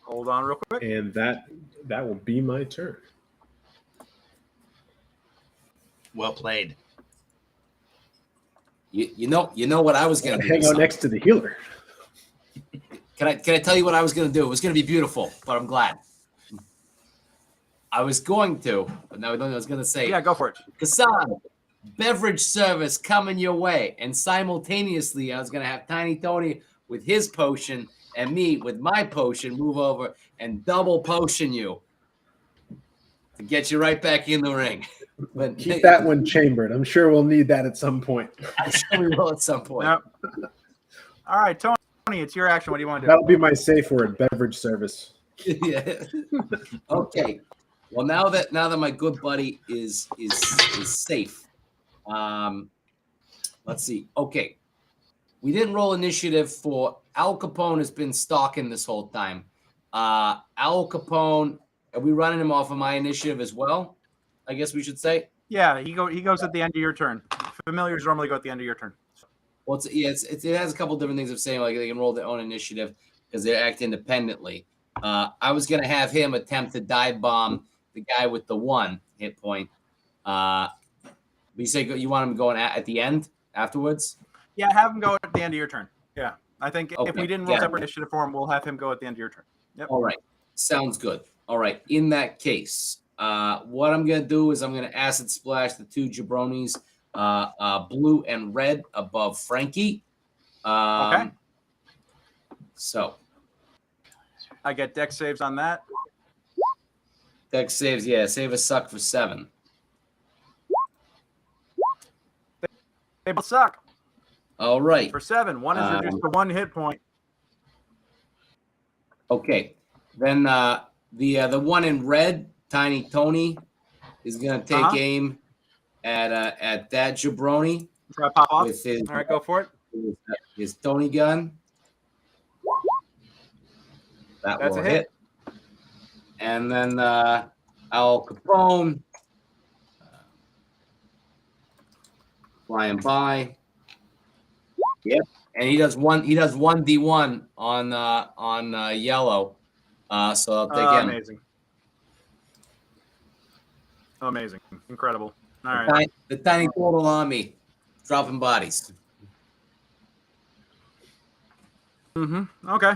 Hold on real quick. And that will be my turn. Well played. You know what I was going to do. Hang out next to the healer. Can I tell you what I was going to do? It was going to be beautiful, but I'm glad. I was going to, but now I was going to say. Yeah, go for it. Kassan, beverage service coming your way. And simultaneously, I was going to have Tiny Tony with his potion and me with my potion move over and double potion you to get you right back in the ring. But Keep that one chambered. I'm sure we'll need that at some point. I'm sure we will at some point. Yep. All right, Tony, it's your action. What do you want to do? That'll be my safe word, beverage service. Yeah. Okay. Well, now that my good buddy is safe, let's see. Okay, we didn't roll initiative for Al Capone. Has been stalking this whole time. Al Capone, are we running him off of my initiative as well? I guess we should say. Yeah, he goes at the end of your turn. Familiars normally go at the end of your turn. Well, it has a couple different things of saying like they can roll their own initiative because they act independently. I was gonna have him attempt to dive bomb the guy with the 1 hit point. But you say you want him going at the end afterwards? Yeah, have him go at the end of your turn. Yeah, I think if we didn't roll Yeah. separate initiative for him, we'll have him go at the end of your turn. Yep. All right, sounds good. All right, in that case, what I'm gonna do is I'm gonna acid splash the 2 jabronis, blue and red above Frankie. Okay. So I get dex saves on that. dex saves, yeah, save a suck for 7. They both suck All right. for 7. One is reduced to 1 hit point. Okay. Then the one in red, Tiny Tony, is gonna take aim at that jabroni Try to pop off. with his All right, go for it. his Tony gun. That's a hit. And then Al Capone flying by. Yep. And he does 1d1 on yellow. So I'll take him. Amazing. Amazing. Incredible. All right. The tiny total on me, dropping bodies. Okay.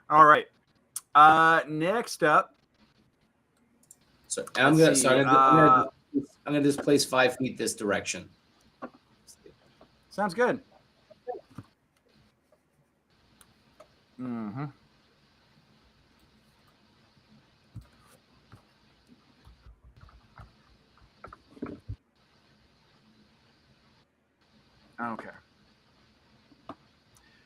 All right. Next up. So I'm gonna displace 5 feet this direction. Sounds good. Okay.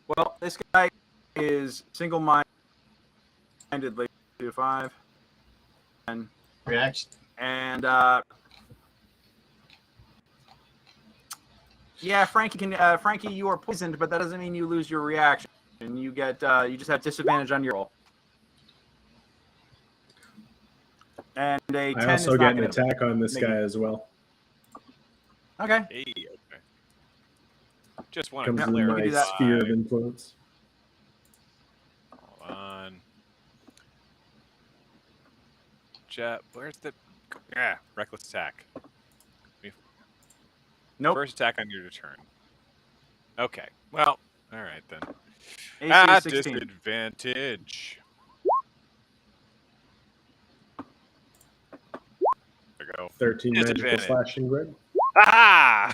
Well, this guy is single-mindedly to 5 and Reaction. And yeah, Frankie you are poisoned, but that doesn't mean you lose your reaction. And you get you just have disadvantage on your roll. And a 10 I also is get not an gonna attack on this make it. guy as well. Okay. Hey, okay. Just want Comes to in my clarify. sphere of influence. Hold on. Where's the reckless attack? Nope. First attack on your turn. Okay. Well, all right then. AC At is 16. disadvantage. There we go. 13 magical Disadvantage. slashing grid. Ah!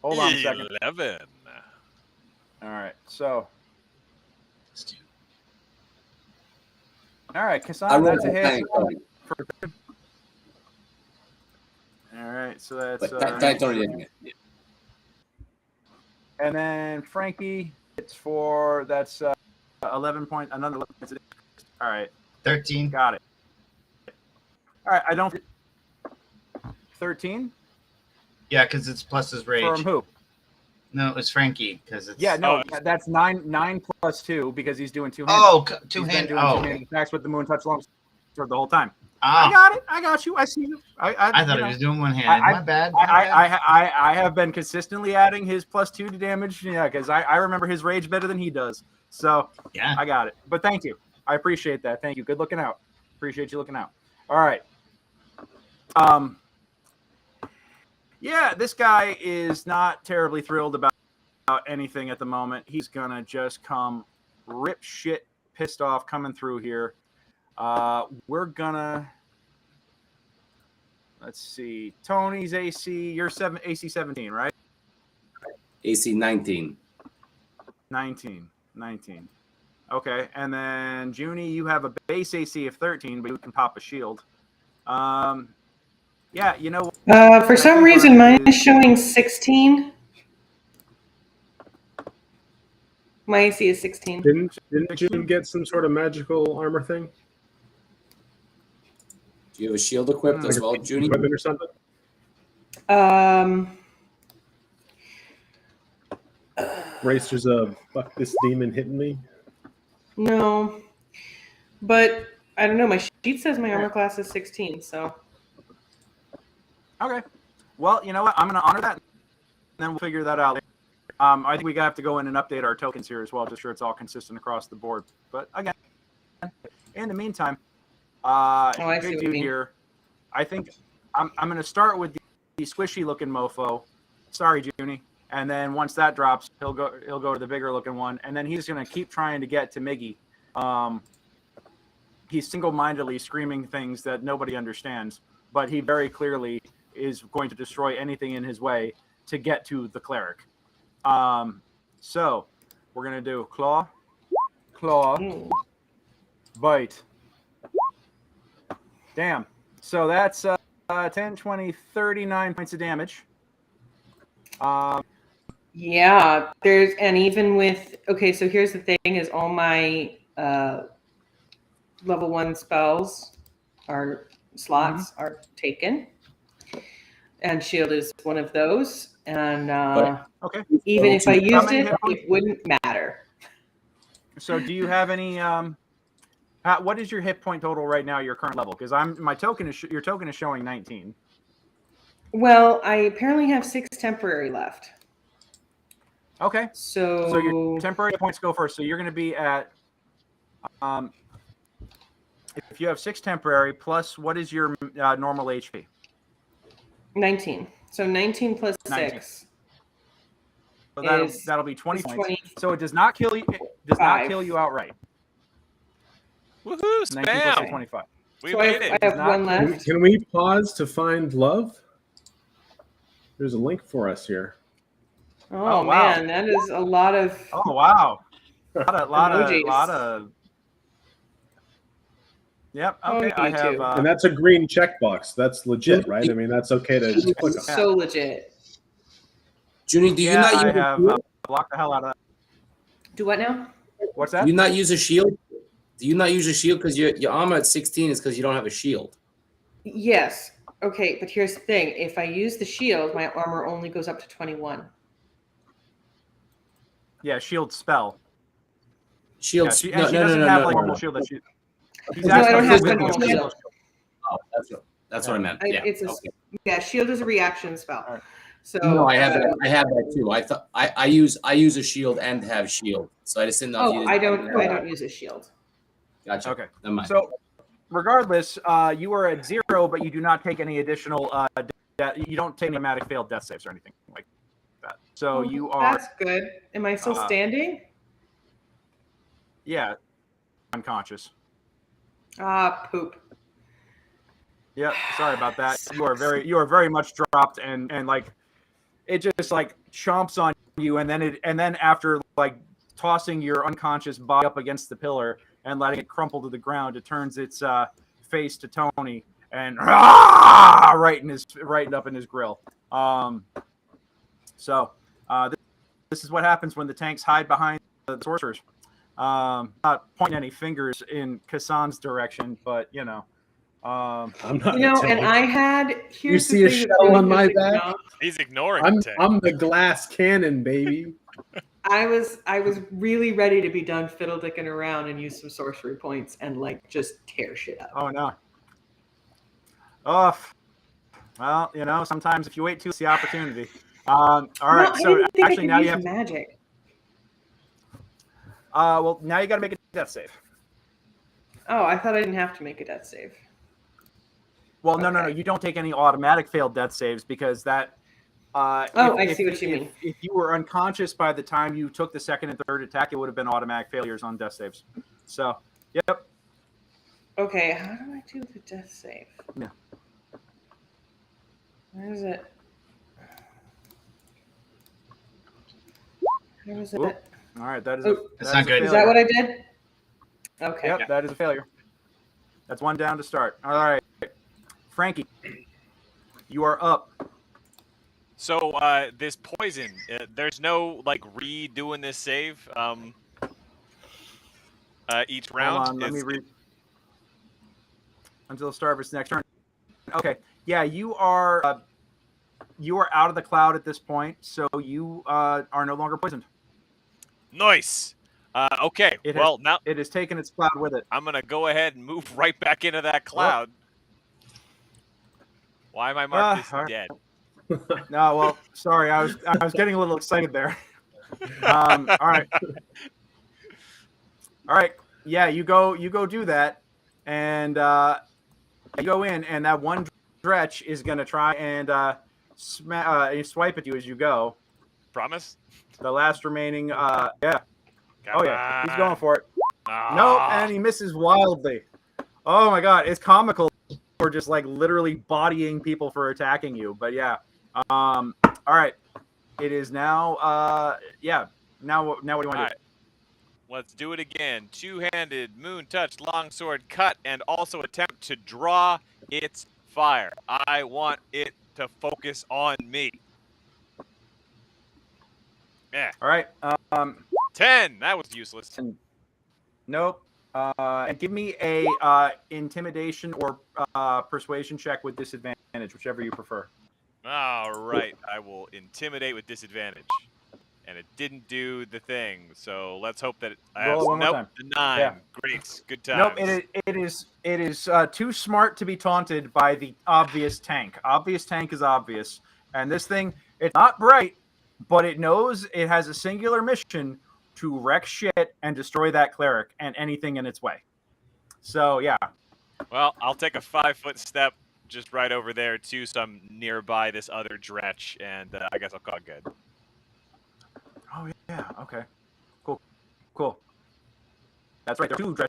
Hold on a second. 11. All right. So. All right, Kassan, that's a hit. All right, so that's and then Frankie, it's for that's 11 point, another 11 points. All right, 13. Got it. All right, I don't 13 Yeah, because it's plus his rage. from who? No, it's Frankie because it's. Yeah, no, that's 9 plus 2 because he's doing two. Oh, He's been two-handed. doing Oh, two-handed attacks with the moon touch long sword the whole time. Ah. I got it. I got you. I see you. I thought he was doing one hand. My bad. I have been consistently adding his +2 to damage. Yeah, because I remember his rage better than he does. So yeah, I got it. But thank you. I appreciate that. Thank you. Good looking out. Appreciate you looking out. All right. Yeah, this guy is not terribly thrilled about anything at the moment. He's gonna just come rip shit pissed off coming through here. We're gonna let's see. Tony's AC, you're AC 17, right? AC 19. 19. Okay, and then Junie, you have a base AC of 13, but you can pop a shield. Yeah, you know. For some reason, mine is showing 16. My AC is 16. Didn't June get some sort of magical armor thing? Do you have a shield equipped as well, Junie? Equipment or something? Racers of fuck this demon hitting me. No, but I don't know. My sheet says my armor class is 16, so. Okay. Well, you know what? I'm going to honor that, and then we'll figure that out later. I think we have to go in and update our tokens here as well, just sure it's all consistent across the board. But again, in the meantime, good dude here. I think I'm going to start with the squishy-looking mofo. Sorry, Junie. And then once that drops, he'll go to the bigger-looking one, and then he's going to keep trying to get to Miggy. He's single-mindedly screaming things that nobody understands, but he very clearly is going to destroy anything in his way to get to the cleric. So we're going to do claw, bite. Damn. So that's 10, 20, 39 points of damage. Yeah, and even with, okay, so here's the thing is all my level 1 spells are slots are taken. And shield is one of those. And okay. Even if I used it, it wouldn't matter. So do you have any what is your hit point total right now, your current level? Because your token is showing 19. Well, I apparently have 6 temporary left. Okay. So your temporary points go first. So you're going to be at if you have 6 temporary, plus what is your normal HP? 19. So 19 plus 19. 6. So is- that'll be 20 is points. 20. So it does not kill you. It does not kill you outright. Woohoo! 19 plus Spam. 25. We So made I it. have not one kill left. Can we pause to find love? There's a link for us here. Oh, wow. man, that is a lot of. Oh wow. Lot Emojis. of. Yep. Oh, Okay. I you have. too. And that's a green checkbox. That's legit, right? I mean, that's okay to just click on. So legit. Junie, do you Yeah, not I use have a shield? blocked the hell out of that. Do what now? What's Do that? you not use a shield? Do you not use a shield because your armor at 16 is because you don't have a shield? Yes. Okay, but here's the thing. If I use the shield, my armor only goes up to 21. Yeah, shield spell. Shield. Yeah, she, no, and she no, no, doesn't no, have no, like no, normal no. shield that she. He's No, I asking don't if have you a have normal shield. Oh, that's what I meant. Yeah. It's a okay. yeah. Shield is a reaction spell. Alright. So No, I have that. I have that too. I thought I use a shield and have shield. So I just didn't know. If you Oh, didn't, I don't use a shield. Gotcha. Okay. Never mind. So, regardless, you are at 0, but you do not take any additional. You don't take any automatic failed death saves or anything like that. So Oh, you are. That's good. Am I still standing? Yeah. Unconscious. Ah, poop. Yep. Sorry about that. You are very much dropped and like it just like chomps on you and then after like tossing your unconscious body up against the pillar and letting it crumple to the ground, it turns its face to Tony and right up in his grill. So this is what happens when the tanks hide behind the sorcerers. Not pointing any fingers in Kassan's direction, but you know. I'm not. You know, a tank. and I had. You Here's see the a thing that shell really on my pissed me back? off. He's ignoring I'm the tank. I'm the glass cannon, baby. I was really ready to be done fiddle dicking around and use some sorcery points and like just tear shit up. Oh no. Oh, well, you know, sometimes if you wait too, it's the opportunity. All right, No, so I didn't think actually I now could you use have. magic. Well, now you got to make a death save. Oh, I thought I didn't have to make a death save. Well, no, you don't take any automatic failed death saves because that. I see what you mean. If you were unconscious by the time you took the second and third attack, it would have been automatic failures on death saves. So, yep. Okay, how do I do the death save? Yeah. Where is it? Where is it? Oop. All right, that is. Oh, That's not good. Is that what I did? Okay. Yep, that is a failure. That's one down to start. All right, Frankie, you are up. So this poison, there's no like redoing this save each round. Hold on, let me read until the start of its next turn. Okay, yeah, you are out of the cloud at this point, so you are no longer poisoned. Nice. Okay. Now it has taken its cloud with it. I'm gonna go ahead and move right back into that cloud. Why am I marked this dead? No, well, sorry, I was getting a little excited there. All right. Yeah, you go do that, and you go in, and that one dretch is gonna try and swipe at you as you go. Promise. The last remaining, yeah. Come Oh yeah, he's on. going for it. Ah. Nope, and he misses wildly. Oh my god, it's comical for just like literally bodying people for attacking you. But yeah. All right. It is now yeah. Now what do you want to do? Right. Let's do it again. Two-handed, moon touch, longsword, cut, and also attempt to draw its fire. I want it to focus on me. Yeah. All right. 10. That was useless. Nope. And give me a intimidation or persuasion check with disadvantage, whichever you prefer. All right. I will intimidate with disadvantage. And it didn't do the thing, so let's hope that I have. Roll it one more Nope, time. the 9. Yeah. Great, good times. Nope. It is too smart to be taunted by the obvious tank. Obvious tank is obvious, and this thing, it's not bright, but it knows it has a singular mission to wreck shit and destroy that cleric and anything in its way. So yeah, Well, I'll take a 5-foot step just right over there too, so I'm nearby this other dretch, and I guess I'll call it good. Oh yeah. Okay. Cool. That's right. There are 2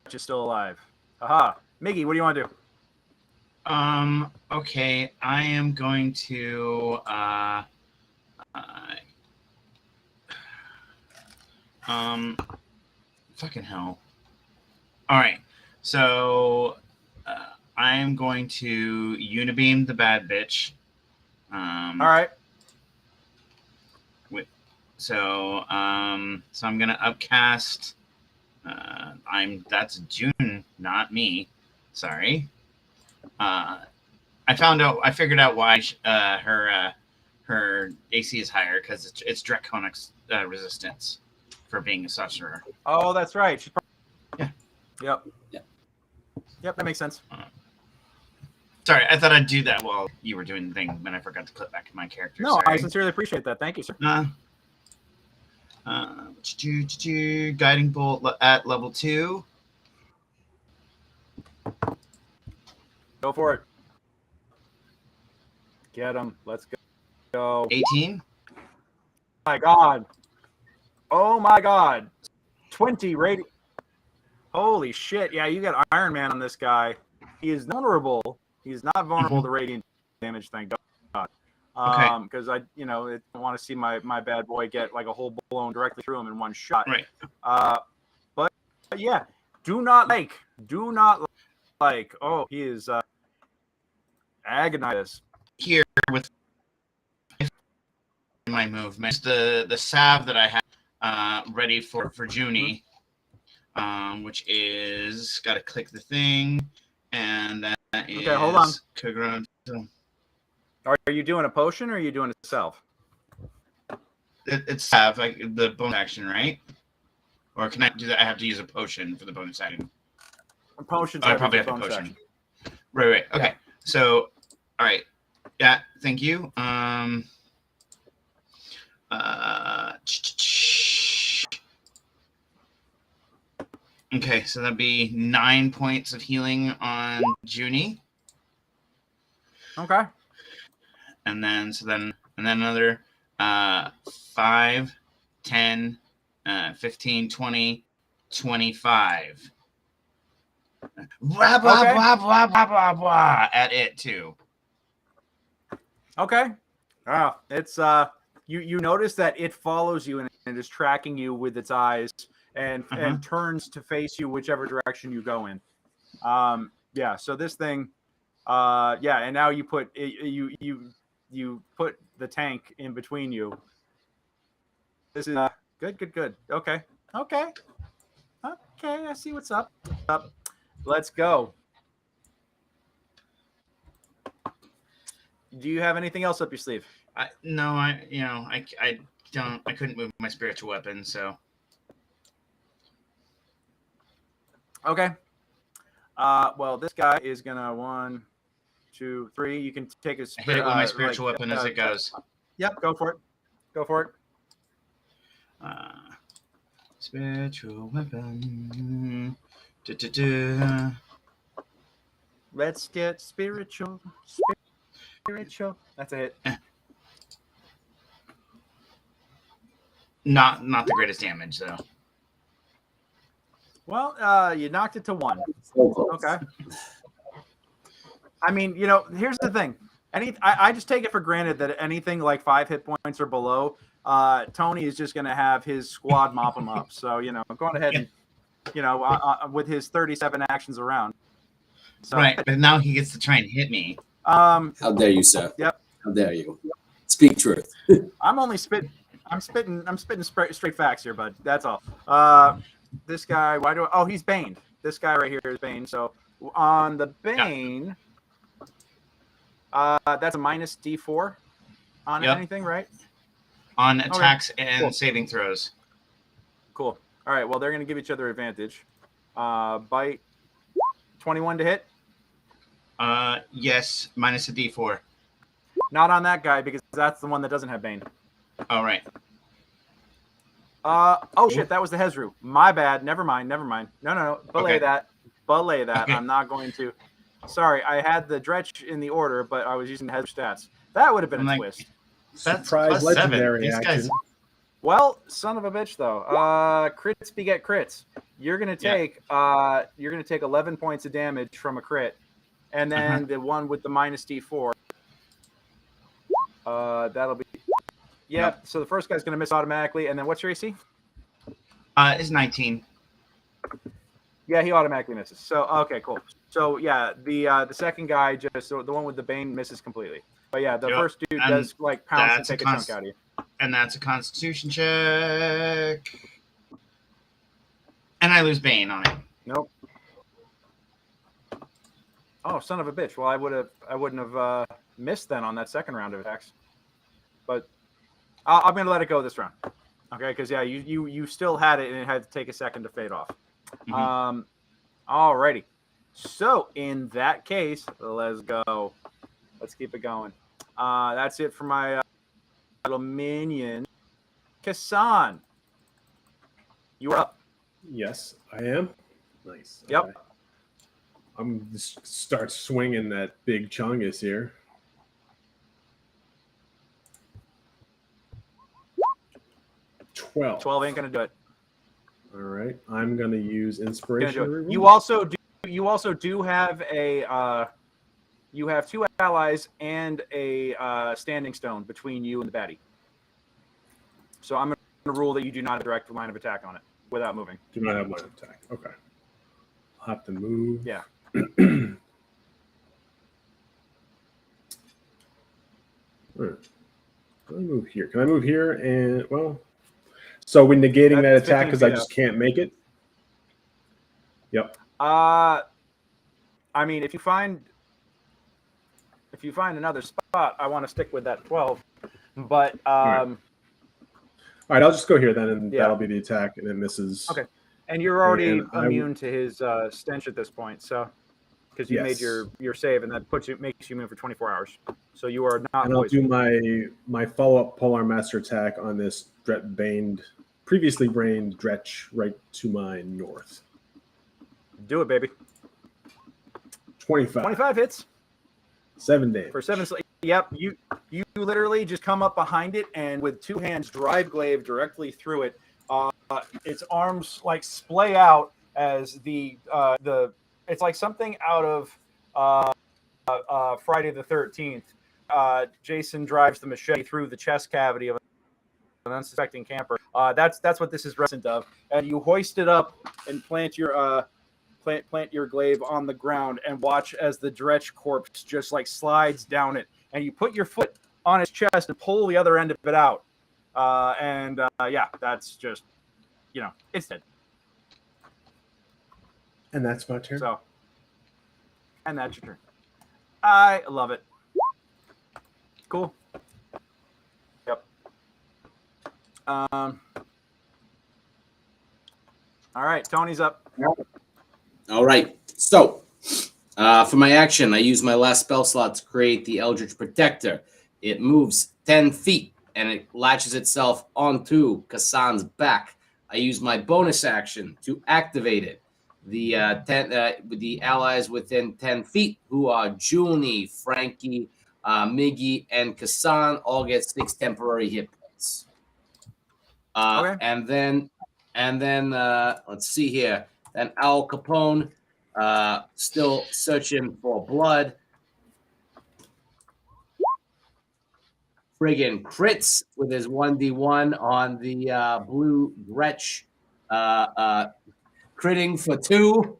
dretches still alive. Aha. Miggy, what do you want to do? Okay, I am going to fucking hell. All right, so I am going to unibeam the bad bitch. All right. So I'm gonna upcast. That's June, not me. Sorry. I figured out why her AC is higher because it's draconic resistance for being a sorcerer. Oh, that's right. She's Yeah. Yep, that makes sense. Sorry, I thought I'd do that while you were doing the thing, and I forgot to clip back my character. No, Sorry. I sincerely appreciate that. Thank you, sir. Guiding bolt at level 2. Go for it. Get him. Let's go. 18. My God. Oh my God. 20 radiant. Holy shit. Yeah, you got Iron Man on this guy. He is vulnerable. He's not vulnerable to radiant damage, thank God. Okay. Because I don't want to see my bad boy get like a hole blown directly through him in one shot. Right. But yeah, do not like. Oh, he is agonized Here with my movement, the salve that I have ready for Junie, which is got to click the thing, and that is Okay, hold on. Kagron. Are you doing a potion or are you doing a self? It's salve, like the bonus action, right? Or can I do that? I have to use a potion for the bonus action. Potions. I probably have a bonus potion. action. Right. Okay. Yeah. So, all right. Yeah. Thank you. Okay. So that'd be 9 points of healing on Junie, Okay. and then another 5, 10, 15, 20, 25. Blah, blah, Okay. blah, blah, blah, blah, blah, at it too. Okay. It's you notice that it follows you and it is tracking you with its eyes and turns to face you whichever direction you go in. Yeah. So this thing, yeah, and now you put you put the tank in between you. This is good. Okay. I see what's up. Let's go. Do you have anything else up your sleeve? I couldn't move my spiritual weapon, so. Okay. Well, this guy is gonna 1, 2, 3. You can take his. Hit it with my spiritual weapon as it goes. Yep, go for it. Spiritual weapon. Let's get spiritual. That's a hit. Not the greatest damage though. Well, you knocked it to 1. Okay. I mean, here's the thing. I just take it for granted that anything like 5 hit points or below, Tony is just going to have his squad mop him up. So, go on ahead and, with his 37 actions around. So, right, but now he gets to try and hit me. How dare you, Seth? Yep. How dare you? Speak truth. I'm spitting straight facts here, bud. That's all. This guy, he's Bane. This guy right here is Bane. So on the Bane, that's a minus D4 on anything, right? On attacks and saving throws. Cool. All right. Well, they're going to give each other advantage. Bite 21 to hit. Yes, minus a D4. Not on that guy because that's the one that doesn't have Bane. All right. Shit, that was the Hezru. My bad. Never mind. No. Belay that. belay that. Okay. I'm not going to. Sorry, I had the dretch in the order, but I was using the head stats. That would have been I'm a like, twist. That's Surprise +7. legendary These action. guys. Well, son of a bitch, though. Crits beget crits. You're gonna take 11 points of damage from a crit, and then the one with the minus D4. That'll be. Yep. So the first guy's gonna miss automatically, and then what's your AC? It's 19. Yeah, he automatically misses. So okay, cool. So yeah, the second guy just the one with the bane misses completely. But yeah, the Yep. first dude And does like pounce and that's a take a chunk out of you. And that's a Constitution check. And I lose Bane on it. Nope. Oh, son of a bitch. Well, I wouldn't have missed then on that second round of attacks. But I'm gonna let it go this round. Okay, because yeah, you still had it and it had to take a second to fade off. Mhm. Alrighty. So in that case, let's go. Let's keep it going. That's it for my little minion. Kassan, you are up. Yes, I am. Nice. Yep. Okay. I'm just start swinging that big chungus here. 12. 12 ain't gonna do it. All right. I'm gonna use Gonna inspiration. do it. reroll. You also do have a you have 2 allies and a standing stone between you and the baddie. So I'm gonna rule that you do not have a direct line of attack on it without moving. Do not have line of attack. Okay. I'll have to move. Yeah. All right. Can I move here? Can I move here? And well, so we're negating that That's attack 15 because I feet just up. can't make it. Yep. I mean, if you find another spot, I want to stick with that 12. But All right, I'll just go here then, and Yeah. that'll be the attack, and it misses. Okay. And you're already And I- immune to his stench at this point, so because you made Yes. your save, and that makes you immune for 24 hours. So you are not And I'll poisoned. do my follow-up Polar Master attack on this previously brained Dretch right to my north. Do it, baby. 25. 25 hits 7 damage. for 7. Yep, you literally just come up behind it and with 2 hands drive glaive directly through it. Its arms like splay out as the it's like something out of Friday the 13th. Jason drives the machete through the chest cavity of an unsuspecting camper. That's what this is reminiscent of. And you hoist it up and plant your glaive on the ground and watch as the Dretch corpse just like slides down it. And you put your foot on its chest and pull the other end of it out. Yeah, that's just, it's dead. And that's my turn. So, and that's your turn. I love it. Cool. Yep. All right, Tony's up. All right. So, for my action, I use my last spell slot to create the Eldritch Protector. It moves 10 feet and it latches itself onto Kassan's back. I use my bonus action to activate it. The allies within 10 feet, who are Junie, Frankie, Miggy, and Kassan, all get 6 temporary hit points. Okay. And then let's see here. Then Al Capone, still searching for blood. Friggin' crits with his 1d1 on the blue Gretch. Critting for 2,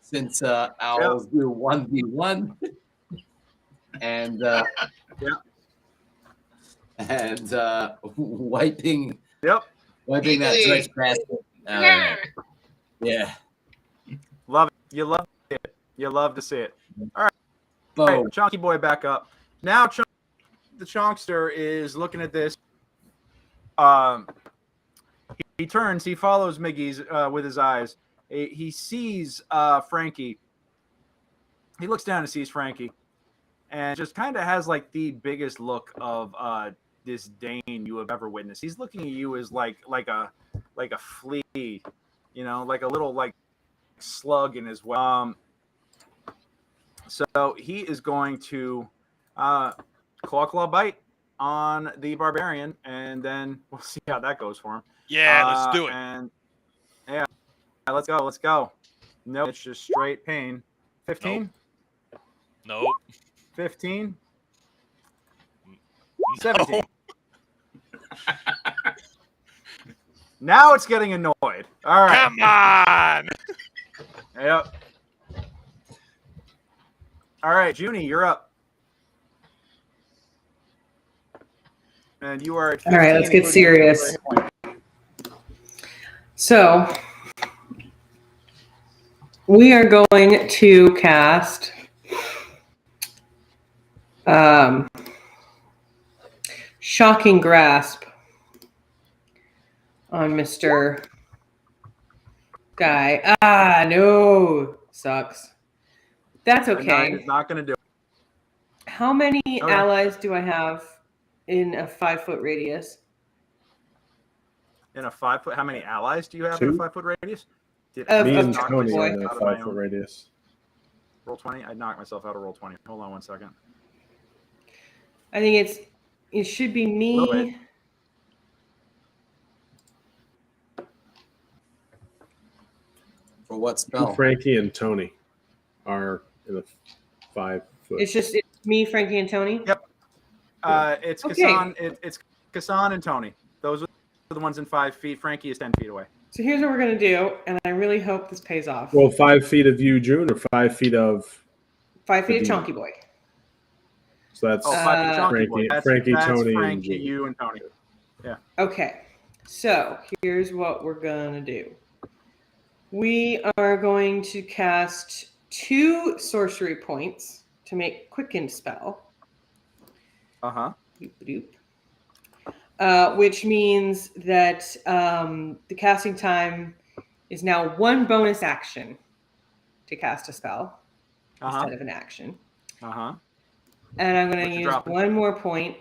since owls do 1d1. And wiping that Dretch bastard. Yeah. Love it. You love it. You love to see it. All right. Boom. All right, Chonky Boy back up. Now the Chonkster is looking at this. He turns, he follows Miggy's with his eyes. He sees Frankie. He looks down and sees Frankie and just kind of has like the biggest look of disdain you have ever witnessed. He's looking at you as like a flea, like a little like slug in his way. So he is going to claw bite on the barbarian, and then we'll see how that goes for him. Yeah, let's do it. And yeah, let's go. No, it's just straight pain. 15. Nope. 15. 17. Now it's getting annoyed. All right. Come on. Yep. All right, Junie, you're up. And you are at 15, All right, let's get including serious. hit point. So we are going to cast Shocking Grasp on Mr. Guy. No. Sucks. That's The 9 okay. is not going to do it. How many Okay. allies do I have in a 5-foot radius? In a 5 foot, how many allies do you have in a 2? 5 foot radius? Did Of- Me of and knock Tony myself are in a out of my 5-foot own- radius. Roll 20. I knocked myself out of roll 20. Hold on 1 second. I think it should be Little bit. me. For what spell? Frankie and Tony are in a 5-foot. It's me, Frankie, and Tony. Yep. It's Okay. Kassan. It's Kassan and Tony. Those are the ones in 5 feet. Frankie is 10 feet away. So here's what we're gonna do, and I really hope this pays off. Well, 5 feet of you, June, or 5 feet of. 5 feet of the Chunky Boy. So that's Oh, 5 feet chunky boy. Frankie, That's Tony, and Frankie, June. you, and Tony. Okay, so here's what we're gonna do. We are going to cast 2 sorcery points to make Quicken Spell. Doop, doop. Which means that the casting time is now 1 bonus action to cast a spell instead of an action. And I'm going What to you use dropping? 1 more point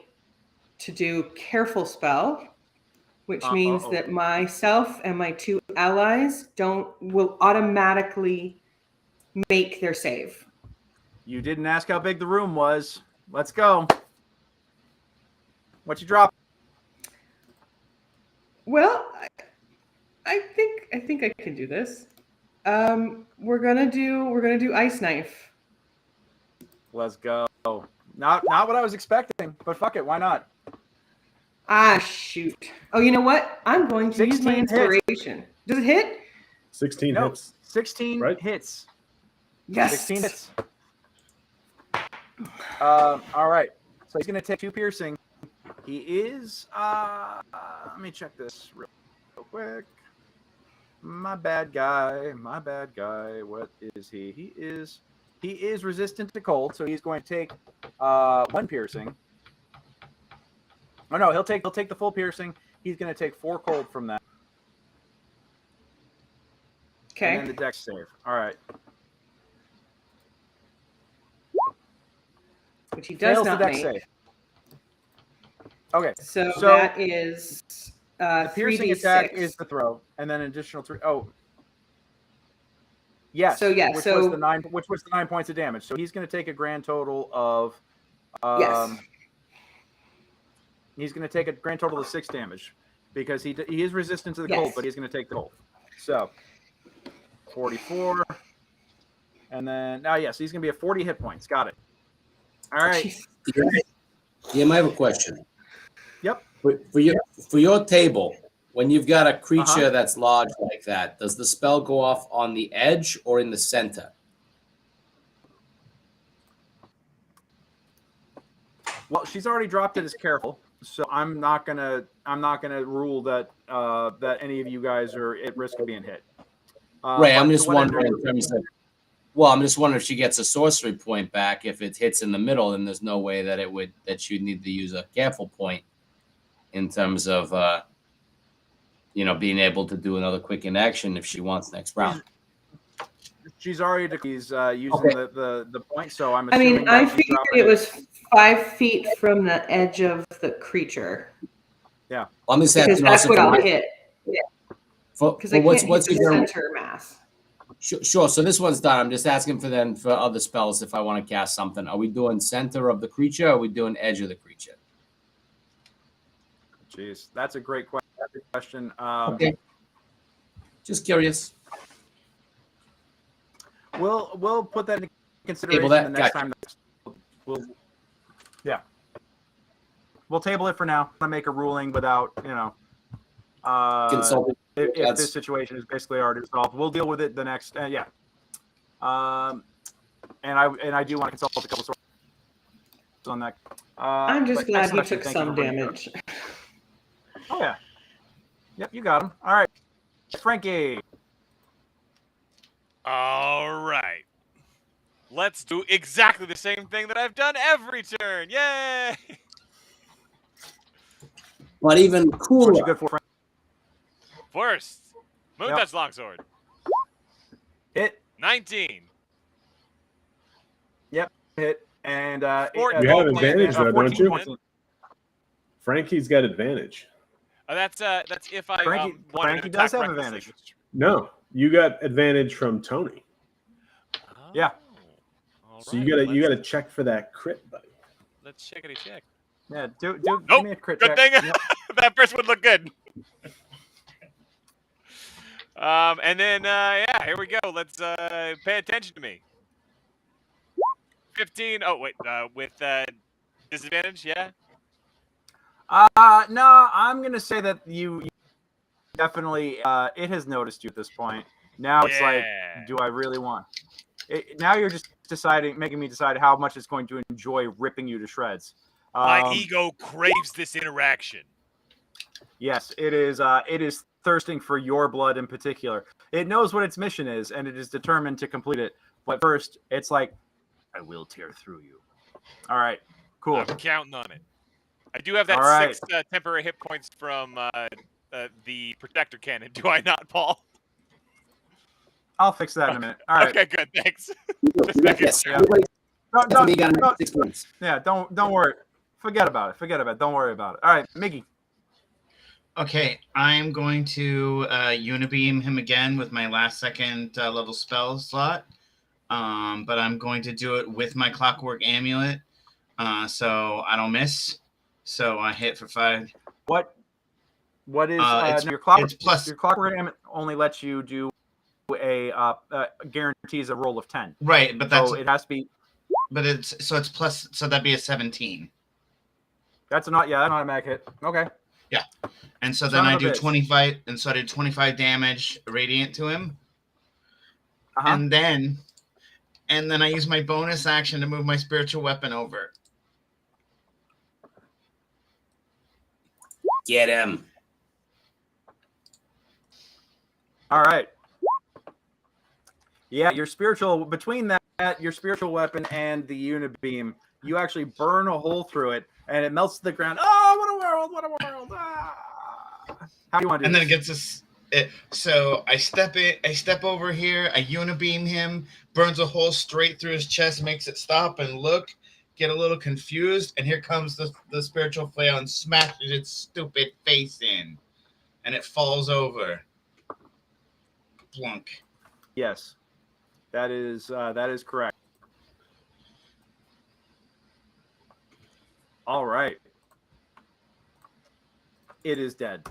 to do Careful Spell, which means that myself and my 2 allies will automatically make their save. You didn't ask how big the room was. Let's go. What you drop? Well, I think I can do this. We're gonna do Ice Knife. Let's go. Not what I was expecting, but fuck it, why not? Shoot. Oh, you know what? I'm going to use my 16 hits. inspiration. Does it hit? 16 No, hits. 16 right? hits. Yes. 16 hits. All right. So he's gonna take 2 piercing. He is. Let me check this real quick. My bad guy. What is he? He is resistant to cold, so he's going to take 1 piercing. Oh no, he'll take the full piercing. He's going to take 4 cold from that. Okay. And then the dex save. All right. Which he does Fails not the dex make. save. Okay. So So that is the piercing 3d6. attack is the throw, and then an additional 3. Oh. Yes. So, yeah, Which so- was the 9 points of damage. So he's going to take a grand total of. Yes. He's going to take a grand total of 6 damage because he is resistant to the Yes. cold, but he's going to take the cold. So 44, and then yes, he's going to be at 40 hit points. Got it. All right. Yeah, I have a question. Yep. For your table, when you've got a creature that's large like that, does the spell go off on the edge or in the center? Well, she's already dropped it as careful, so I'm not gonna rule that that any of you guys are at risk of being hit. Right. I'm but just what I'm wondering doing- in terms of. Well, I'm just wondering if she gets a sorcery point back. If it hits in the middle, then there's no way that she'd need to use a careful point in terms of being able to do another quick in action if she wants next round. She's already using Okay. the point, so I'm I assuming mean, I that she's figured dropping it was 5 feet from the edge of the creature. Yeah. I'm just Because asking that's also what for- I'll hit. for Because I can't what's hit the your general, center mass. Sure. So this one's done. I'm just asking for other spells if I want to cast something. Are we doing center of the creature? Or are we doing edge of the creature? Jeez, that's a great question. Okay. Just curious. We'll put that into consideration Table that. the next Gotcha. time. We'll table it for now. I'll make a ruling without, Consulting. if this situation is basically already resolved. We'll deal with it the next. And I do want to consult a couple sources on that. I'm just but glad he excellent. took Thank you some for bringing it up. damage. Oh yeah. Yep, you got him. All right, Frankie. All right. Let's do exactly the same thing that I've done every turn. Yay! But even cooler. What you good for, Frank? First, Moon Yep. Touch Longsword. Hit. 19. Yep. Hit. And You have advantage though, don't you? 14. Frankie's got advantage. That's if I Frankie wanted to does attack have recklessly. advantage. No, you got advantage from Tony. Yeah. All So right, you gotta check for that crit, buddy. Let's checkity check. Yeah. Give Nope. me a crit Good check. thing Yep. that first would look good. And then here we go. Let's pay attention to me. 15. Oh wait, with disadvantage, yeah. No, I'm gonna say that you definitely it has noticed you at this point. Now it's like, do I really want? Now you're just making me decide how much it's going to enjoy ripping you to shreds. My ego craves this interaction. Yes, it is. It is thirsting for your blood in particular. It knows what its mission is, and it is determined to complete it. But first, it's like, I will tear through you. All right, cool. I'm counting on it. I do have that All right. 6 temporary hit points from the protector cannon. Do I not, Paul? I'll fix that in a minute. All right. Okay, good. Thanks. Yes. Yeah. Don't, Don't- 6 points. Yeah, don't worry. Forget about it. Don't worry about it. All right, Miggy. Okay, I'm going to unibeam him again with my last second level spell slot. But I'm going to do it with my clockwork amulet, so I don't miss. So I hit for 5. What is it's- your clock? it's plus- Your clockwork only lets you do a guarantees a roll of 10. Right, but that's So it has to be. but it's plus, so that'd be a 17. That's not. Yeah, that's not a mag hit. Okay. Yeah, and so Son then I of a do bitch. 25, and so I did 25 damage radiant to him, Uh-huh. and then I use my bonus action to move my spiritual weapon over. Get him. All right. Yeah, your spiritual your spiritual weapon and the unibeam, you actually burn a hole through it, and it melts to the ground. Oh, what a world! What a world! Ah. How do you want to do And then it this? gets this. So I step over here, I unibeam him, burns a hole straight through his chest, makes it stop and look, get a little confused, and here comes the spiritual flail and smashes its stupid face in, and it falls over. Plunk. Yes, that is correct. All right. It is dead.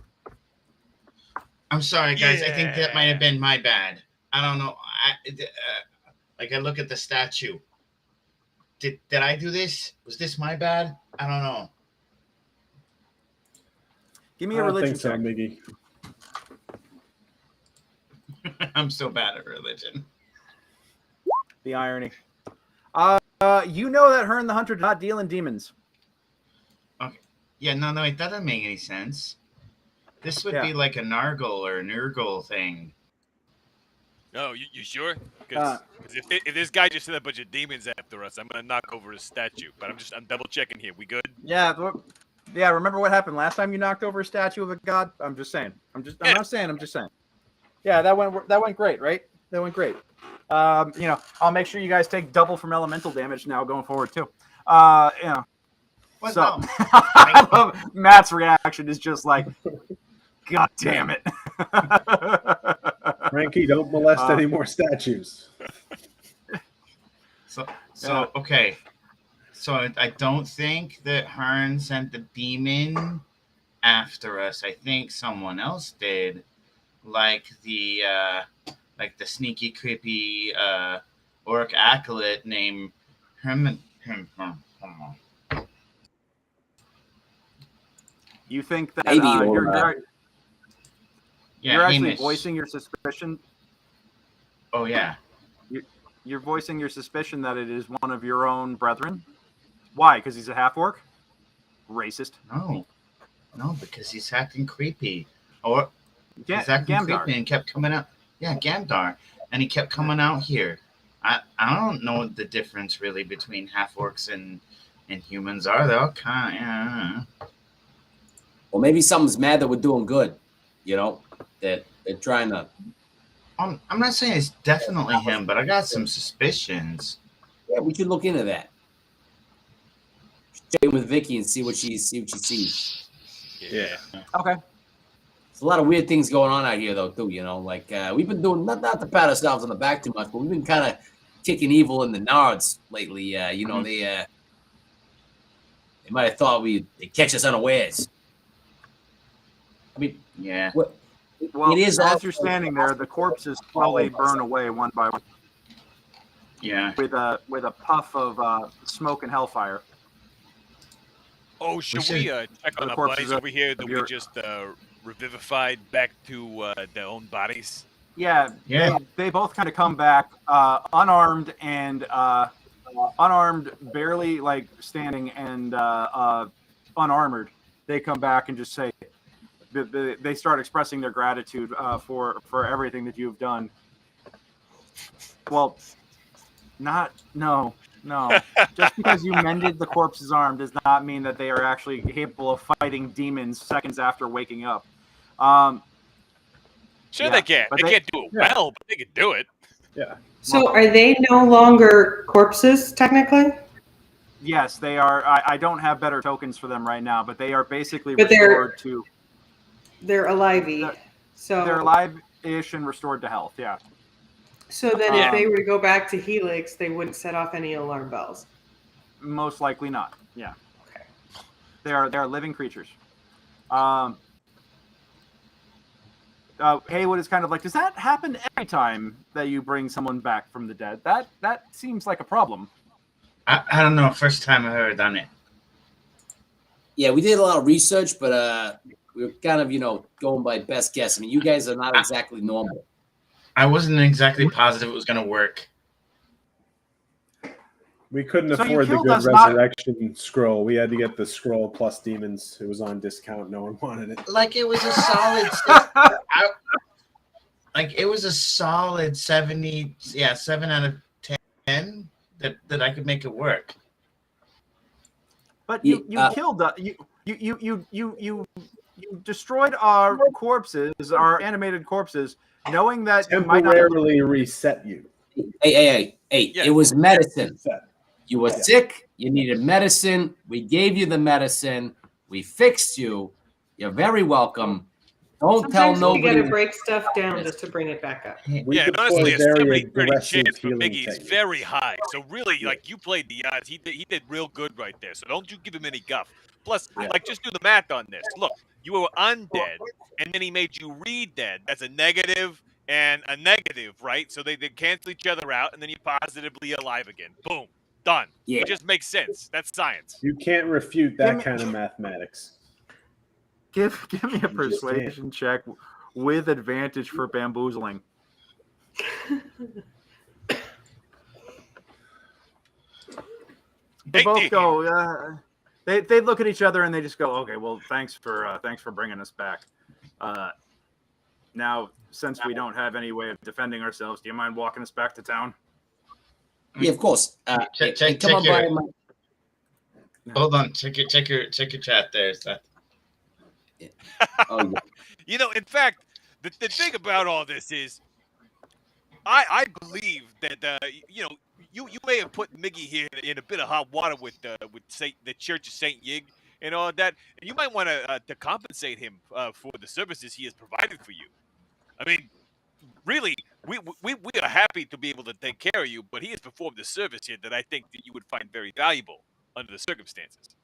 I'm sorry, guys. I think that might have been my bad. I don't know. I look at the statue. Did I do this? Was this my bad? I don't know. Give me I a don't religion think so, check. Miggy. I'm so bad at religion. The irony. You know that Hearn the Hunter did not deal in demons. Okay. Yeah, no, it doesn't make any sense. This would Yeah. be like a Nargle or a Nurgle thing. No, you sure? Because if this guy just sent a bunch of demons after us, I'm gonna knock over his statue. But I'm double checking here. We good? Yeah. Yeah. Remember what happened last time you knocked over a statue of a god? I'm just saying. I'm just saying. Yeah, that went great, right? That went great. I'll make sure you guys take double from elemental damage now going forward too. What? So No. I love Matt's reaction is just like, God damn it. Frankie, don't molest any more statues. So okay. So I don't think that Hearn sent the demon after us. I think someone else did, like the sneaky, creepy orc acolyte named Herman. You think that Maybe, you're actually Hamish. voicing your suspicion? Oh yeah. You're voicing your suspicion that it is one of your own brethren? Why? Because he's a half-orc? Racist. No, because he's acting creepy. Or he's acting Gamdar. creepy and kept coming out. Yeah, Gamdar. And he kept coming out here. I don't know what the difference really between half-orcs and humans are. They're all kind of... Well, maybe someone's mad that we're doing good. You know, that they're trying to... I'm not saying it's definitely him, but I got some suspicions. Yeah, we should look into that. Check in with Vicky and see what she sees. Yeah. Okay. There's a lot of weird things going on out here, though, too. You know, like we've been doing not to pat ourselves on the back too much, but we've been kind of kicking evil in the nards lately. You know, they might have thought they'd catch us unawares. I mean, yeah. Well, it is as you're standing there, the corpses slowly burn away one by one. Yeah. With a puff of smoke and hellfire. Oh, should we check on the our corpses buddies over here that we your- just revivified back to their own bodies? Yeah. They both kind of come back unarmed and unarmed, barely like standing, and unarmored. They come back and just say, they start expressing their gratitude for everything that you've done. Well, no. Just because you mended the corpse's arm does not mean that they are actually capable of fighting demons seconds after waking up. Sure, they can. They can't do it well, but they can do it. Yeah. So are they no longer corpses, technically? Yes, they are. I don't have better tokens for them right now, but they are basically But restored to... They're alive-y. So They're alive-ish and restored to health, yeah. So then if they were to go back to Helix, they wouldn't set off any alarm bells? Most likely not, yeah. Okay. They are living creatures. Haywood is kind of like, does that happen every time that you bring someone back from the dead? That seems like a problem. I don't know. First time I've ever done it. Yeah, we did a lot of research, but we were kind of, going by best guess. I mean, you guys are not exactly normal. I wasn't exactly positive it was going to work. We couldn't So you afford the killed good us not- resurrection scroll. We had to get the scroll plus demons. It was on discount. No one wanted it. Like it was a solid. It was a solid 70. Yeah, 7 out of 10 that I could make it work. But you killed you destroyed our corpses, our animated corpses, knowing that you might not Temporarily reset you. Hey, Yeah. it was medicine. Reset. You were sick. You needed medicine. We gave you the medicine. We fixed you. You're very welcome. Don't Sometimes tell we nobody. gotta break stuff down just to bring it back up. We Yeah, and deploy honestly, a very 70-30 aggressive chance for healing Miggy is techniques. very high. So really, you played the odds. He did real good right there. So don't you give him any guff. Plus, just do the math on this. Look, you were undead, and then he made you re-dead. That's a negative and a negative, right? So they cancel each other out, and then you're positively alive again. Boom. Done. Yeah. It just makes sense. That's science. You can't refute that kind of mathematics. give me a persuasion check with advantage for bamboozling. They both go. They look at each other and they just go, "Okay, well, thanks for bringing us back. Now, since we don't have any way of defending ourselves, do you mind walking us back to town?" Yeah, of course. Check come on your- by. Hold on. Check your chat there, Seth. Oh, yeah. In fact, the thing about all this is, I believe that you may have put Miggy here in a bit of hot water with the Church of Saint Yig and all that, and you might want to compensate him for the services he has provided for you. I mean, Really, we are happy to be able to take care of you, but he has performed a service here that I think that you would find very valuable under the circumstances.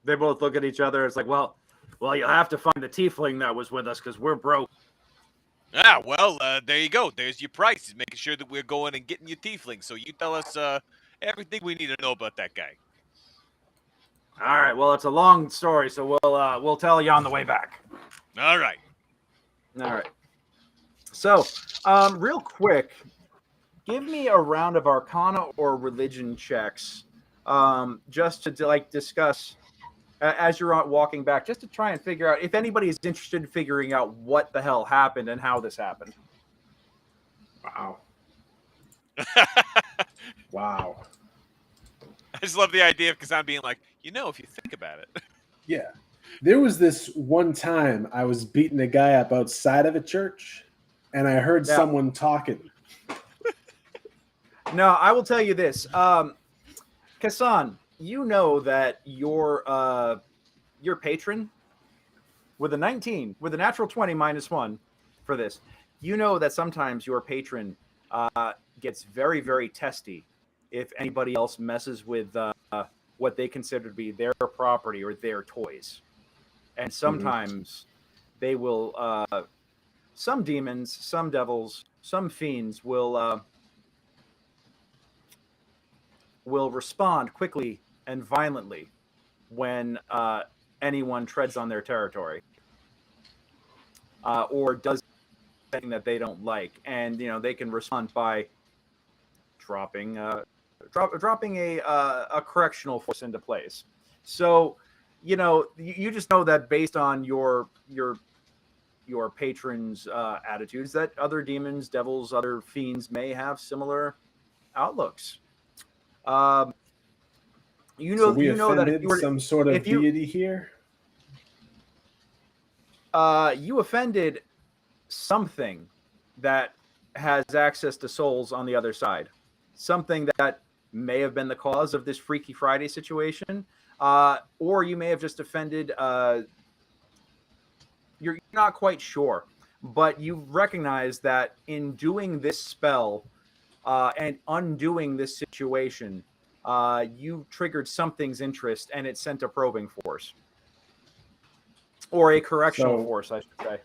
They both look at each other. It's like, well, you'll have to find the tiefling that was with us because we're broke. Ah, well, there you go. There's your price. Is making sure that we're going and getting your tiefling. So you tell us everything we need to know about that guy. All right. Well, it's a long story, so we'll tell you on the way back. All right. All right. So, real quick, give me a round of Arcana or Religion checks, just to like discuss as you're walking back, just to try and figure out if anybody is interested in figuring out what the hell happened and how this happened. Wow. Wow. I just love the idea of Kazan being like, if you think about it. Yeah. There was this one time I was beating a guy up outside of a church, and I heard someone talking. No, I will tell you this. Kasan, you know that your patron with a 19, with a natural 20 -1 for this, you know that sometimes your patron gets very, very testy if anybody else messes with what they consider to be their property or their toys. And sometimes they will, some demons, some devils, some fiends will respond quickly and violently when anyone treads on their territory or does something that they don't like. And, they can respond by dropping a correctional force into place. So, you just know that based on your patrons' attitudes, that other demons, devils, other fiends may have similar outlooks. So we that if you were, some sort of deity here. You offended something that has access to souls on the other side. Something that may have been the cause of this Freaky Friday situation, or you may have just offended. You're not quite sure, but you recognize that in doing this spell and undoing this situation, you triggered something's interest, and it sent a probing force, or a correctional force, I should say.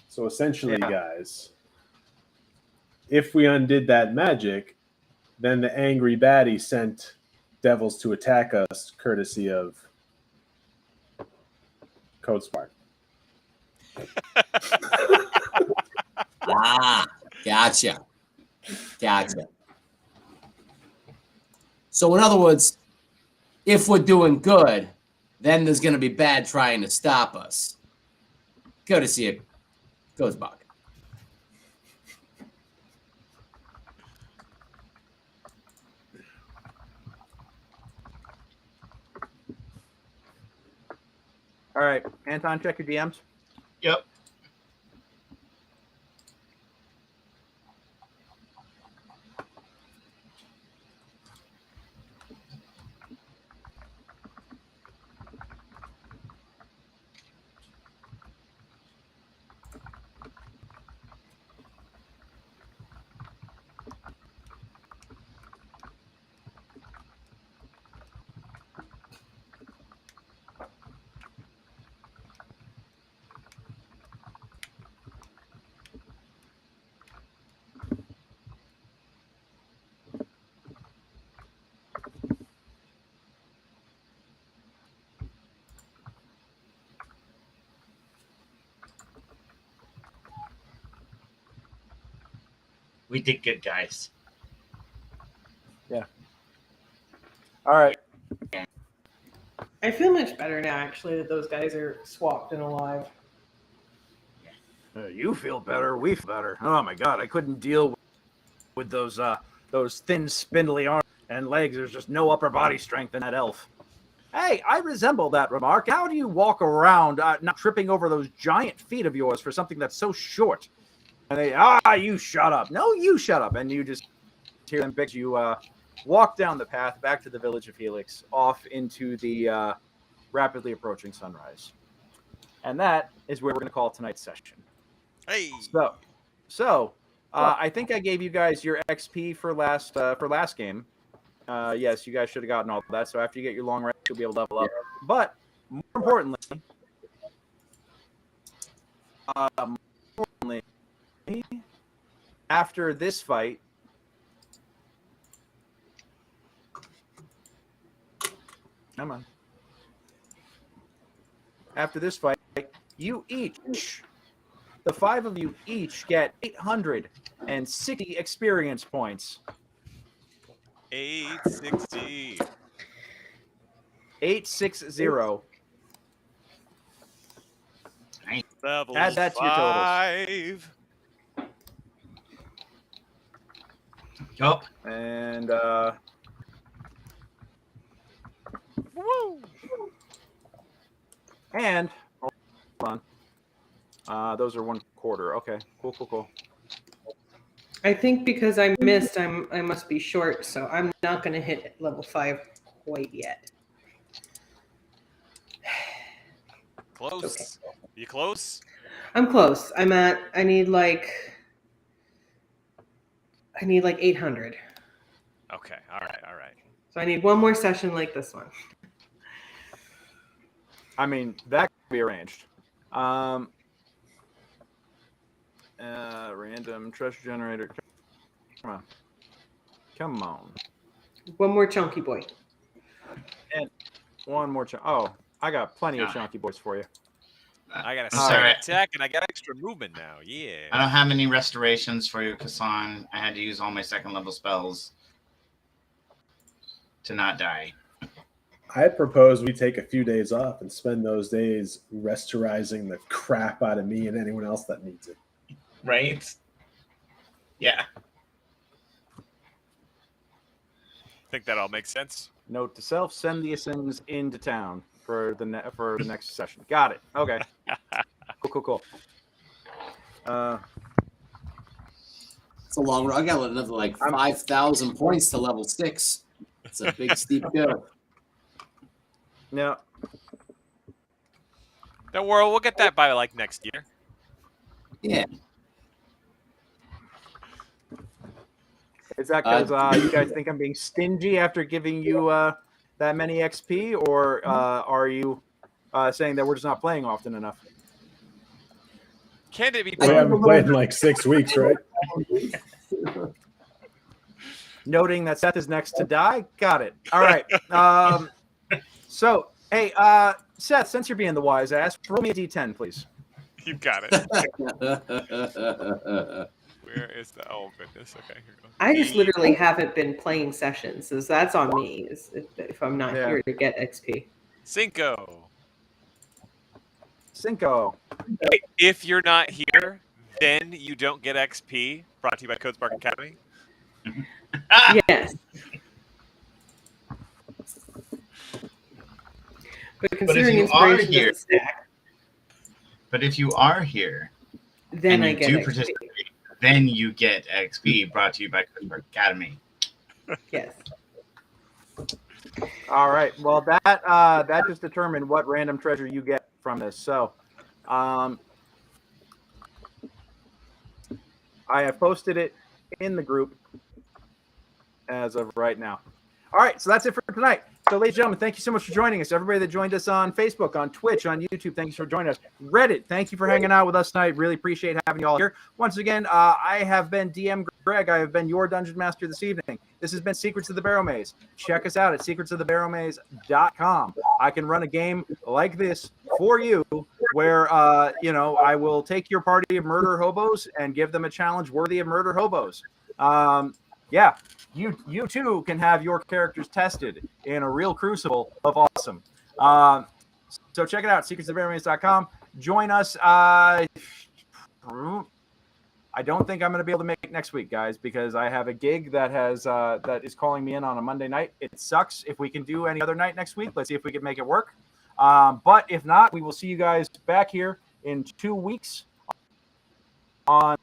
So essentially, guys, if we undid that magic, then the angry baddie sent devils to attack us, courtesy of Code Smart. Gotcha. So in other words, if we're doing good, then there's going to be bad trying to stop us. Courtesy of Ghostbach. All right, Anton, check your DMs. Yep. We did good, guys. Yeah. All right. I feel much better now, actually, that those guys are swapped and alive. You feel better. We feel better. Oh my God, I couldn't deal with those thin, spindly arms and legs. There's just no upper body strength in that elf. Hey, I resemble that remark. How do you walk around not tripping over those giant feet of yours for something that's so short? And they, you shut up. No, you shut up. And you just hear them bitch. You walk down the path back to the village of Helix, off into the rapidly approaching sunrise. And that is where we're going to call tonight's session. Hey. So I think I gave you guys your XP for last game. Yes, you guys should have gotten all that. So after you get your long rest, you'll be able to level up. But more importantly, after this fight, come on. After this fight, you each, the 5 of you each get 860 experience points. 860. 860. Level Add that to your totals. 5. Yup. And Woo! and hold on. Those are 1/4. Okay. Cool. I think because I missed, I must be short, so I'm not going to hit level 5 quite yet. Close. Okay. You close? I'm close. I need like 800. Okay. All right. So I need one more session like this one. I mean, that can be arranged. Random treasure generator. Come on. One more chunky boy. And one more Oh, I got plenty of chunky boys for you. I got a I'm sorry. second attack and I got extra movement now. Yeah. I don't have any restorations for you, Kassan. I had to use all my 2nd level spells to not die. I propose we take a few days off and spend those days restorizing the crap out of me and anyone else that needs it. Right? Yeah. Think that all makes sense. Note to self: send these things into town for the next session. Got it. Okay. Cool. It's a long run. I got another like 5,000 points to level 6. It's a big steep go. No. Don't worry, we'll get that by like next year. Yeah. Is that because you guys think I'm being stingy after giving you that many XP, or are you saying that we're just not playing often enough? Can it be? We haven't played in like 6 weeks, right? Noting that Seth is next to die. Got it. All right. So, hey, Seth, since you're being the wise ass, roll me a D10, please. You got it. Where is the? Oh goodness. Okay, here we go. I just literally haven't been playing sessions, so that's on me if I'm not here to get XP. Cinco. Wait, if you're not here, then you don't get XP. Brought to you by Codespark Academy. Yes. But considering inspiration doesn't stack, but if you are here, then I you get do XP. participate, then you get XP. Brought to you by Codespark Academy. Yes. All right. Well, that just determined what random treasure you get from this. So, I have posted it in the group as of right now. All right. So that's it for tonight. So, ladies and gentlemen, thank you so much for joining us. Everybody that joined us on Facebook, on Twitch, on YouTube, thank you for joining us. Reddit, thank you for hanging out with us tonight. Really appreciate having you all here. Once again, I have been DM Greg. I have been your Dungeon Master this evening. This has been Secrets of the Barrowmaze. Check us out at secretsofthebarrowmaze.com. I can run a game like this for you where, I will take your party of murder hobos and give them a challenge worthy of murder hobos. Yeah, you too can have your characters tested in a real crucible of awesome. So check it out, secretsofthebarrowmaze.com. Join us. I don't think I'm going to be able to make it next week, guys, because I have a gig that is calling me in on a Monday night. It sucks. If we can do any other night next week, let's see if we can make it work. But if not, we will see you guys back here in 2 weeks on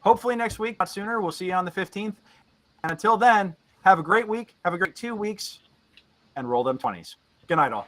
hopefully next week, not sooner. We'll see you on the 15th. And until then, have a great week. Have a great 2 weeks. And roll them 20s. Good night, all.